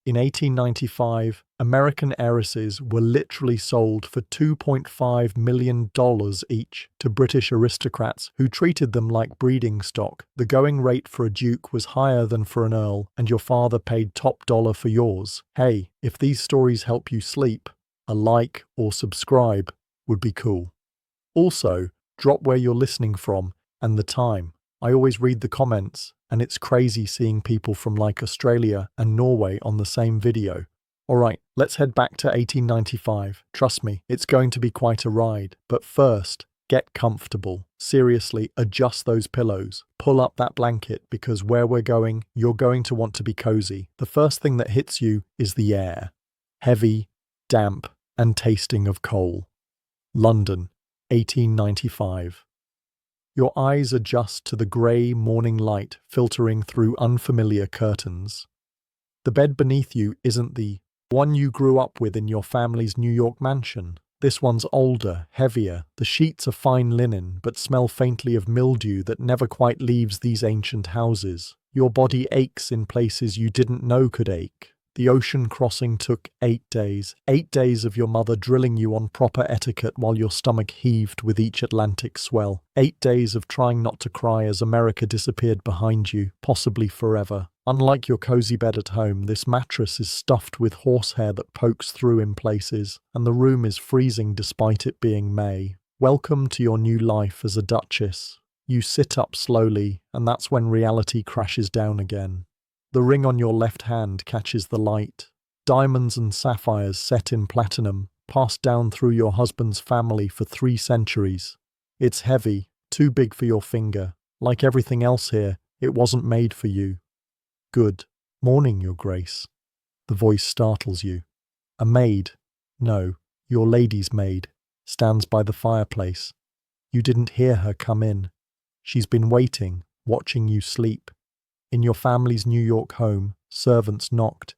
In 1895, American heiresses were literally sold for $2.5 million each to British aristocrats who treated them like breeding stock. The going rate for a duke was higher than for an earl, and your father paid top dollar for yours. Hey, if these stories help you sleep, a like or subscribe would be cool. Also, drop where you're listening from and the time. I always read the comments, and it's crazy seeing people from like Australia and Norway on the same video. Alright, let's head back to 1895. Trust me, it's going to be quite a ride. But first, get comfortable. Seriously, adjust those pillows. Pull up that blanket because where we're going, you're going to want to be cozy. The first thing that hits you is the air. Heavy, damp, and tasting of coal. London, 1895. Your eyes adjust to the grey morning light filtering through unfamiliar curtains. The bed beneath you isn't the one you grew up with in your family's New York mansion. This one's older, heavier. The sheets are fine linen, but smell faintly of mildew that never quite leaves these ancient houses. Your body aches in places you didn't know could ache. The ocean crossing took 8 days. 8 days of your mother drilling you on proper etiquette while your stomach heaved with each Atlantic swell. 8 days of trying not to cry as America disappeared behind you, possibly forever. Unlike your cozy bed at home, this mattress is stuffed with horsehair that pokes through in places, and the room is freezing despite it being May. Welcome to your new life as a duchess. You sit up slowly, and that's when reality crashes down again. The ring on your left hand catches the light. Diamonds and sapphires set in platinum, passed down through your husband's family for 3 centuries. It's heavy, too big for your finger. Like everything else here, it wasn't made for you. Good morning, Your Grace. The voice startles you. A maid, no, your lady's maid, stands by the fireplace. You didn't hear her come in. She's been waiting, watching you sleep. In your family's New York home, servants knocked.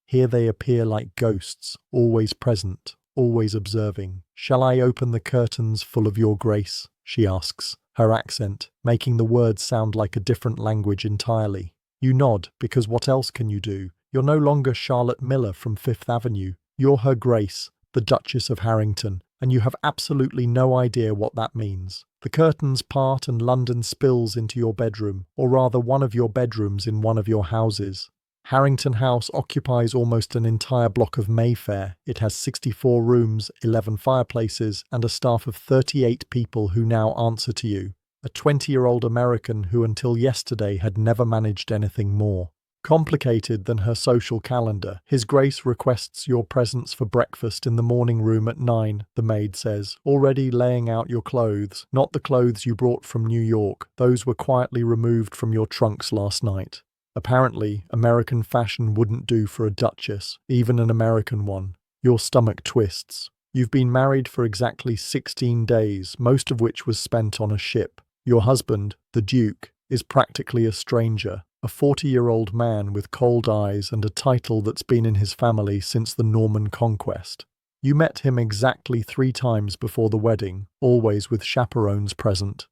Here they appear like ghosts, always present, always observing. "Shall I open the curtains, full of your grace?" she asks, her accent making the words sound like a different language entirely. You nod, because what else can you do? You're no longer Charlotte Miller from Fifth Avenue. You're Her Grace, the Duchess of Harrington, and you have absolutely no idea what that means. The curtains part and London spills into your bedroom, or rather one of your bedrooms in one of your houses. Harrington House occupies almost an entire block of Mayfair. It has 64 rooms, 11 fireplaces, and a staff of 38 people who now answer to you. A 20-year-old American who until yesterday had never managed anything more complicated than her social calendar. His Grace requests your presence for breakfast in the morning room at 9, the maid says, already laying out your clothes. Not the clothes you brought from New York. Those were quietly removed from your trunks last night. Apparently, American fashion wouldn't do for a duchess, even an American one. Your stomach twists. You've been married for exactly 16 days, most of which was spent on a ship. Your husband, the Duke, is practically a stranger. A 40-year-old man with cold eyes and a title that's been in his family since the Norman conquest. You met him exactly 3 times before the wedding, always with chaperones present.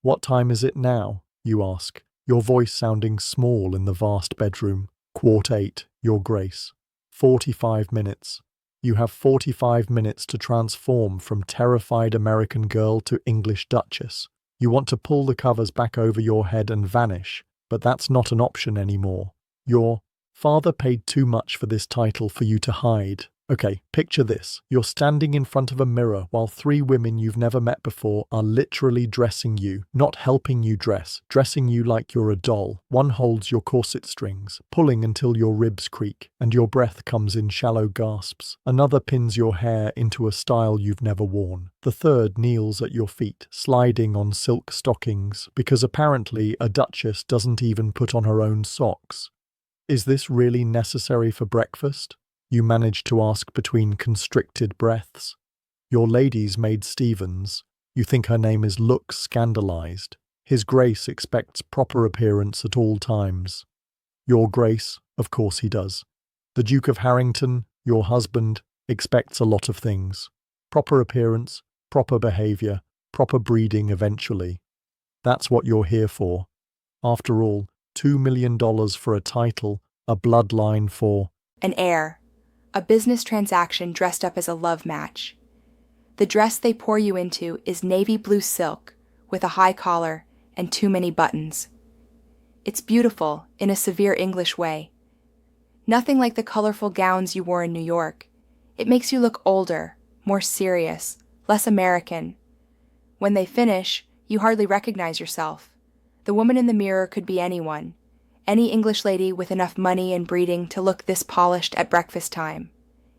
"What time is it now?" you ask, your voice sounding small in the vast bedroom. 8:15, Your Grace. 45 minutes. You have 45 minutes to transform from terrified American girl to English duchess. You want to pull the covers back over your head and vanish, but that's not an option anymore. Your father paid too much for this title for you to hide. Okay, picture this. You're standing in front of a mirror while 3 women you've never met before are literally dressing you, not helping you dress, dressing you like you're a doll. One holds your corset strings, pulling until your ribs creak, and your breath comes in shallow gasps. Another pins your hair into a style you've never worn. The third kneels at your feet, sliding on silk stockings, because apparently a duchess doesn't even put on her own socks. Is this really necessary for breakfast? You manage to ask between constricted breaths. Your lady's maid Stevens. You think her name looks scandalized. His Grace expects proper appearance at all times. Your Grace, of course he does. The Duke of Harrington, your husband, expects a lot of things. Proper appearance, proper behavior, proper breeding eventually. That's what you're here for. After all, $2 million for a title, a bloodline for An heir. A business transaction dressed up as a love match. The dress they pour you into is navy blue silk with a high collar and too many buttons. It's beautiful in a severe English way. Nothing like the colorful gowns you wore in New York. It makes you look older, more serious, less American. When they finish, you hardly recognize yourself. The woman in the mirror could be anyone. Any English lady with enough money and breeding to look this polished at breakfast time.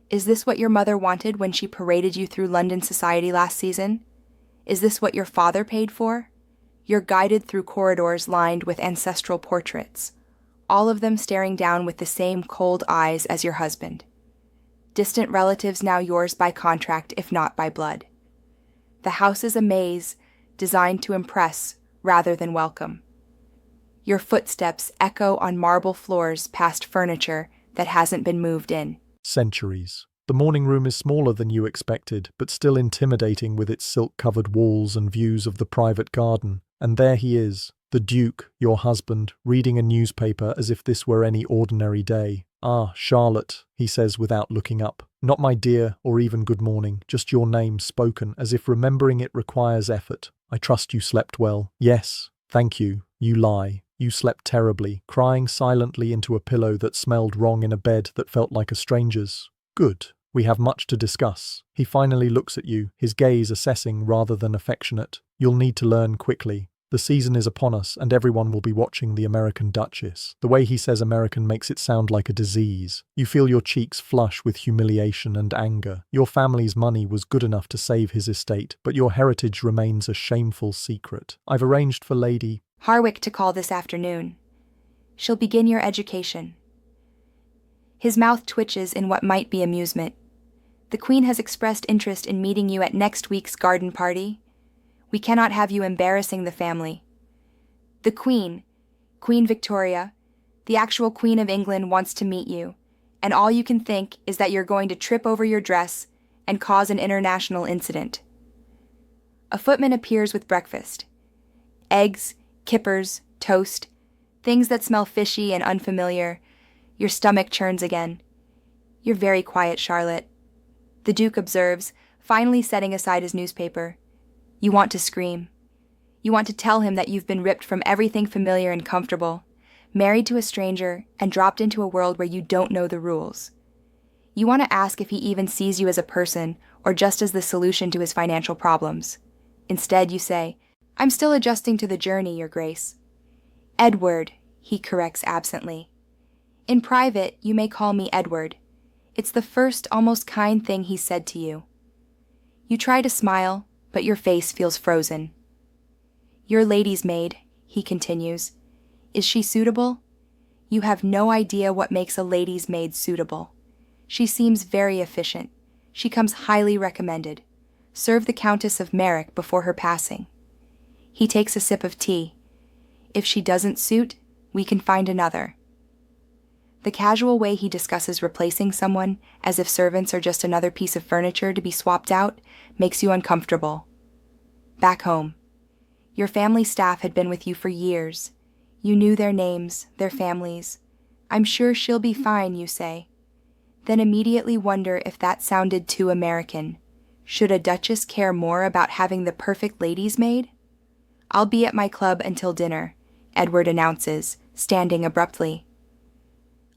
Is this what your mother wanted when she paraded you through London society last season? Is this what your father paid for? You're guided through corridors lined with ancestral portraits, all of them staring down with the same cold eyes as your husband. Distant relatives now yours by contract, if not by blood. The house is a maze designed to impress rather than welcome. Your footsteps echo on marble floors past furniture that hasn't been moved in. Centuries. The morning room is smaller than you expected, but still intimidating with its silk-covered walls and views of the private garden. And there he is, the Duke, your husband, reading a newspaper as if this were any ordinary day. "Ah, Charlotte," he says without looking up. "Not my dear, or even good morning, just your name spoken, as if remembering it requires effort. I trust you slept well." "Yes, thank you. You lie. You slept terribly, crying silently into a pillow that smelled wrong in a bed that felt like a stranger's." "Good. We have much to discuss." He finally looks at you, his gaze assessing rather than affectionate. "You'll need to learn quickly. The season is upon us, and everyone will be watching The American Duchess." The way he says American makes it sound like a disease. You feel your cheeks flush with humiliation and anger. Your family's money was good enough to save his estate, but your heritage remains a shameful secret. "I've arranged for Lady Harwick to call this afternoon. She'll begin your education." His mouth twitches in what might be amusement. "The Queen has expressed interest in meeting you at next week's garden party. We cannot have you embarrassing the family. The Queen, Queen Victoria, the actual Queen of England, wants to meet you, and all you can think is that you're going to trip over your dress and cause an international incident." A footman appears with breakfast. Eggs, kippers, toast, things that smell fishy and unfamiliar. Your stomach churns again. "You're very quiet, Charlotte," the Duke observes, finally setting aside his newspaper. "You want to scream. You want to tell him that you've been ripped from everything familiar and comfortable, married to a stranger, and dropped into a world where you don't know the rules. You want to ask if he even sees you as a person or just as the solution to his financial problems. Instead, you say, 'I'm still adjusting to the journey, Your Grace.'" "Edward," he corrects absently. "In private, you may call me Edward. It's the first, almost kind thing he's said to you." You try to smile, but your face feels frozen. "Your lady's maid," he continues. "Is she suitable?" You have no idea what makes a lady's maid suitable. She seems very efficient. She comes highly recommended. Serve the Countess of Merrick before her passing. He takes a sip of tea. "If she doesn't suit, we can find another." The casual way he discusses replacing someone, as if servants are just another piece of furniture to be swapped out, makes you uncomfortable. Back home. Your family staff had been with you for years. You knew their names, their families. "I'm sure she'll be fine," you say. Then immediately wonder if that sounded too American. Should a duchess care more about having the perfect lady's maid? "I'll be at my club until dinner," Edward announces, standing abruptly.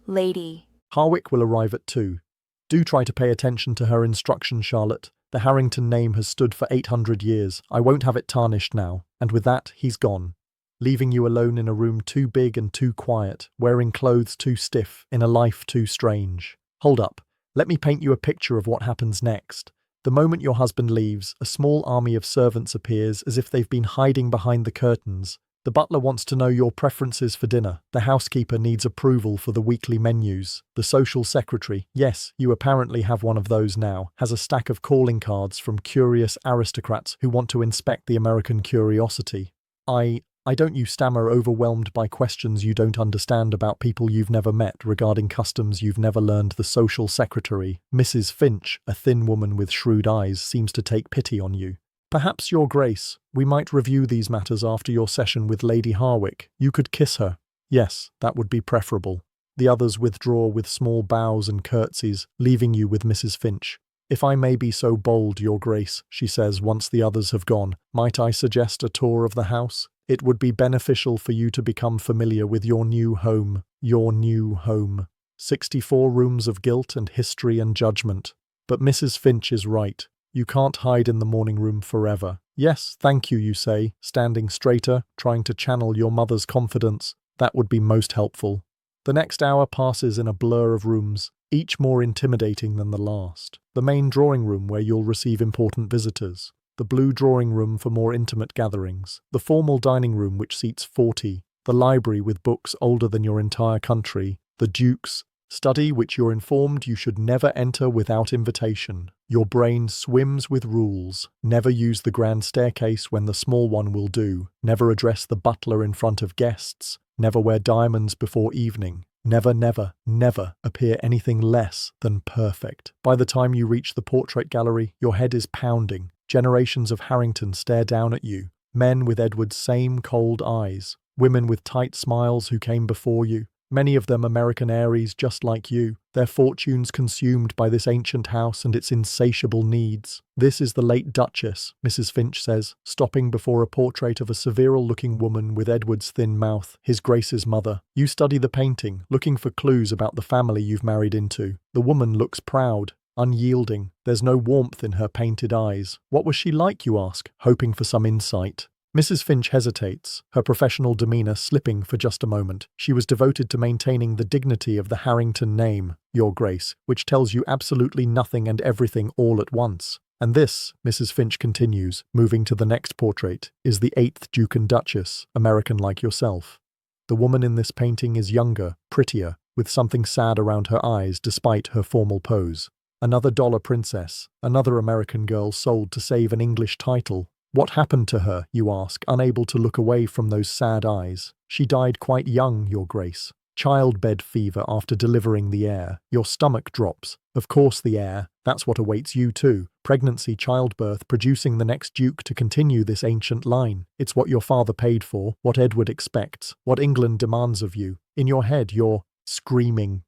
"Lady." Harwick will arrive at 2. Do try to pay attention to her instruction, Charlotte. The Harrington name has stood for 800 years. I won't have it tarnished now. And with that, he's gone, leaving you alone in a room too big and too quiet, wearing clothes too stiff, in a life too strange. Hold up. Let me paint you a picture of what happens next. The moment your husband leaves, a small army of servants appears as if they've been hiding behind the curtains. The butler wants to know your preferences for dinner. The housekeeper needs approval for the weekly menus. The social secretary, yes, you apparently have one of those now, has a stack of calling cards from curious aristocrats who want to inspect the American curiosity. I don't, you stammer, overwhelmed by questions you don't understand about people you've never met, regarding customs you've never learned. The social secretary, Mrs. Finch, a thin woman with shrewd eyes, seems to take pity on you. "Perhaps, Your Grace, we might review these matters after your session with Lady Harwick. You could kiss her." "Yes, that would be preferable." The others withdraw with small bows and curtsies, leaving you with Mrs. Finch. "If I may be so bold, Your Grace," she says once the others have gone, "might I suggest a tour of the house? It would be beneficial for you to become familiar with your new home. Your new home. 64 rooms of guilt and history and judgment. But Mrs. Finch is right. You can't hide in the morning room forever." "Yes, thank you," you say, standing straighter, trying to channel your mother's confidence. "That would be most helpful." The next hour passes in a blur of rooms, each more intimidating than the last. The main drawing room where you'll receive important visitors. The blue drawing room for more intimate gatherings. The formal dining room which seats 40. The library with books older than your entire country. The Duke's study which you're informed you should never enter without invitation. Your brain swims with rules. Never use the grand staircase when the small one will do. Never address the butler in front of guests. Never wear diamonds before evening. Never, never, never appear anything less than perfect. By the time you reach the portrait gallery, your head is pounding. Generations of Harrington stare down at you. Men with Edward's same cold eyes. Women with tight smiles who came before you. Many of them American heiries just like you, their fortunes consumed by this ancient house and its insatiable needs. "This is the late Duchess," Mrs. Finch says, stopping before a portrait of a severe-looking woman with Edward's thin mouth, His Grace's mother. You study the painting, looking for clues about the family you've married into. The woman looks proud, unyielding. There's no warmth in her painted eyes. What was she like, you ask, hoping for some insight. Mrs. Finch hesitates, her professional demeanour slipping for just a moment. She was devoted to maintaining the dignity of the Harrington name, Your Grace, which tells you absolutely nothing and everything all at once. And this, Mrs. Finch continues, moving to the next portrait, is the 8th Duke and Duchess, American like yourself. The woman in this painting is younger, prettier, with something sad around her eyes despite her formal pose. Another dollar princess, another American girl sold to save an English title. What happened to her, you ask, unable to look away from those sad eyes? She died quite young, Your Grace. Childbed fever after delivering the heir. Your stomach drops. Of course the heir. That's what awaits you too. Pregnancy, childbirth, producing the next duke to continue this ancient line. It's what your father paid for, what Edward expects, what England demands of you. In your head, you're screaming.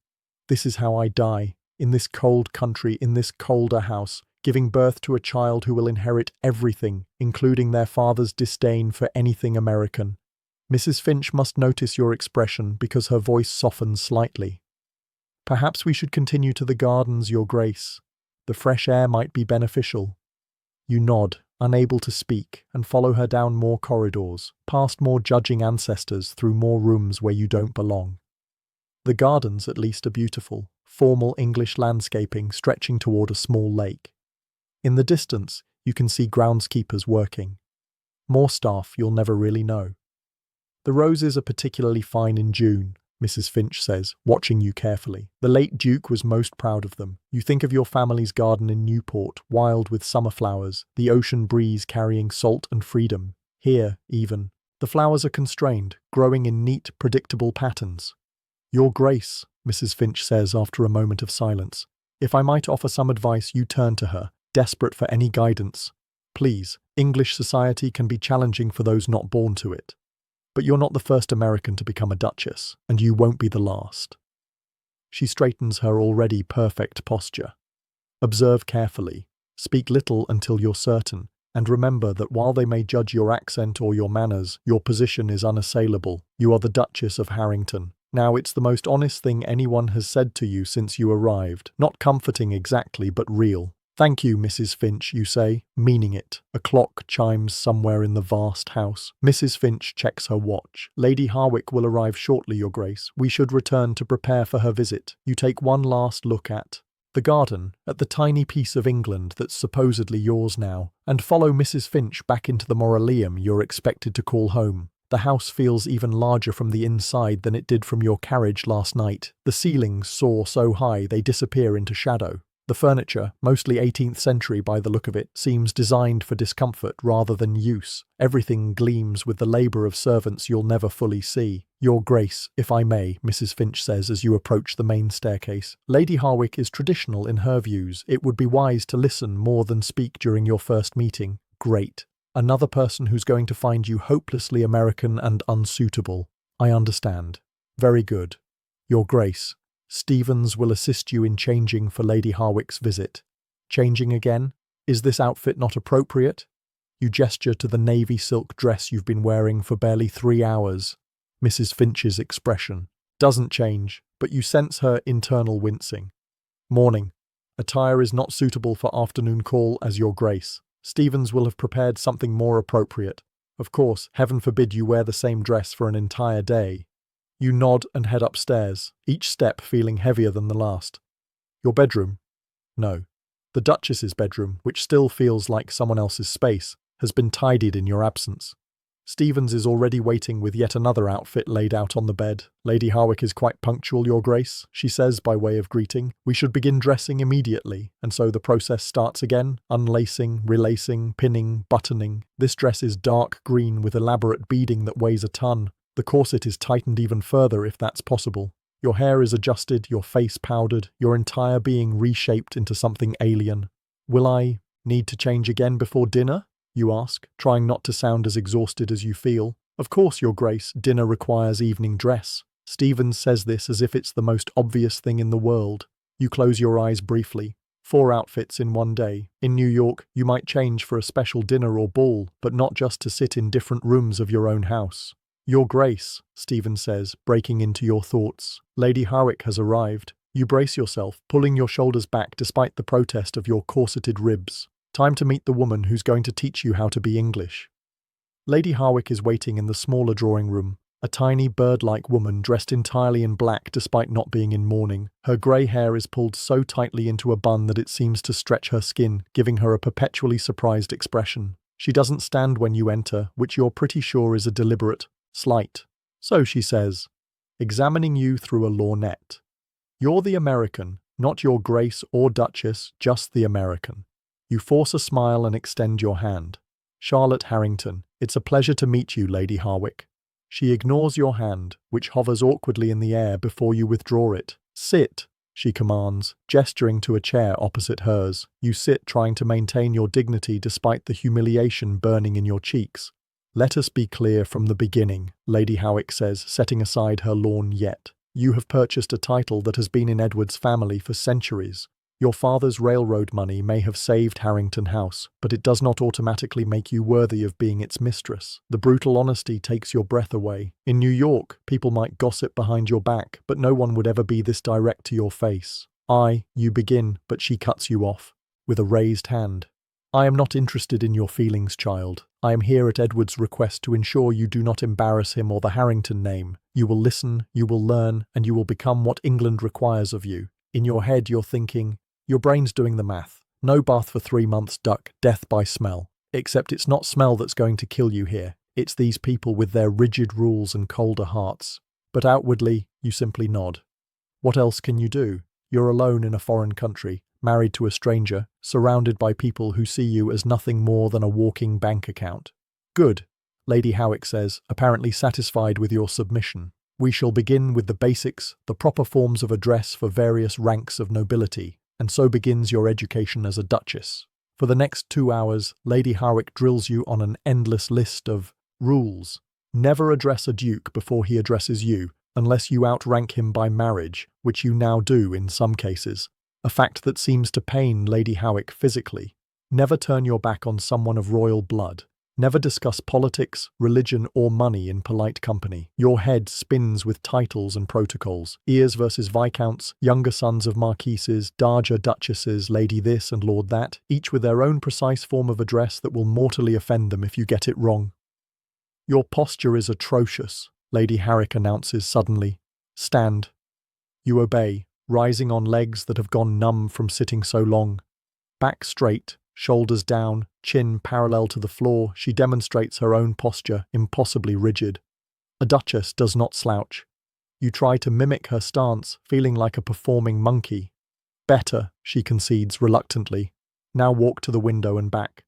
This is how I die. In this cold country, in this colder house. Giving birth to a child who will inherit everything, including their father's disdain for anything American. Mrs. Finch must notice your expression because her voice softens slightly. "Perhaps we should continue to the gardens, Your Grace. The fresh air might be beneficial." You nod, unable to speak, and follow her down more corridors, past more judging ancestors, through more rooms where you don't belong. The gardens, at least, are beautiful, formal English landscaping stretching toward a small lake. In the distance, you can see groundskeepers working. More staff you'll never really know. "The roses are particularly fine in June," Mrs. Finch says, watching you carefully. "The late Duke was most proud of them. You think of your family's garden in Newport, wild with summer flowers, the ocean breeze carrying salt and freedom. Here, even, the flowers are constrained, growing in neat, predictable patterns." "Your Grace," Mrs. Finch says after a moment of silence, "if I might offer some advice," you turn to her, desperate for any guidance. "Please, English society can be challenging for those not born to it. But you're not the first American to become a duchess, and you won't be the last." She straightens her already perfect posture. "Observe carefully. Speak little until you're certain, and remember that while they may judge your accent or your manners, your position is unassailable. You are the Duchess of Harrington. Now, it's the most honest thing anyone has said to you since you arrived. Not comforting exactly, but real. 'Thank you, Mrs. Finch,' you say, meaning it. A clock chimes somewhere in the vast house. Mrs. Finch checks her watch. "Lady Harwick will arrive shortly, Your Grace. We should return to prepare for her visit." You take one last look at the garden, at the tiny piece of England that's supposedly yours now, and follow Mrs. Finch back into the mausoleum you're expected to call home. The house feels even larger from the inside than it did from your carriage last night. The ceilings soar so high they disappear into shadow. The furniture, mostly 18th century by the look of it, seems designed for discomfort rather than use. Everything gleams with the labour of servants you'll never fully see. "Your Grace, if I may," Mrs. Finch says as you approach the main staircase. "Lady Harwick is traditional in her views. It would be wise to listen more than speak during your first meeting." "Great. Another person who's going to find you hopelessly American and unsuitable. I understand. Very good. Your Grace, Stevens will assist you in changing for Lady Harwick's visit. Changing again? Is this outfit not appropriate? You gesture to the navy silk dress you've been wearing for barely 3 hours. Mrs. Finch's expression doesn't change, but you sense her internal wincing. Morning. Attire is not suitable for afternoon call as Your Grace. Stevens will have prepared something more appropriate. Of course, heaven forbid you wear the same dress for an entire day. You nod and head upstairs, each step feeling heavier than the last. Your bedroom? No. The Duchess's bedroom, which still feels like someone else's space, has been tidied in your absence. Stevens is already waiting with yet another outfit laid out on the bed. Lady Harwick is quite punctual, Your Grace, she says by way of greeting. We should begin dressing immediately, and so the process starts again. Unlacing, relacing, pinning, buttoning. This dress is dark green with elaborate beading that weighs a ton. The corset is tightened even further if that's possible. Your hair is adjusted, your face powdered, your entire being reshaped into something alien. Will I need to change again before dinner? You ask, trying not to sound as exhausted as you feel. Of course, Your Grace, dinner requires evening dress. Stevens says this as if it's the most obvious thing in the world. You close your eyes briefly. 4 outfits in one day. In New York, you might change for a special dinner or ball, but not just to sit in different rooms of your own house. Your Grace, Stevens says, breaking into your thoughts. Lady Harwick has arrived. You brace yourself, pulling your shoulders back despite the protest of your corseted ribs. Time to meet the woman who's going to teach you how to be English. Lady Harwick is waiting in the smaller drawing room, a tiny bird-like woman dressed entirely in black despite not being in mourning. Her grey hair is pulled so tightly into a bun that it seems to stretch her skin, giving her a perpetually surprised expression. She doesn't stand when you enter, which you're pretty sure is a deliberate slight. So she says, examining you through a lorgnette. You're the American, not Your Grace or Duchess, just the American. You force a smile and extend your hand. Charlotte Harrington, it's a pleasure to meet you, Lady Harwick. She ignores your hand, which hovers awkwardly in the air before you withdraw it. Sit, she commands, gesturing to a chair opposite hers. You sit, trying to maintain your dignity despite the humiliation burning in your cheeks. Let us be clear from the beginning, Lady Harwick says, setting aside her lorgnette. You have purchased a title that has been in Edward's family for centuries. Your father's railroad money may have saved Harrington House, but it does not automatically make you worthy of being its mistress. The brutal honesty takes your breath away. In New York, people might gossip behind your back, but no one would ever be this direct to your face. You begin, but she cuts you off, with a raised hand. I am not interested in your feelings, child. I am here at Edward's request to ensure you do not embarrass him or the Harrington name. You will listen, you will learn, and you will become what England requires of you. In your head, you're thinking, your brain's doing the math. No bath for 3 months, duck, death by smell. Except it's not smell that's going to kill you here. It's these people with their rigid rules and colder hearts. But outwardly, you simply nod. What else can you do? You're alone in a foreign country, married to a stranger, surrounded by people who see you as nothing more than a walking bank account. Good, Lady Harwick says, apparently satisfied with your submission. We shall begin with the basics, the proper forms of address for various ranks of nobility. And so begins your education as a duchess. For the next 2 hours, Lady Harwick drills you on an endless list of rules. Never address a duke before he addresses you, unless you outrank him by marriage, which you now do in some cases, a fact that seems to pain Lady Harwick physically. Never turn your back on someone of royal blood. Never discuss politics, religion, or money in polite company. Your head spins with titles and protocols. Ears versus viscounts, younger sons of marquises, dowager duchesses, lady this and lord that, each with their own precise form of address that will mortally offend them if you get it wrong. Your posture is atrocious, Lady Harwick announces suddenly. Stand. You obey, rising on legs that have gone numb from sitting so long. Back straight, shoulders down, chin parallel to the floor, she demonstrates her own posture, impossibly rigid. A duchess does not slouch. You try to mimic her stance, feeling like a performing monkey. Better, she concedes reluctantly. Now walk to the window and back.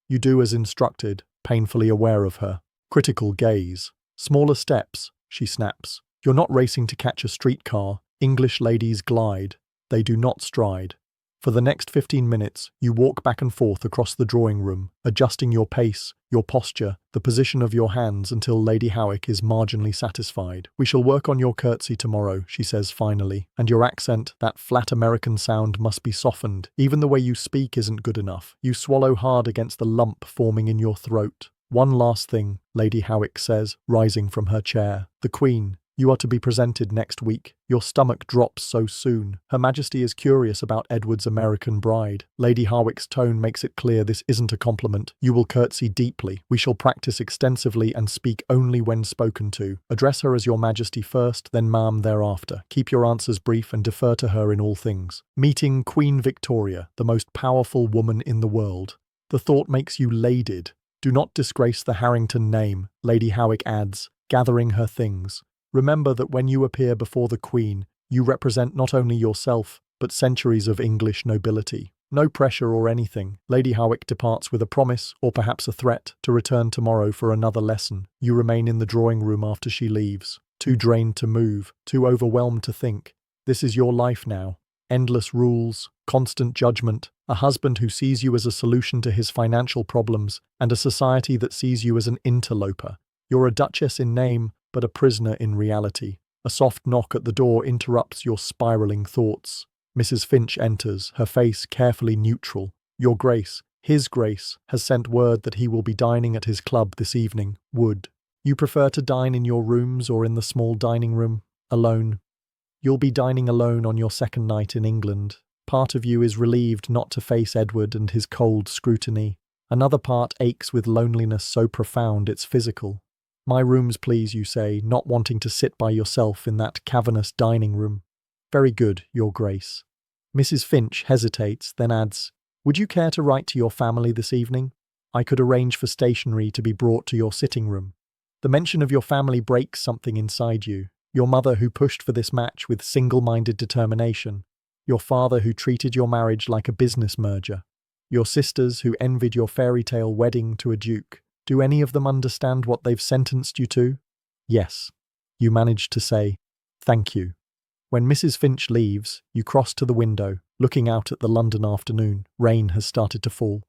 You do as instructed, painfully aware of her. Critical gaze. Smaller steps, she snaps. You're not racing to catch a streetcar. English ladies glide. They do not stride. For the next 15 minutes, you walk back and forth across the drawing room, adjusting your pace, your posture, the position of your hands until Lady Howick is marginally satisfied. "We shall work on your curtsy tomorrow," she says finally, "and your accent, that flat American sound, must be softened. Even the way you speak isn't good enough. You swallow hard against the lump forming in your throat." "One last thing," Lady Howick says, rising from her chair. "The Queen. You are to be presented next week. Your stomach drops so soon. Her Majesty is curious about Edward's American bride." Lady Harwick's tone makes it clear this isn't a compliment. "You will curtsy deeply. We shall practice extensively and speak only when spoken to. Address her as Your Majesty first, then ma'am thereafter. Keep your answers brief and defer to her in all things." Meeting Queen Victoria, the most powerful woman in the world. The thought makes you laded. "Do not disgrace the Harrington name," Lady Howick adds, gathering her things. "Remember that when you appear before the Queen, you represent not only yourself, but centuries of English nobility." No pressure or anything. Lady Howick departs with a promise, or perhaps a threat, to return tomorrow for another lesson. You remain in the drawing room after she leaves. Too drained to move, too overwhelmed to think. This is your life now. Endless rules, constant judgment, a husband who sees you as a solution to his financial problems, and a society that sees you as an interloper. You're a duchess in name, but a prisoner in reality. A soft knock at the door interrupts your spiraling thoughts. Mrs. Finch enters, her face carefully neutral. "Your Grace, His Grace, has sent word that he will be dining at his club this evening. Would you prefer to dine in your rooms or in the small dining room? Alone? You'll be dining alone on your second night in England. Part of you is relieved not to face Edward and his cold scrutiny. Another part aches with loneliness so profound it's physical. 'My rooms, please,' you say, not wanting to sit by yourself in that cavernous dining room. 'Very good, Your Grace.' Mrs. Finch hesitates, then adds, 'Would you care to write to your family this evening? I could arrange for stationery to be brought to your sitting room.' The mention of your family breaks something inside you. Your mother who pushed for this match with single-minded determination. Your father who treated your marriage like a business merger. Your sisters who envied your fairy tale wedding to a duke. Do any of them understand what they've sentenced you to?" "Yes." You manage to say, "Thank you." When Mrs. Finch leaves, you cross to the window, looking out at the London afternoon. Rain has started to fall.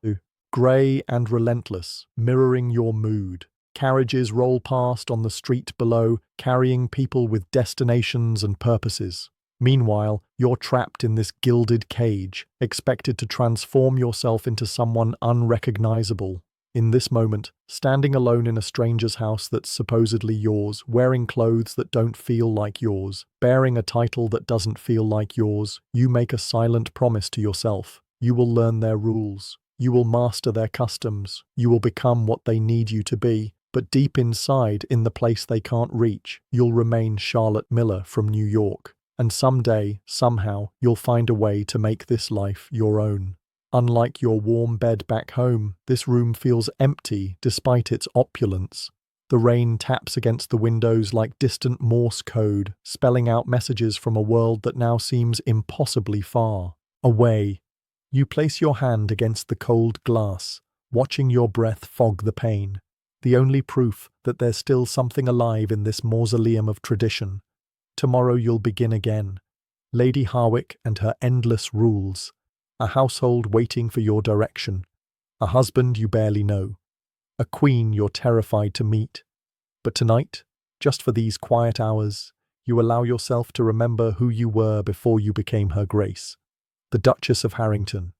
Grey and relentless, mirroring your mood. Carriages roll past on the street below, carrying people with destinations and purposes. Meanwhile, you're trapped in this gilded cage, expected to transform yourself into someone unrecognizable. In this moment, standing alone in a stranger's house that's supposedly yours, wearing clothes that don't feel like yours, bearing a title that doesn't feel like yours, you make a silent promise to yourself. You will learn their rules. You will master their customs. You will become what they need you to be. But deep inside, in the place they can't reach, you'll remain Charlotte Miller from New York. And someday, somehow, you'll find a way to make this life your own. Unlike your warm bed back home, this room feels empty despite its opulence. The rain taps against the windows like distant Morse code, spelling out messages from a world that now seems impossibly far away. You place your hand against the cold glass, watching your breath fog the pain. The only proof that there's still something alive in this mausoleum of tradition. Tomorrow you'll begin again. Lady Harwick and her endless rules. A household waiting for your direction. A husband you barely know. A queen you're terrified to meet. But tonight, just for these quiet hours, you allow yourself to remember who you were before you became Her Grace. The Duchess of Harrington.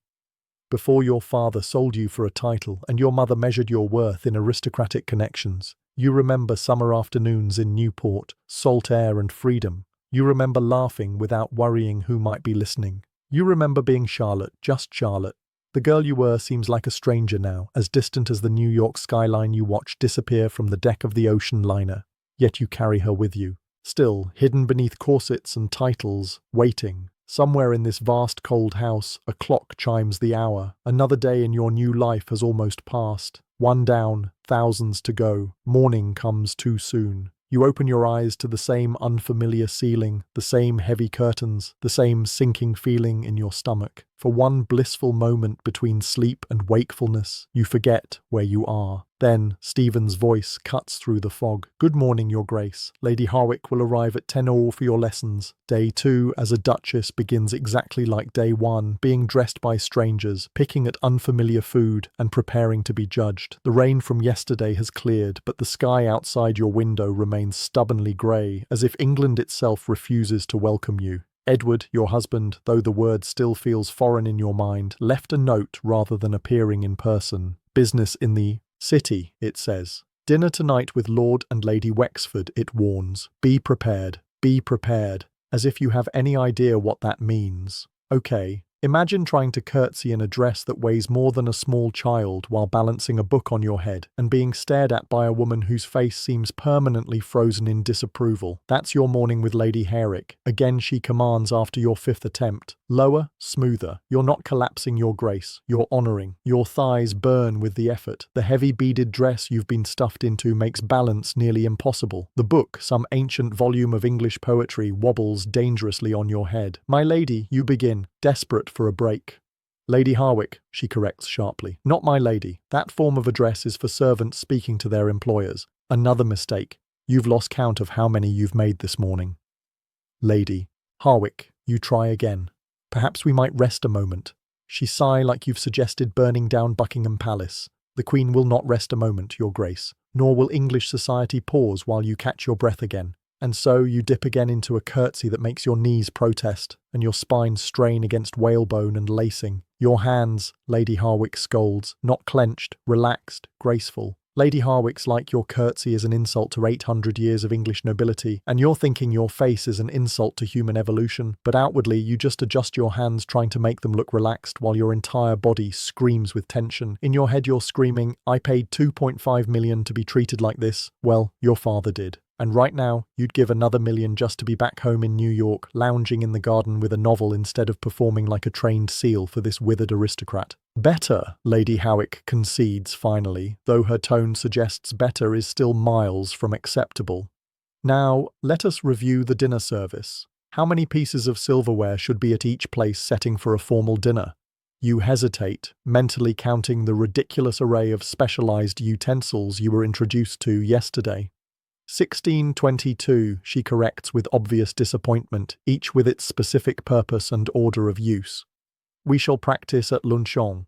Before your father sold you for a title and your mother measured your worth in aristocratic connections, you remember summer afternoons in Newport, salt air and freedom. You remember laughing without worrying who might be listening. You remember being Charlotte, just Charlotte. The girl you were seems like a stranger now, as distant as the New York skyline you watch disappear from the deck of the ocean liner. Yet you carry her with you. Still, hidden beneath corsets and titles, waiting. Somewhere in this vast cold house, a clock chimes the hour. Another day in your new life has almost passed. One down, thousands to go. Morning comes too soon. You open your eyes to the same unfamiliar ceiling, the same heavy curtains, the same sinking feeling in your stomach. For one blissful moment between sleep and wakefulness, you forget where you are. Then Stephen's voice cuts through the fog. "Good morning, Your Grace. Lady Harwick will arrive at 10 all for your lessons. Day 2 as a duchess begins exactly like day 1, being dressed by strangers, picking at unfamiliar food, and preparing to be judged. The rain from yesterday has cleared, but the sky outside your window remains stubbornly grey, as if England itself refuses to welcome you. Edward, your husband, though the word still feels foreign in your mind, left a note rather than appearing in person. Business in the city, it says. Dinner tonight with Lord and Lady Wexford, it warns. Be prepared, as if you have any idea what that means. Okay. Imagine trying to curtsy in a dress that weighs more than a small child while balancing a book on your head and being stared at by a woman whose face seems permanently frozen in disapproval. That's your morning with Lady Harwick. Again she commands after your 5th attempt. Lower, smoother. You're not collapsing, Your Grace. You're honouring. Your thighs burn with the effort. The heavy beaded dress you've been stuffed into makes balance nearly impossible. The book, some ancient volume of English poetry, wobbles dangerously on your head. My lady, you begin, desperate for a break. Lady Harwick, she corrects sharply. Not my lady. That form of address is for servants speaking to their employers. Another mistake. You've lost count of how many you've made this morning. Lady Harwick, you try again. Perhaps we might rest a moment. She sigh like you've suggested burning down Buckingham Palace. The Queen will not rest a moment, Your Grace, nor will English society pause while you catch your breath again. And so you dip again into a curtsy that makes your knees protest and your spine strain against whalebone and lacing. Your hands, Lady Harwick scolds, not clenched, relaxed, graceful. Lady Harwick's like your curtsy is an insult to 800 years of English nobility, and you're thinking your face is an insult to human evolution, but outwardly you just adjust your hands trying to make them look relaxed while your entire body screams with tension. In your head you're screaming, I paid $2.5 million to be treated like this. Well, your father did. And right now, you'd give another $1 million just to be back home in New York, lounging in the garden with a novel instead of performing like a trained seal for this withered aristocrat. Better, Lady Harwick concedes finally, though her tone suggests better is still miles from acceptable. Now, let us review the dinner service. How many pieces of silverware should be at each place setting for a formal dinner? You hesitate, mentally counting the ridiculous array of specialized utensils you were introduced to yesterday. 1622, she corrects with obvious disappointment, each with its specific purpose and order of use. We shall practice at luncheon.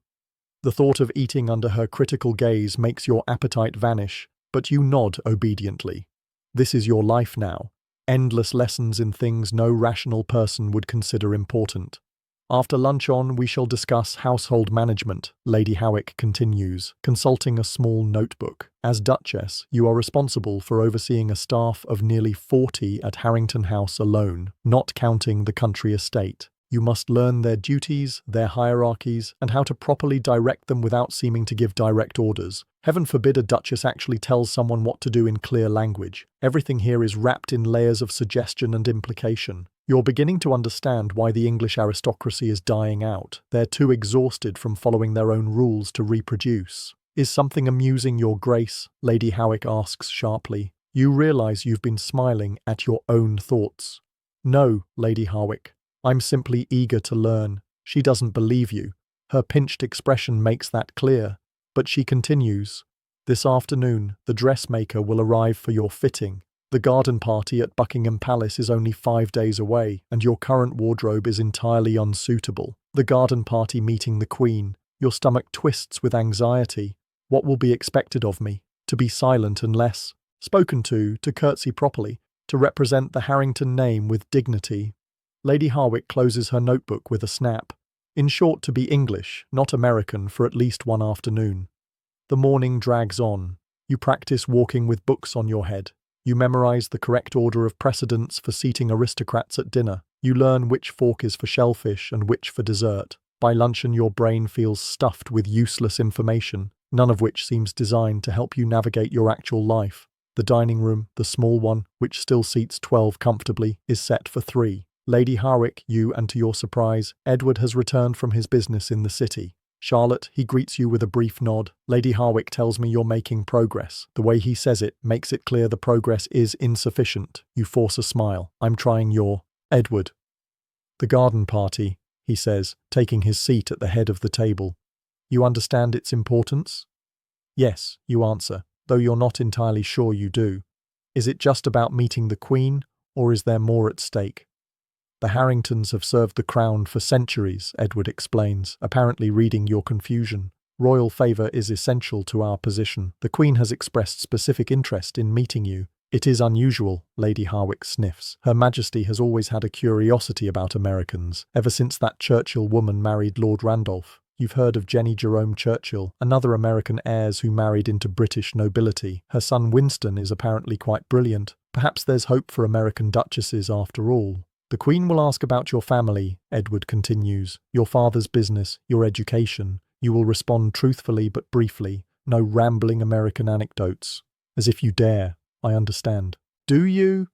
The thought of eating under her critical gaze makes your appetite vanish, but you nod obediently. This is your life now. Endless lessons in things no rational person would consider important. After luncheon, we shall discuss household management, Lady Harwick continues, consulting a small notebook. As Duchess, you are responsible for overseeing a staff of nearly 40 at Harrington House alone, not counting the country estate. You must learn their duties, their hierarchies, and how to properly direct them without seeming to give direct orders. Heaven forbid a duchess actually tells someone what to do in clear language. Everything here is wrapped in layers of suggestion and implication. You're beginning to understand why the English aristocracy is dying out. They're too exhausted from following their own rules to reproduce. Is something amusing, Your Grace? Lady Harwick asks sharply. You realize you've been smiling at your own thoughts. No, Lady Harwick. I'm simply eager to learn. She doesn't believe you. Her pinched expression makes that clear. But she continues. This afternoon, the dressmaker will arrive for your fitting. The garden party at Buckingham Palace is only 5 days away, and your current wardrobe is entirely unsuitable. The garden party meeting the Queen. Your stomach twists with anxiety. What will be expected of me? To be silent unless spoken to curtsy properly, to represent the Harrington name with dignity. Lady Harwick closes her notebook with a snap. In short, to be English, not American, for at least one afternoon. The morning drags on. You practice walking with books on your head. You memorize the correct order of precedence for seating aristocrats at dinner. You learn which fork is for shellfish and which for dessert. By luncheon, your brain feels stuffed with useless information, none of which seems designed to help you navigate your actual life. The dining room, the small one, which still seats 12 comfortably, is set for 3. Lady Harwick, you, and to your surprise, Edward has returned from his business in the city. Charlotte, he greets you with a brief nod. Lady Harwick tells me you're making progress. The way he says it makes it clear the progress is insufficient. You force a smile. I'm trying your Edward. The garden party. he says, taking his seat at the head of the table. You understand its importance? Yes, you answer, though you're not entirely sure you do. Is it just about meeting the Queen, or is there more at stake? The Harringtons have served the crown for centuries, Edward explains, apparently reading your confusion. Royal favour is essential to our position. The Queen has expressed specific interest in meeting you. It is unusual, Lady Harwick sniffs. Her Majesty has always had a curiosity about Americans, ever since that Churchill woman married Lord Randolph. You've heard of Jenny Jerome Churchill, another American heiress who married into British nobility. Her son Winston is apparently quite brilliant. Perhaps there's hope for American duchesses after all. The Queen will ask about your family, Edward continues, your father's business, your education. You will respond truthfully but briefly, no rambling American anecdotes. As if you dare, I understand. Do you?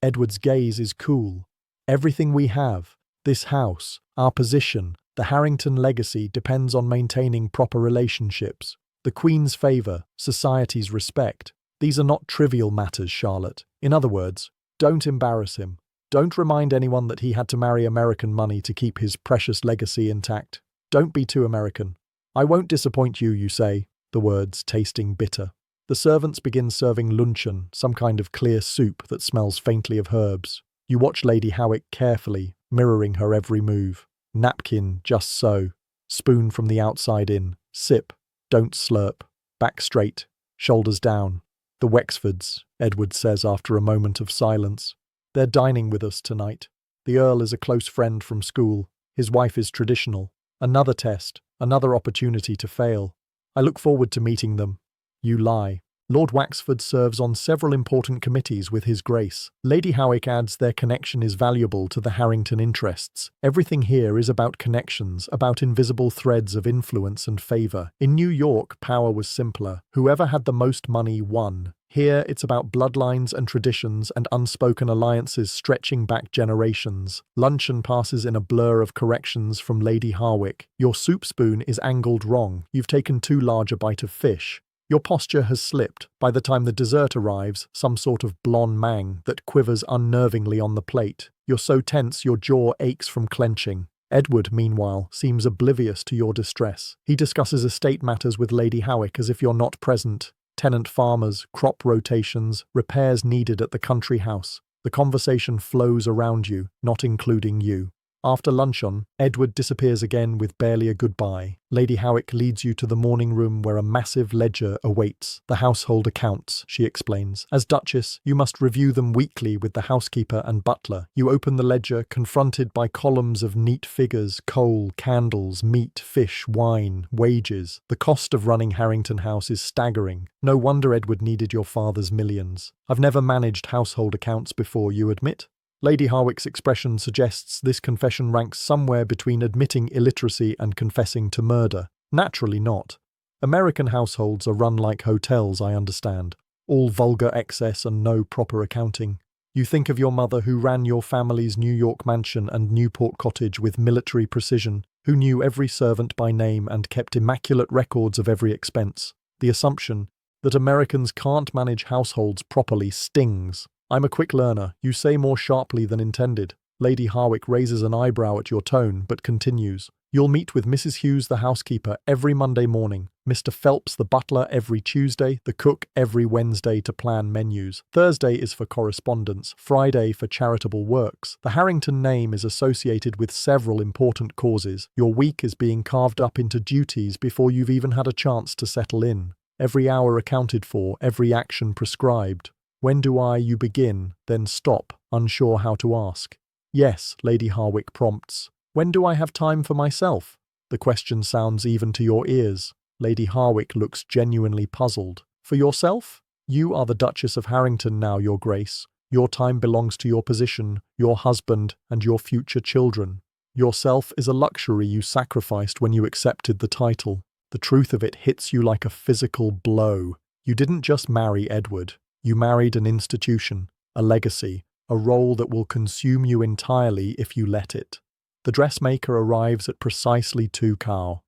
Edward's gaze is cool. Everything we have, this house, our position, the Harrington legacy depends on maintaining proper relationships. The Queen's favour, society's respect. These are not trivial matters, Charlotte. In other words, don't embarrass him. Don't remind anyone that he had to marry American money to keep his precious legacy intact. Don't be too American. I won't disappoint you, you say, the words tasting bitter. The servants begin serving luncheon, some kind of clear soup that smells faintly of herbs. You watch Lady Howick carefully, mirroring her every move. Napkin, just so. Spoon from the outside in. Sip. Don't slurp. Back straight. Shoulders down. The Wexfords, Edward says after a moment of silence. They're dining with us tonight. The Earl is a close friend from school. His wife is traditional. Another test, another opportunity to fail. I look forward to meeting them. You lie. Lord Waxford serves on several important committees with His Grace. Lady Howick adds their connection is valuable to the Harrington interests. Everything here is about connections, about invisible threads of influence and favour. In New York, power was simpler. Whoever had the most money won. Here, it's about bloodlines and traditions and unspoken alliances stretching back generations. Luncheon passes in a blur of corrections from Lady Harwick. Your soup spoon is angled wrong. You've taken too large a bite of fish. Your posture has slipped. By the time the dessert arrives, some sort of blonde mang that quivers unnervingly on the plate. You're so tense your jaw aches from clenching. Edward, meanwhile, seems oblivious to your distress. He discusses estate matters with Lady Howick as if you're not present. Tenant farmers, crop rotations, repairs needed at the country house. The conversation flows around you, not including you. After luncheon, Edward disappears again with barely a goodbye. Lady Howick leads you to the morning room where a massive ledger awaits. The household accounts, she explains. As Duchess, you must review them weekly with the housekeeper and butler. You open the ledger, confronted by columns of neat figures, coal, candles, meat, fish, wine, wages. The cost of running Harrington House is staggering. No wonder Edward needed your father's millions. I've never managed household accounts before, you admit? Lady Harwick's expression suggests this confession ranks somewhere between admitting illiteracy and confessing to murder. Naturally not. American households are run like hotels, I understand. All vulgar excess and no proper accounting. You think of your mother who ran your family's New York mansion and Newport cottage with military precision, who knew every servant by name and kept immaculate records of every expense. The assumption that Americans can't manage households properly stings. I'm a quick learner. You say more sharply than intended. Lady Harwick raises an eyebrow at your tone, but continues. You'll meet with Mrs. Hughes, the housekeeper, every Monday morning. Mr. Phelps, the butler, every Tuesday. The cook, every Wednesday to plan menus. Thursday is for correspondence. Friday for charitable works. The Harrington name is associated with several important causes. Your week is being carved up into duties before you've even had a chance to settle in. Every hour accounted for, every action prescribed. When do you begin, then stop, unsure how to ask. Yes, Lady Harwick prompts. When do I have time for myself? The question sounds even to your ears. Lady Harwick looks genuinely puzzled. For yourself? You are the Duchess of Harrington now, Your Grace. Your time belongs to your position, your husband, and your future children. Yourself is a luxury you sacrificed when you accepted the title. The truth of it hits you like a physical blow. You didn't just marry Edward. You married an institution, a legacy, a role that will consume you entirely if you let it. The dressmaker arrives at precisely 2 cow.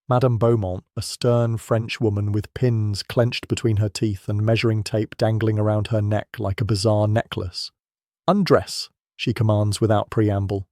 Madame Beaumont, a stern French woman with pins clenched between her teeth and measuring tape dangling around her neck like a bizarre necklace. Undress, she commands without preamble.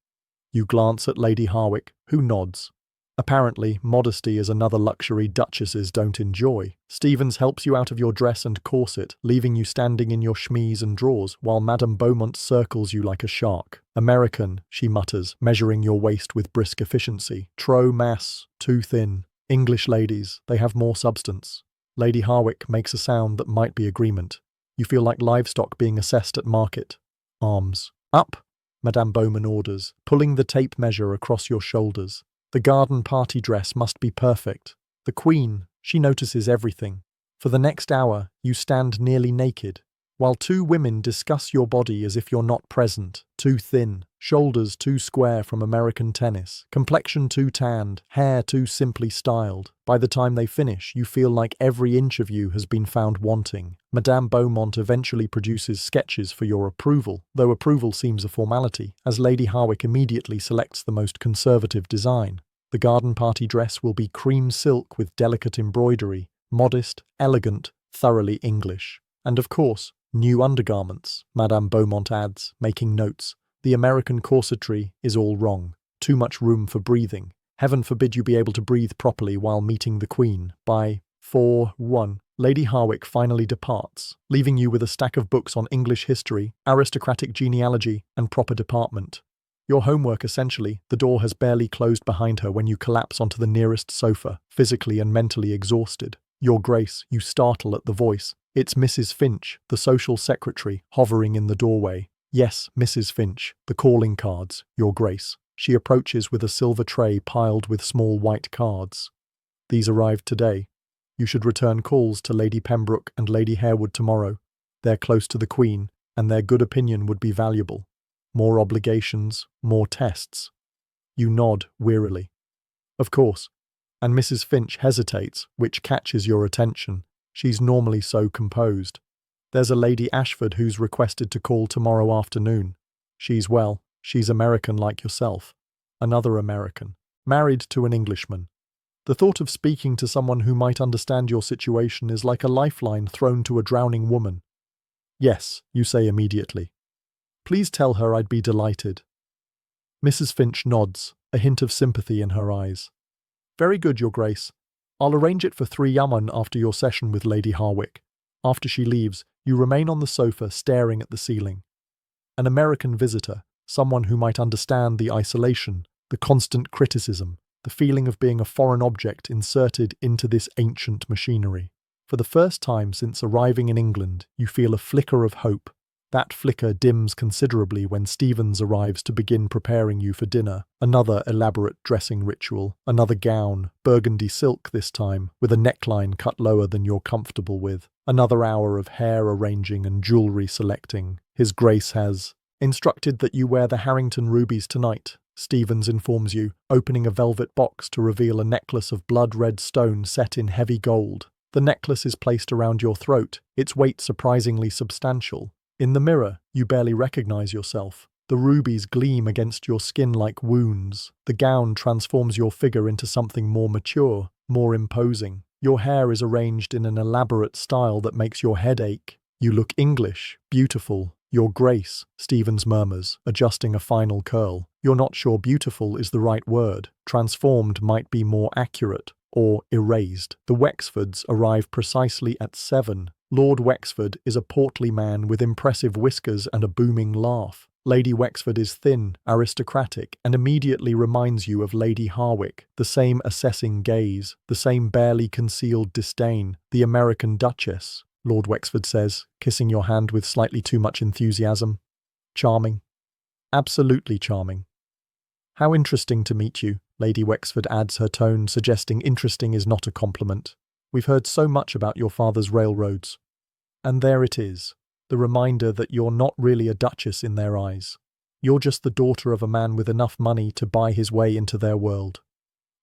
You glance at Lady Harwick, who nods. Apparently, modesty is another luxury duchesses don't enjoy. Stevens helps you out of your dress and corset, leaving you standing in your chemise and drawers, while Madame Beaumont circles you like a shark. American, she mutters, measuring your waist with brisk efficiency. Trop mass, too thin. English ladies, they have more substance. Lady Harwick makes a sound that might be agreement. You feel like livestock being assessed at market. Arms. Up, Madame Beaumont orders, pulling the tape measure across your shoulders. The garden party dress must be perfect. The Queen, she notices everything. For the next hour, you stand nearly naked, while two women discuss your body as if you're not present. Too thin, shoulders too square from American tennis, complexion too tanned, hair too simply styled. By the time they finish, you feel like every inch of you has been found wanting. Madame Beaumont eventually produces sketches for your approval, though approval seems a formality, as Lady Harwick immediately selects the most conservative design. The garden party dress will be cream silk with delicate embroidery, modest, elegant, thoroughly English. And of course, new undergarments, Madame Beaumont adds, making notes. The American corsetry is all wrong. Too much room for breathing. Heaven forbid you be able to breathe properly while meeting the Queen. By 4:1, Lady Harwick finally departs, leaving you with a stack of books on English history, aristocratic genealogy, and proper department. Your homework essentially, the door has barely closed behind her when you collapse onto the nearest sofa, physically and mentally exhausted. Your Grace, you startle at the voice. It's Mrs. Finch, the social secretary, hovering in the doorway. Yes, Mrs. Finch, the calling cards, Your Grace. She approaches with a silver tray piled with small white cards. These arrived today. You should return calls to Lady Pembroke and Lady Harewood tomorrow. They're close to the Queen, and their good opinion would be valuable. More obligations, more tests. You nod wearily. Of course. And Mrs. Finch hesitates, which catches your attention. She's normally so composed. There's a Lady Ashford who's requested to call tomorrow afternoon. She's American like yourself. Another American. Married to an Englishman. The thought of speaking to someone who might understand your situation is like a lifeline thrown to a drowning woman. Yes, you say immediately. Please tell her I'd be delighted. Mrs. Finch nods, a hint of sympathy in her eyes. Very good, Your Grace. I'll arrange it for 3 after your session with Lady Harwick. After she leaves, you remain on the sofa staring at the ceiling. An American visitor, someone who might understand the isolation, the constant criticism, the feeling of being a foreign object inserted into this ancient machinery. For the first time since arriving in England, you feel a flicker of hope. That flicker dims considerably when Stevens arrives to begin preparing you for dinner. Another elaborate dressing ritual, another gown, burgundy silk this time, with a neckline cut lower than you're comfortable with. Another hour of hair arranging and jewellery selecting. His Grace has instructed that you wear the Harrington rubies tonight, Stevens informs you, opening a velvet box to reveal a necklace of blood-red stone set in heavy gold. The necklace is placed around your throat, its weight surprisingly substantial. In the mirror, you barely recognize yourself. The rubies gleam against your skin like wounds. The gown transforms your figure into something more mature, more imposing. Your hair is arranged in an elaborate style that makes your head ache. You look English, beautiful. Your Grace, Stevens murmurs, adjusting a final curl. You're not sure beautiful is the right word. Transformed might be more accurate, or erased. The Wexfords arrive precisely at 7. Lord Wexford is a portly man with impressive whiskers and a booming laugh. Lady Wexford is thin, aristocratic, and immediately reminds you of Lady Harwick. The same assessing gaze, the same barely concealed disdain. The American Duchess, Lord Wexford says, kissing your hand with slightly too much enthusiasm. Charming. Absolutely charming. How interesting to meet you, Lady Wexford adds, her tone suggesting interesting is not a compliment. We've heard so much about your father's railroads. And there it is, the reminder that you're not really a duchess in their eyes. You're just the daughter of a man with enough money to buy his way into their world.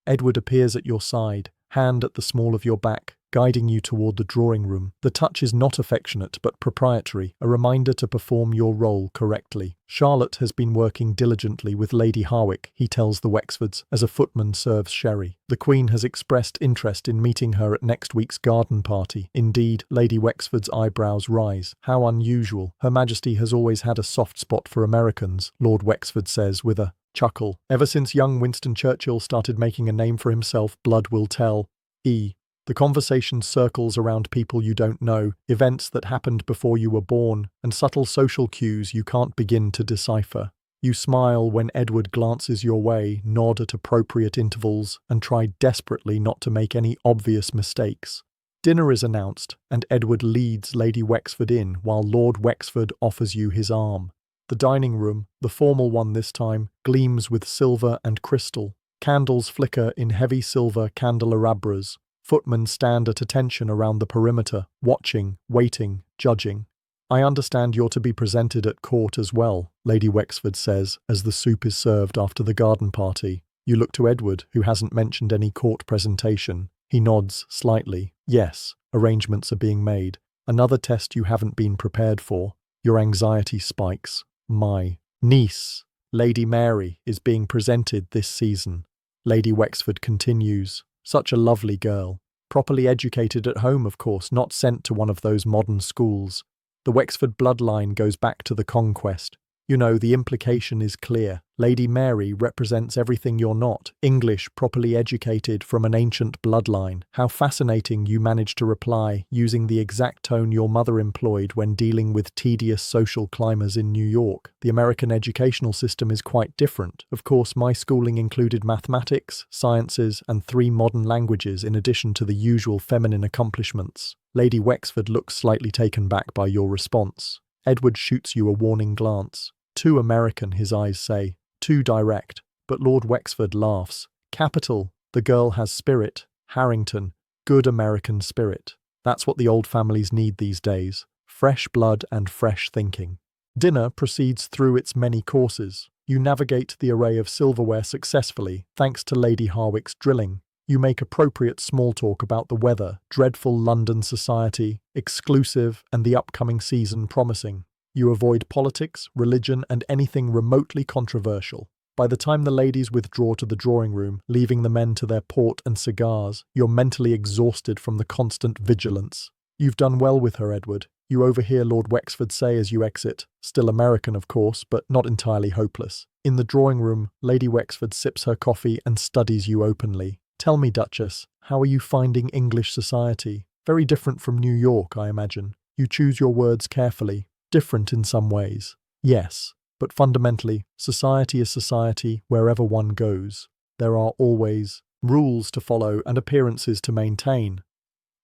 Edward appears at your side, hand at the small of your back, guiding you toward the drawing room. The touch is not affectionate but proprietary, a reminder to perform your role correctly. Charlotte has been working diligently with Lady Harwick, he tells the Wexfords, as a footman serves sherry. The Queen has expressed interest in meeting her at next week's garden party. Indeed, Lady Wexford's eyebrows rise. How unusual. Her Majesty has always had a soft spot for Americans, Lord Wexford says with a Chuckle. Ever since young Winston Churchill started making a name for himself, blood will tell. E. The conversation circles around people you don't know, events that happened before you were born, and subtle social cues you can't begin to decipher. You smile when Edward glances your way, nod at appropriate intervals, and try desperately not to make any obvious mistakes. Dinner is announced, and Edward leads Lady Wexford in while Lord Wexford offers you his arm. The dining room, the formal one this time, gleams with silver and crystal. Candles flicker in heavy silver candelabras. Footmen stand at attention around the perimeter, watching, waiting, judging. I understand you're to be presented at court as well, Lady Wexford says as the soup is served after the garden party. You look to Edward, who hasn't mentioned any court presentation. He nods slightly. Yes, arrangements are being made. Another test you haven't been prepared for. Your anxiety spikes. My niece, Lady Mary, is being presented this season. Lady Wexford continues. Such a lovely girl. Properly educated at home, of course, not sent to one of those modern schools. The Wexford bloodline goes back to the conquest. You know, the implication is clear. Lady Mary represents everything you're not. English, properly educated from an ancient bloodline. How fascinating you managed to reply, using the exact tone your mother employed when dealing with tedious social climbers in New York. The American educational system is quite different. Of course, my schooling included mathematics, sciences, and 3 modern languages in addition to the usual feminine accomplishments. Lady Wexford looks slightly taken back by your response. Edward shoots you a warning glance. Too American, his eyes say. Too direct. But Lord Wexford laughs. Capital. The girl has spirit. Harrington. Good American spirit. That's what the old families need these days. Fresh blood and fresh thinking. Dinner proceeds through its many courses. You navigate the array of silverware successfully, thanks to Lady Harwick's drilling. You make appropriate small talk about the weather, dreadful London society, exclusive, and the upcoming season promising. You avoid politics, religion, and anything remotely controversial. By the time the ladies withdraw to the drawing room, leaving the men to their port and cigars, you're mentally exhausted from the constant vigilance. You've done well with her, Edward. You overhear Lord Wexford say as you exit, still American of course, but not entirely hopeless. In the drawing room, Lady Wexford sips her coffee and studies you openly. Tell me, Duchess, how are you finding English society? Very different from New York, I imagine. You choose your words carefully. Different in some ways. Yes, but fundamentally, society is society wherever one goes. There are always rules to follow and appearances to maintain.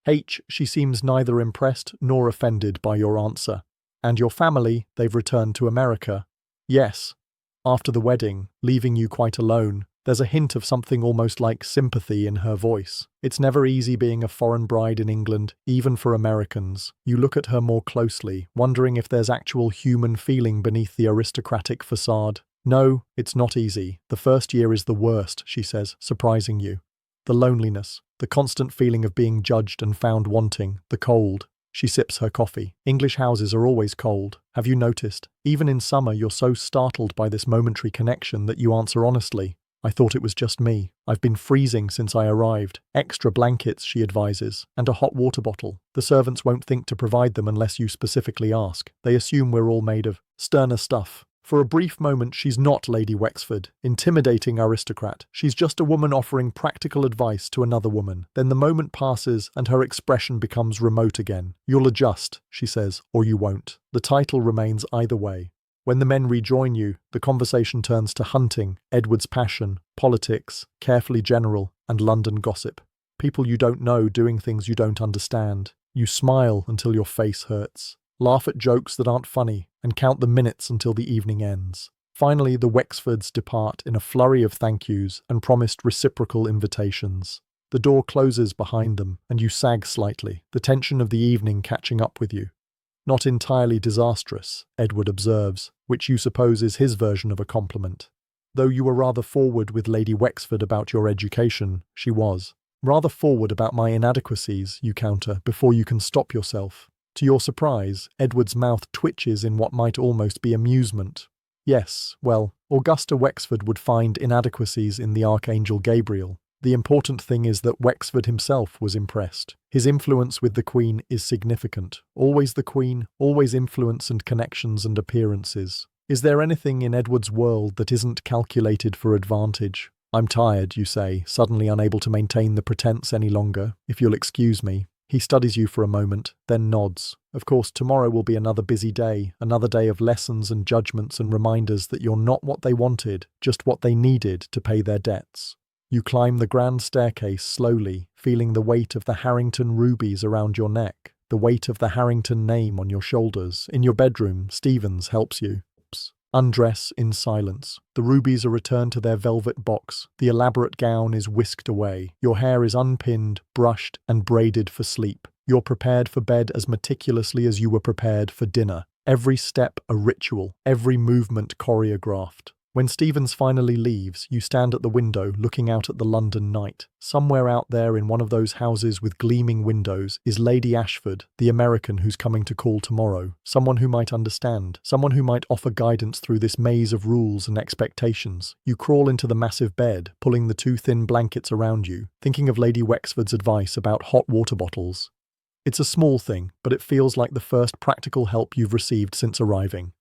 H, she seems neither impressed nor offended by your answer. And your family, they've returned to America. Yes. After the wedding, leaving you quite alone, there's a hint of something almost like sympathy in her voice. It's never easy being a foreign bride in England, even for Americans. You look at her more closely, wondering if there's actual human feeling beneath the aristocratic facade. No, it's not easy. The first year is the worst, she says, surprising you. The loneliness, the constant feeling of being judged and found wanting, the cold. She sips her coffee. English houses are always cold. Have you noticed? Even in summer, you're so startled by this momentary connection that you answer honestly. I thought it was just me. I've been freezing since I arrived. Extra blankets, she advises, and a hot water bottle. The servants won't think to provide them unless you specifically ask. They assume we're all made of sterner stuff. For a brief moment, she's not Lady Wexford, intimidating aristocrat. She's just a woman offering practical advice to another woman. Then the moment passes and her expression becomes remote again. You'll adjust, she says, or you won't. The title remains either way. When the men rejoin you, the conversation turns to hunting, Edward's passion, politics, carefully general, and London gossip. People you don't know doing things you don't understand. You smile until your face hurts, laugh at jokes that aren't funny, and count the minutes until the evening ends. Finally, the Wexfords depart in a flurry of thank yous and promised reciprocal invitations. The door closes behind them, and you sag slightly, the tension of the evening catching up with you. Not entirely disastrous, Edward observes, which you suppose is his version of a compliment. Though you were rather forward with Lady Wexford about your education, she was. Rather forward about my inadequacies, you counter, before you can stop yourself. To your surprise, Edward's mouth twitches in what might almost be amusement. Yes, well, Augusta Wexford would find inadequacies in the Archangel Gabriel. The important thing is that Wexford himself was impressed. His influence with the Queen is significant. Always the Queen, always influence and connections and appearances. Is there anything in Edward's world that isn't calculated for advantage? I'm tired, you say, suddenly unable to maintain the pretense any longer. If you'll excuse me. He studies you for a moment, then nods. Of course, tomorrow will be another busy day, another day of lessons and judgments and reminders that you're not what they wanted, just what they needed to pay their debts. You climb the grand staircase slowly, feeling the weight of the Harrington rubies around your neck, the weight of the Harrington name on your shoulders. In your bedroom, Stevens helps you. Undress in silence. The rubies are returned to their velvet box. The elaborate gown is whisked away. Your hair is unpinned, brushed, and braided for sleep. You're prepared for bed as meticulously as you were prepared for dinner. Every step a ritual, every movement choreographed. When Stevens finally leaves, you stand at the window looking out at the London night. Somewhere out there in one of those houses with gleaming windows is Lady Ashford, the American who's coming to call tomorrow. Someone who might understand, someone who might offer guidance through this maze of rules and expectations. You crawl into the massive bed, pulling the two thin blankets around you, thinking of Lady Wexford's advice about hot water bottles. It's a small thing, but it feels like the first practical help you've received since arriving.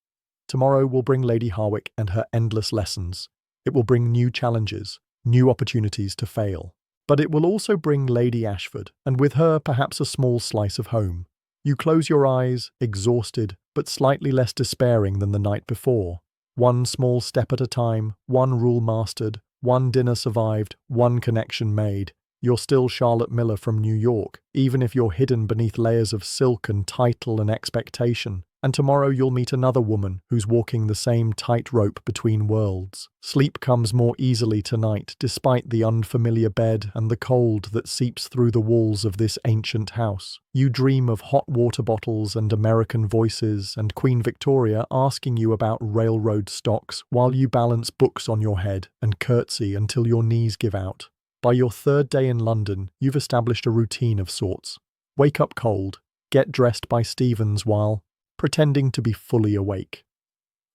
Tomorrow will bring Lady Harwick and her endless lessons. It will bring new challenges, new opportunities to fail. But it will also bring Lady Ashford, and with her perhaps a small slice of home. You close your eyes, exhausted, but slightly less despairing than the night before. One small step at a time, one rule mastered, one dinner survived, one connection made. You're still Charlotte Miller from New York, even if you're hidden beneath layers of silk and title and expectation. And tomorrow you'll meet another woman who's walking the same tightrope between worlds. Sleep comes more easily tonight, despite the unfamiliar bed and the cold that seeps through the walls of this ancient house. You dream of hot water bottles and American voices and Queen Victoria asking you about railroad stocks while you balance books on your head and curtsy until your knees give out. By your third day in London, you've established a routine of sorts. Wake up cold, get dressed by Stevens while pretending to be fully awake.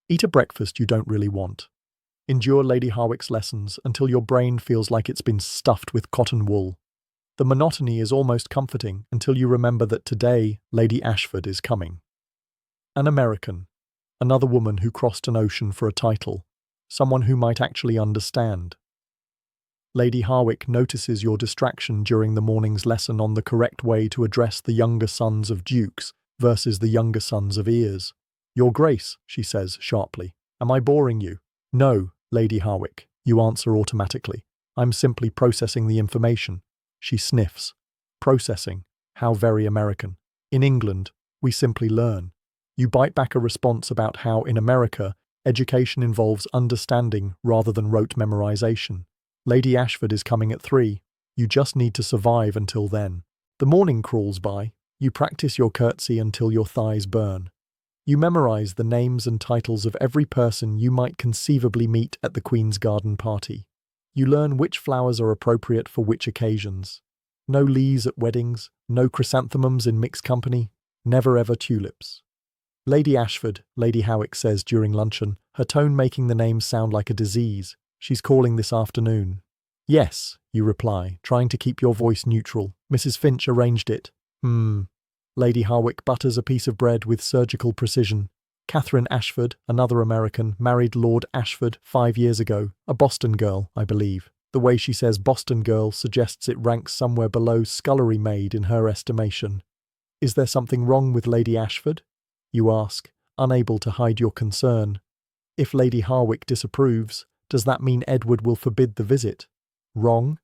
Eat a breakfast you don't really want. Endure Lady Harwick's lessons until your brain feels like it's been stuffed with cotton wool. The monotony is almost comforting until you remember that today Lady Ashford is coming. An American, another woman who crossed an ocean for a title, someone who might actually understand. Lady Harwick notices your distraction during the morning's lesson on the correct way to address the younger sons of dukes versus the younger sons of ears. Your Grace, she says sharply, am I boring you? No, Lady Harwick, you answer automatically. I'm simply processing the information. She sniffs. Processing. How very American. In England, we simply learn. You bite back a response about how, in America, education involves understanding rather than rote memorization. Lady Ashford is coming at 3. You just need to survive until then. The morning crawls by. You practice your curtsy until your thighs burn. You memorize the names and titles of every person you might conceivably meet at the Queen's garden party. You learn which flowers are appropriate for which occasions. No lees at weddings, no chrysanthemums in mixed company, never ever tulips. Lady Ashford, Lady Harwick says during luncheon, her tone making the name sound like a disease. She's calling this afternoon. Yes, you reply, trying to keep your voice neutral. Mrs. Finch arranged it. Lady Harwick butters a piece of bread with surgical precision. Catherine Ashford, another American, married Lord Ashford 5 years ago. A Boston girl, I believe. The way she says Boston girl suggests it ranks somewhere below scullery maid in her estimation. Is there something wrong with Lady Ashford? You ask, unable to hide your concern. If Lady Harwick disapproves, does that mean Edward will forbid the visit? Wrong?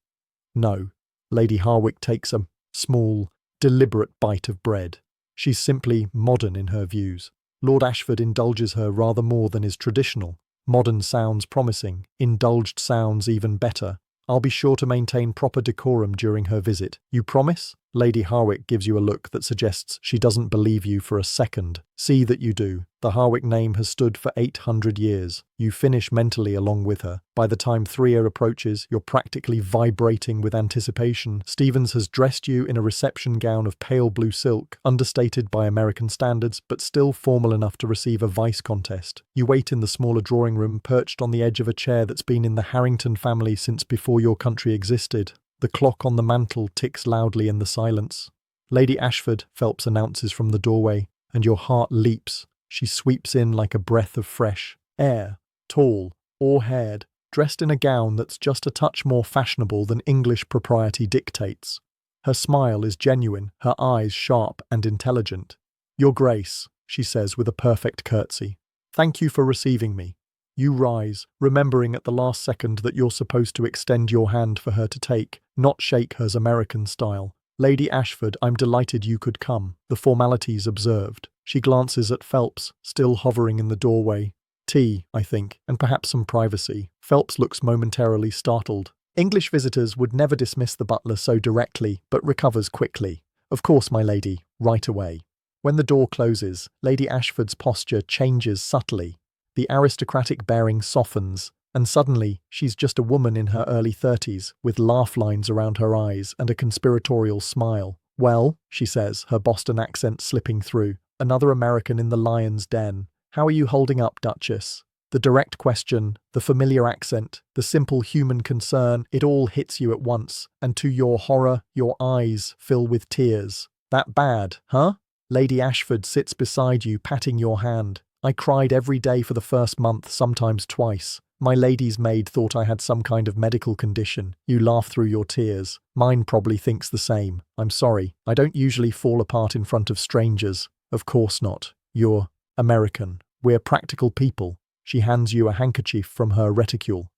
No. Lady Harwick takes a small, deliberate bite of bread. She's simply modern in her views. Lord Ashford indulges her rather more than is traditional. Modern sounds promising, indulged sounds even better. I'll be sure to maintain proper decorum during her visit. You promise? Lady Harwick gives you a look that suggests she doesn't believe you for a second. See that you do. The Harwick name has stood for 800 years. You finish mentally along with her. By the time 3 approaches, you're practically vibrating with anticipation. Stevens has dressed you in a reception gown of pale blue silk, understated by American standards, but still formal enough to receive a vice contest. You wait in the smaller drawing room, perched on the edge of a chair that's been in the Harrington family since before your country existed. The clock on the mantel ticks loudly in the silence. Lady Ashford, Phelps announces from the doorway, and your heart leaps. She sweeps in like a breath of fresh air, tall, or-haired, dressed in a gown that's just a touch more fashionable than English propriety dictates. Her smile is genuine, her eyes sharp and intelligent. "Your Grace," she says with a perfect curtsy. "Thank you for receiving me." You rise, remembering at the last second that you're supposed to extend your hand for her to take, not shake hers American style. "Lady Ashford, I'm delighted you could come." The formalities observed. She glances at Phelps, still hovering in the doorway. "Tea, I think, and perhaps some privacy." Phelps looks momentarily startled. English visitors would never dismiss the butler so directly, but recovers quickly. "Of course, my lady, right away." When the door closes, Lady Ashford's posture changes subtly. The aristocratic bearing softens, and suddenly she's just a woman in her early 30s, with laugh lines around her eyes and a conspiratorial smile. "Well," she says, her Boston accent slipping through, "another American in the lion's den. How are you holding up, Duchess?" The direct question, the familiar accent, the simple human concern, it all hits you at once, and to your horror, your eyes fill with tears. "That bad, huh?" Lady Ashford sits beside you, patting your hand. "I cried every day for the first month, sometimes twice. My lady's maid thought I had some kind of medical condition." You laugh through your tears. "Mine probably thinks the same. I'm sorry. I don't usually fall apart in front of strangers." "Of course not. You're American. We're practical people." She hands you a handkerchief from her reticule.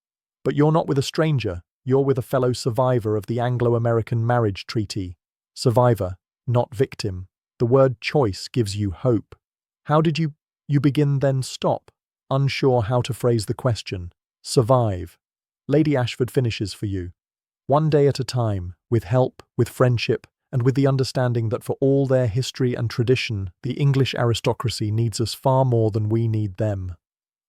"But you're not with a stranger. You're with a fellow survivor of the Anglo-American marriage treaty." Survivor, not victim. The word choice gives you hope. "How did you begin then stop?" Unsure how to phrase the question. "Survive." Lady Ashford finishes for you. "One day at a time, with help, with friendship, and with the understanding that for all their history and tradition, the English aristocracy needs us far more than we need them."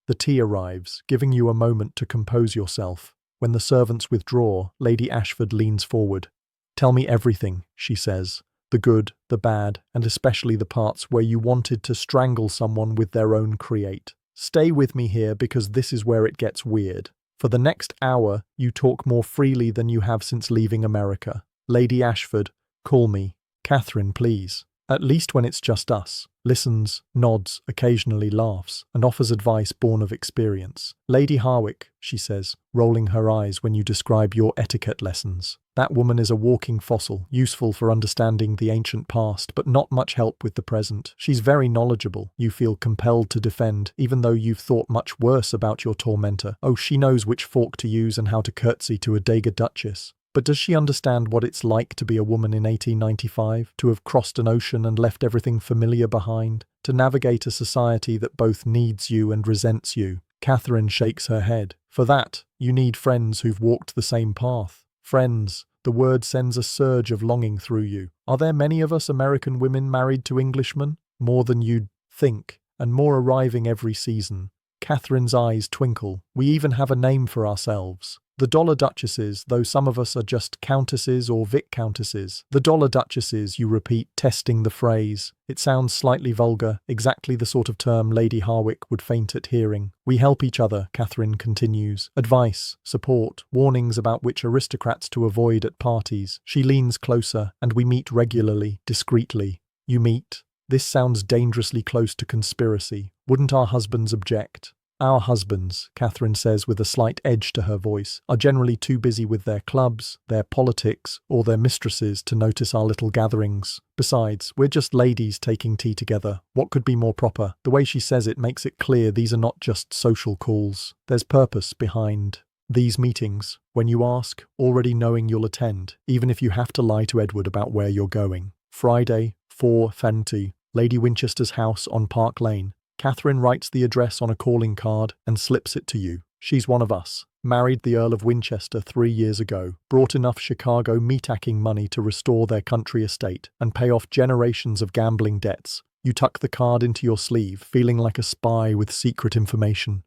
The tea arrives, giving you a moment to compose yourself. When the servants withdraw, Lady Ashford leans forward. "Tell me everything," she says. "The good, the bad, and especially the parts where you wanted to strangle someone with their own create. Stay with me here because this is where it gets weird." For the next hour, you talk more freely than you have since leaving America. Lady Ashford, "Call me Catherine, please." At least when it's just us. Listens, nods, occasionally laughs, and offers advice born of experience. "Lady Harwick," she says, rolling her eyes when you describe your etiquette lessons. "That woman is a walking fossil, useful for understanding the ancient past, but not much help with the present. She's very knowledgeable, you feel compelled to defend, even though you've thought much worse about your tormentor. Oh, she knows which fork to use and how to curtsy to a Daga Duchess. But does she understand what it's like to be a woman in 1895, to have crossed an ocean and left everything familiar behind, to navigate a society that both needs you and resents you?" Catherine shakes her head. "For that, you need friends who've walked the same path." Friends. The word sends a surge of longing through you. Are there many of us American women married to Englishmen? More than you'd think, and more arriving every season. Catherine's eyes twinkle. "We even have a name for ourselves. The Dollar Duchesses, though some of us are just Countesses or Viscountesses. The Dollar Duchesses," you repeat, testing the phrase. It sounds slightly vulgar, exactly the sort of term Lady Harwick would faint at hearing. "We help each other," Catherine continues. "Advice, support, warnings about which aristocrats to avoid at parties." She leans closer, "And we meet regularly, discreetly." You meet. This sounds dangerously close to conspiracy. Wouldn't our husbands object? "Our husbands," Catherine says with a slight edge to her voice, "are generally too busy with their clubs, their politics, or their mistresses to notice our little gatherings. Besides, we're just ladies taking tea together. What could be more proper?" The way she says it makes it clear these are not just social calls. There's purpose behind these meetings. When you ask, already knowing you'll attend, even if you have to lie to Edward about where you're going. Friday, 4:20, Lady Winchester's house on Park Lane. Catherine writes the address on a calling card and slips it to you. She's one of us. Married the Earl of Winchester 3 years ago. Brought enough Chicago meatacking money to restore their country estate and pay off generations of gambling debts. You tuck the card into your sleeve, feeling like a spy with secret information.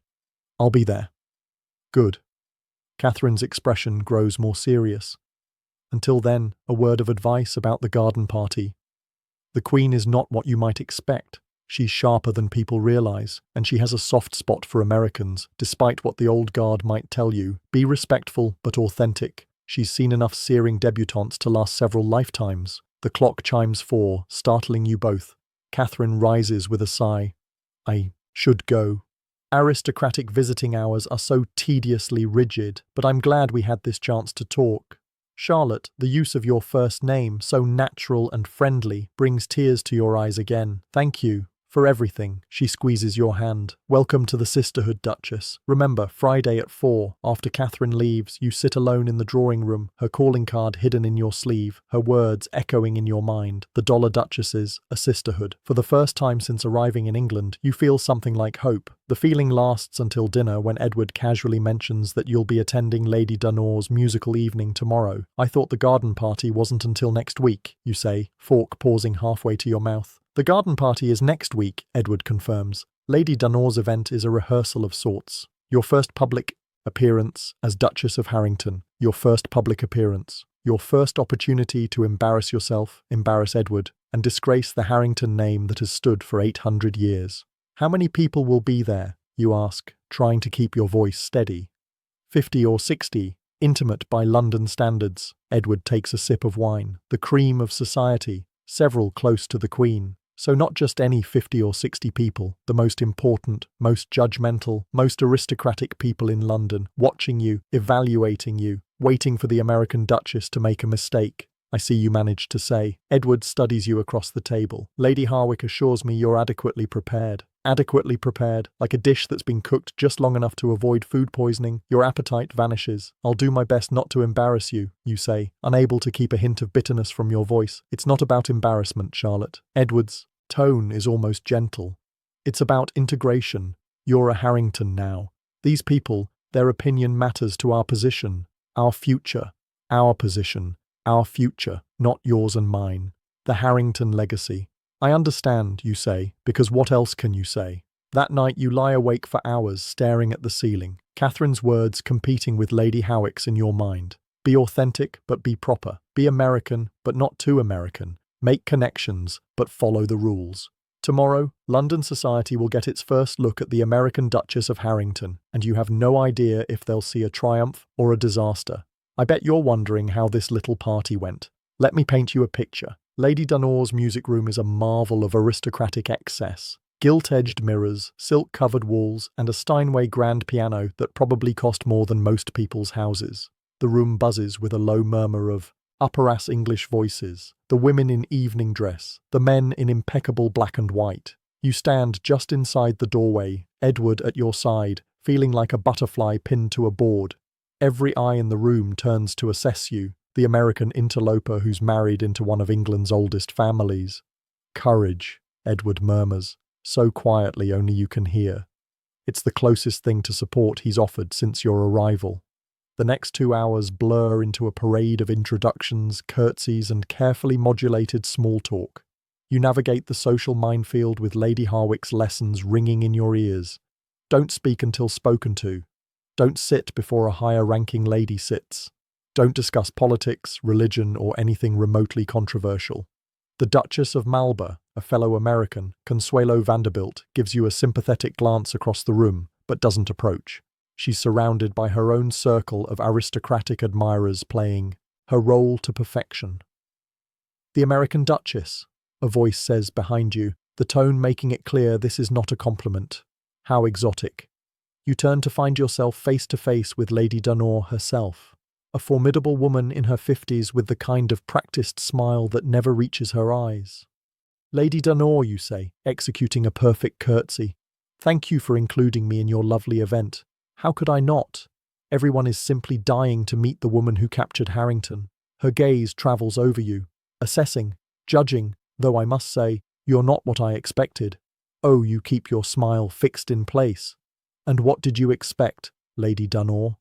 "I'll be there." "Good." Catherine's expression grows more serious. "Until then, a word of advice about the garden party. The Queen is not what you might expect. She's sharper than people realize, and she has a soft spot for Americans, despite what the old guard might tell you. Be respectful, but authentic. She's seen enough searing debutantes to last several lifetimes." The clock chimes 4, startling you both. Catherine rises with a sigh. I should go. Aristocratic visiting hours are so tediously rigid, but I'm glad we had this chance to talk. Charlotte, the use of your first name, so natural and friendly, brings tears to your eyes again. Thank you for everything. She squeezes your hand. Welcome to the sisterhood, Duchess. Remember, Friday at 4, after Catherine leaves, you sit alone in the drawing room, her calling card hidden in your sleeve, her words echoing in your mind. The Dollar Duchesses, a sisterhood. For the first time since arriving in England, you feel something like hope. The feeling lasts until dinner, when Edward casually mentions that you'll be attending Lady Dunor's musical evening tomorrow. I thought the garden party wasn't until next week, you say, fork pausing halfway to your mouth. The garden party is next week, Edward confirms. Lady Dunor's event is a rehearsal of sorts. Your first public appearance as Duchess of Harrington. Your first public appearance. Your first opportunity to embarrass yourself, embarrass Edward, and disgrace the Harrington name that has stood for 800 years. How many people will be there, you ask, trying to keep your voice steady. 50 or 60, intimate by London standards. Edward takes a sip of wine. The cream of society, several close to the Queen. So not just any 50 or 60 people, the most important, most judgmental, most aristocratic people in London, watching you, evaluating you, waiting for the American Duchess to make a mistake. I see you managed to say. Edward studies you across the table. Lady Harwick assures me you're adequately prepared. Adequately prepared, like a dish that's been cooked just long enough to avoid food poisoning. Your appetite vanishes. I'll do my best not to embarrass you, you say, unable to keep a hint of bitterness from your voice. It's not about embarrassment, Charlotte. Edward's tone is almost gentle. It's about integration. You're a Harrington now. These people, their opinion matters to our position, our future, our position, our future, not yours and mine. The Harrington legacy. I understand, you say, because what else can you say? That night you lie awake for hours staring at the ceiling, Catherine's words competing with Lady Howick's in your mind. Be authentic, but be proper. Be American, but not too American. Make connections, but follow the rules. Tomorrow, London society will get its first look at the American Duchess of Harrington, and you have no idea if they'll see a triumph or a disaster. I bet you're wondering how this little party went. Let me paint you a picture. Lady Dunor's music room is a marvel of aristocratic excess. Gilt-edged mirrors, silk-covered walls, and a Steinway grand piano that probably cost more than most people's houses. The room buzzes with a low murmur of upper-ass English voices, the women in evening dress, the men in impeccable black and white. You stand just inside the doorway, Edward at your side, feeling like a butterfly pinned to a board. Every eye in the room turns to assess you, the American interloper who's married into one of England's oldest families. Courage, Edward murmurs, so quietly only you can hear. It's the closest thing to support he's offered since your arrival. The next 2 hours blur into a parade of introductions, curtsies, and carefully modulated small talk. You navigate the social minefield with Lady Harwick's lessons ringing in your ears. Don't speak until spoken to. Don't sit before a higher-ranking lady sits. Don't discuss politics, religion, or anything remotely controversial. The Duchess of Marlborough, a fellow American, Consuelo Vanderbilt, gives you a sympathetic glance across the room, but doesn't approach. She's surrounded by her own circle of aristocratic admirers playing her role to perfection. The American Duchess, a voice says behind you, the tone making it clear this is not a compliment. How exotic. You turn to find yourself face to face with Lady Dunor herself. A formidable woman in her 50s with the kind of practiced smile that never reaches her eyes. Lady Dunor, you say, executing a perfect curtsy. Thank you for including me in your lovely event. How could I not? Everyone is simply dying to meet the woman who captured Harrington. Her gaze travels over you, assessing, judging, though I must say, you're not what I expected. Oh, you keep your smile fixed in place. And what did you expect, Lady Dunor?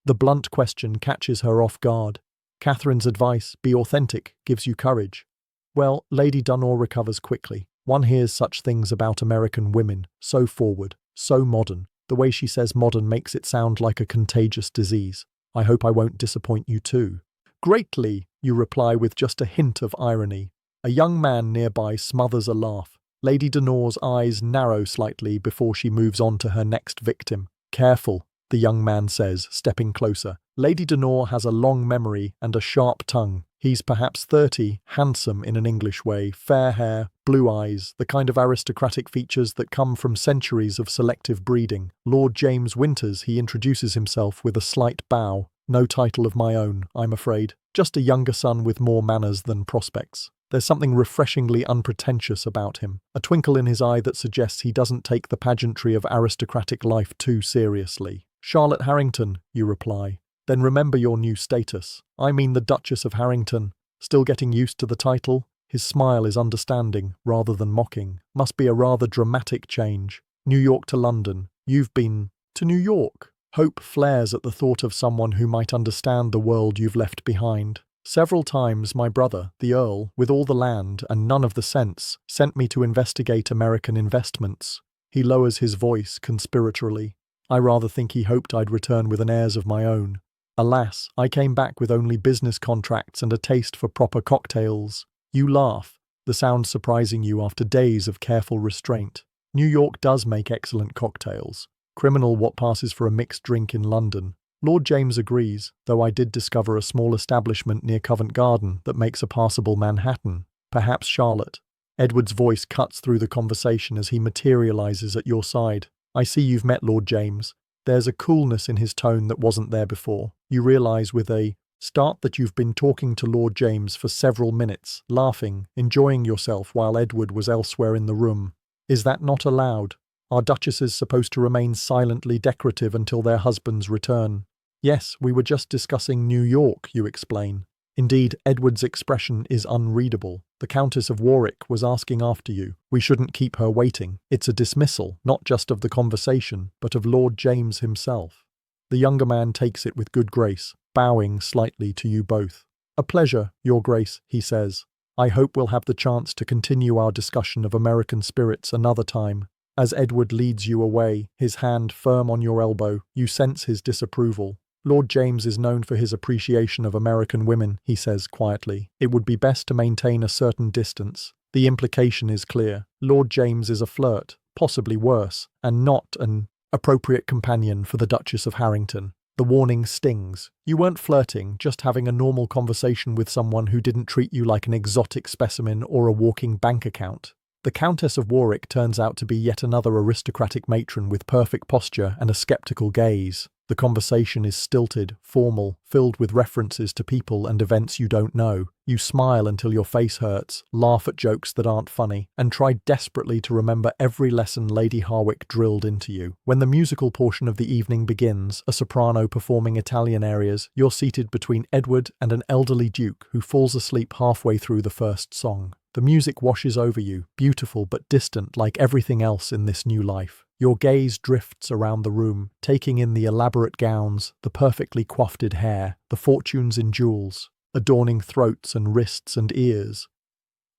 The blunt question catches her off guard. Catherine's advice, be authentic, gives you courage. Well, Lady Dunor recovers quickly. One hears such things about American women, so forward, so modern. The way she says modern makes it sound like a contagious disease. I hope I won't disappoint you too. Greatly, you reply with just a hint of irony. A young man nearby smothers a laugh. Lady Dunor's eyes narrow slightly before she moves on to her next victim. Careful, the young man says, stepping closer. Lady Dunor has a long memory and a sharp tongue. He's perhaps 30, handsome in an English way, fair hair, blue eyes, the kind of aristocratic features that come from centuries of selective breeding. Lord James Winters, he introduces himself with a slight bow. No title of my own, I'm afraid. Just a younger son with more manners than prospects. There's something refreshingly unpretentious about him, a twinkle in his eye that suggests he doesn't take the pageantry of aristocratic life too seriously. Charlotte Harrington, you reply. Then remember your new status. I mean the Duchess of Harrington. Still getting used to the title? His smile is understanding, rather than mocking. Must be a rather dramatic change. New York to London. You've been to New York. Hope flares at the thought of someone who might understand the world you've left behind. Several times my brother, the Earl, with all the land and none of the sense, sent me to investigate American investments. He lowers his voice conspiratorially. I rather think he hoped I'd return with an heirs of my own. Alas, I came back with only business contracts and a taste for proper cocktails. You laugh, the sound surprising you after days of careful restraint. New York does make excellent cocktails. Criminal what passes for a mixed drink in London. Lord James agrees, though I did discover a small establishment near Covent Garden that makes a passable Manhattan. Perhaps Charlotte. Edward's voice cuts through the conversation as he materializes at your side. I see you've met Lord James. There's a coolness in his tone that wasn't there before. You realize with a start that you've been talking to Lord James for several minutes, laughing, enjoying yourself while Edward was elsewhere in the room. Is that not allowed? Are duchesses supposed to remain silently decorative until their husbands return? Yes, we were just discussing New York, you explain. Indeed, Edward's expression is unreadable. The Countess of Warwick was asking after you. We shouldn't keep her waiting. It's a dismissal, not just of the conversation, but of Lord James himself. The younger man takes it with good grace, bowing slightly to you both. A pleasure, Your Grace, he says. I hope we'll have the chance to continue our discussion of American spirits another time. As Edward leads you away, his hand firm on your elbow, you sense his disapproval. Lord James is known for his appreciation of American women, he says quietly. It would be best to maintain a certain distance. The implication is clear. Lord James is a flirt, possibly worse, and not an appropriate companion for the Duchess of Harrington. The warning stings. You weren't flirting, just having a normal conversation with someone who didn't treat you like an exotic specimen or a walking bank account. The Countess of Warwick turns out to be yet another aristocratic matron with perfect posture and a skeptical gaze. The conversation is stilted, formal, filled with references to people and events you don't know. You smile until your face hurts, laugh at jokes that aren't funny, and try desperately to remember every lesson Lady Harwick drilled into you. When the musical portion of the evening begins, a soprano performing Italian arias, you're seated between Edward and an elderly duke who falls asleep halfway through the first song. The music washes over you, beautiful but distant like everything else in this new life. Your gaze drifts around the room, taking in the elaborate gowns, the perfectly coiffed hair, the fortunes in jewels, adorning throats and wrists and ears.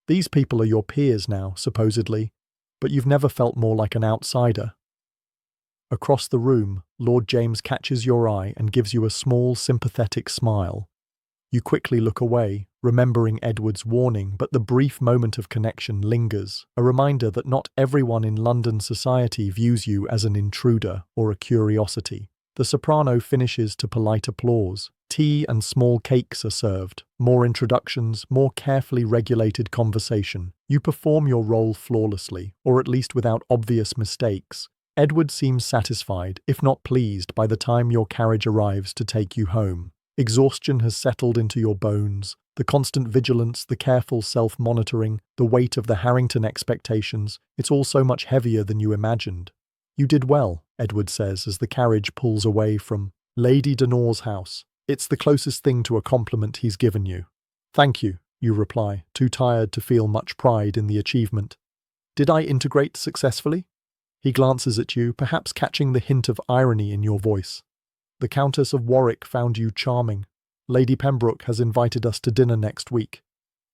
These people are your peers now, supposedly, but you've never felt more like an outsider. Across the room, Lord James catches your eye and gives you a small, sympathetic smile. You quickly look away, remembering Edward's warning, but the brief moment of connection lingers, a reminder that not everyone in London society views you as an intruder or a curiosity. The soprano finishes to polite applause. Tea and small cakes are served. More introductions, more carefully regulated conversation. You perform your role flawlessly, or at least without obvious mistakes. Edward seems satisfied, if not pleased, by the time your carriage arrives to take you home. Exhaustion has settled into your bones. The constant vigilance, the careful self-monitoring, the weight of the Harrington expectations, it's all so much heavier than you imagined. You did well, Edward says as the carriage pulls away from Lady Denor's house. It's the closest thing to a compliment he's given you. Thank you, you reply, too tired to feel much pride in the achievement. Did I integrate successfully? He glances at you, perhaps catching the hint of irony in your voice. The Countess of Warwick found you charming. Lady Pembroke has invited us to dinner next week.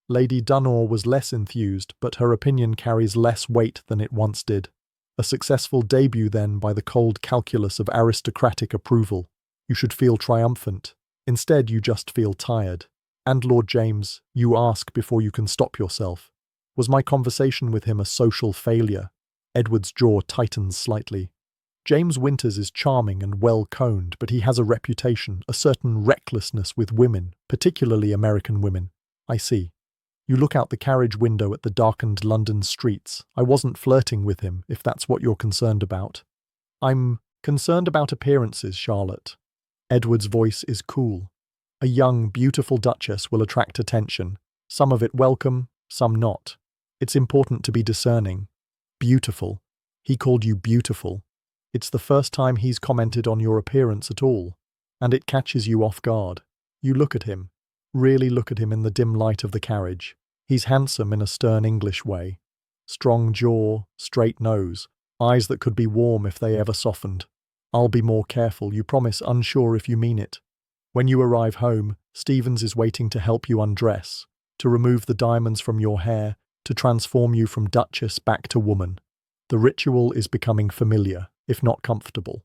Lady Dunor was less enthused, but her opinion carries less weight than it once did. A successful debut then by the cold calculus of aristocratic approval. You should feel triumphant. Instead, you just feel tired. And Lord James, you ask before you can stop yourself. Was my conversation with him a social failure? Edward's jaw tightens slightly. James Winters is charming and well-coned, but he has a reputation, a certain recklessness with women, particularly American women. I see. You look out the carriage window at the darkened London streets. I wasn't flirting with him, if that's what you're concerned about. I'm concerned about appearances, Charlotte. Edward's voice is cool. A young, beautiful duchess will attract attention. Some of it welcome, some not. It's important to be discerning. Beautiful. He called you beautiful. It's the first time he's commented on your appearance at all, and it catches you off guard. You look at him, really look at him in the dim light of the carriage. He's handsome in a stern English way. Strong jaw, straight nose, eyes that could be warm if they ever softened. I'll be more careful, you promise, unsure if you mean it. When you arrive home, Stevens is waiting to help you undress, to remove the diamonds from your hair, to transform you from duchess back to woman. The ritual is becoming familiar, if not comfortable.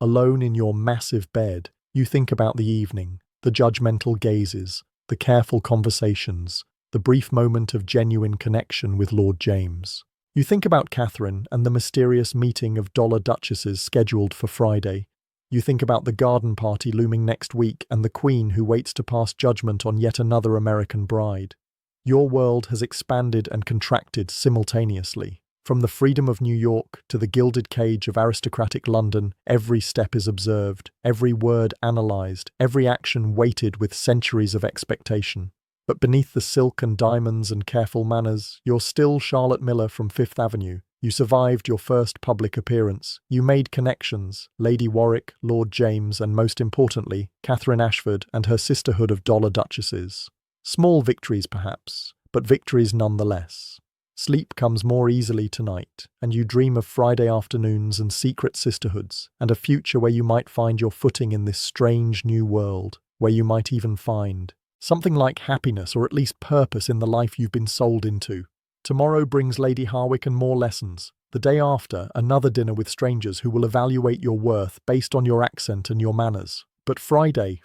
Alone in your massive bed, you think about the evening, the judgmental gazes, the careful conversations, the brief moment of genuine connection with Lord James. You think about Catherine and the mysterious meeting of dollar duchesses scheduled for Friday. You think about the garden party looming next week and the Queen who waits to pass judgment on yet another American bride. Your world has expanded and contracted simultaneously. From the freedom of New York to the gilded cage of aristocratic London, every step is observed, every word analysed, every action weighted with centuries of expectation. But beneath the silk and diamonds and careful manners, you're still Charlotte Miller from Fifth Avenue. You survived your first public appearance. You made connections, Lady Warwick, Lord James, and most importantly, Catherine Ashford and her sisterhood of dollar duchesses. Small victories perhaps, but victories nonetheless. Sleep comes more easily tonight, and you dream of Friday afternoons and secret sisterhoods, and a future where you might find your footing in this strange new world, where you might even find something like happiness or at least purpose in the life you've been sold into. Tomorrow brings Lady Harwick and more lessons. The day after, another dinner with strangers who will evaluate your worth based on your accent and your manners. But Friday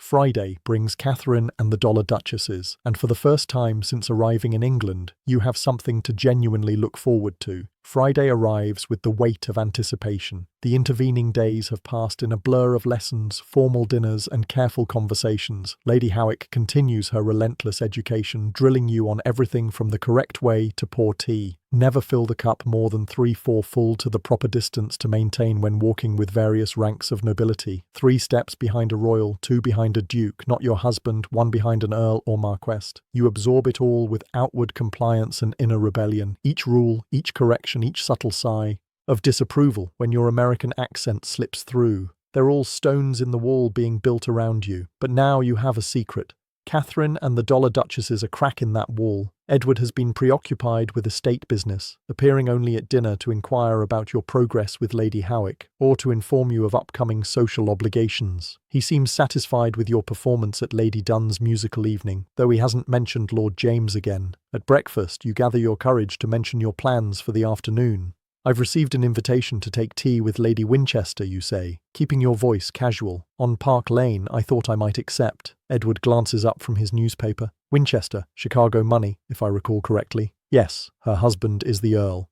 brings Catherine and the dollar duchesses, and for the first time since arriving in England, you have something to genuinely look forward to. Friday arrives with the weight of anticipation. The intervening days have passed in a blur of lessons, formal dinners, and careful conversations. Lady Howick continues her relentless education, drilling you on everything from the correct way to pour tea. Never fill the cup more than 3/4 full to the proper distance to maintain when walking with various ranks of nobility. 3 steps behind a royal, 2 behind a duke, not your husband, 1 behind an earl or marquess. You absorb it all with outward compliance and inner rebellion. Each rule, each correction, each subtle sigh of disapproval when your American accent slips through. They're all stones in the wall being built around you. But now you have a secret. Catherine and the dollar duchesses are crack in that wall. Edward has been preoccupied with estate business, appearing only at dinner to inquire about your progress with Lady Howick, or to inform you of upcoming social obligations. He seems satisfied with your performance at Lady Dunn's musical evening, though he hasn't mentioned Lord James again. At breakfast, you gather your courage to mention your plans for the afternoon. I've received an invitation to take tea with Lady Winchester, you say, keeping your voice casual. On Park Lane, I thought I might accept. Edward glances up from his newspaper. Winchester, Chicago money, if I recall correctly. Yes, her husband is the Earl.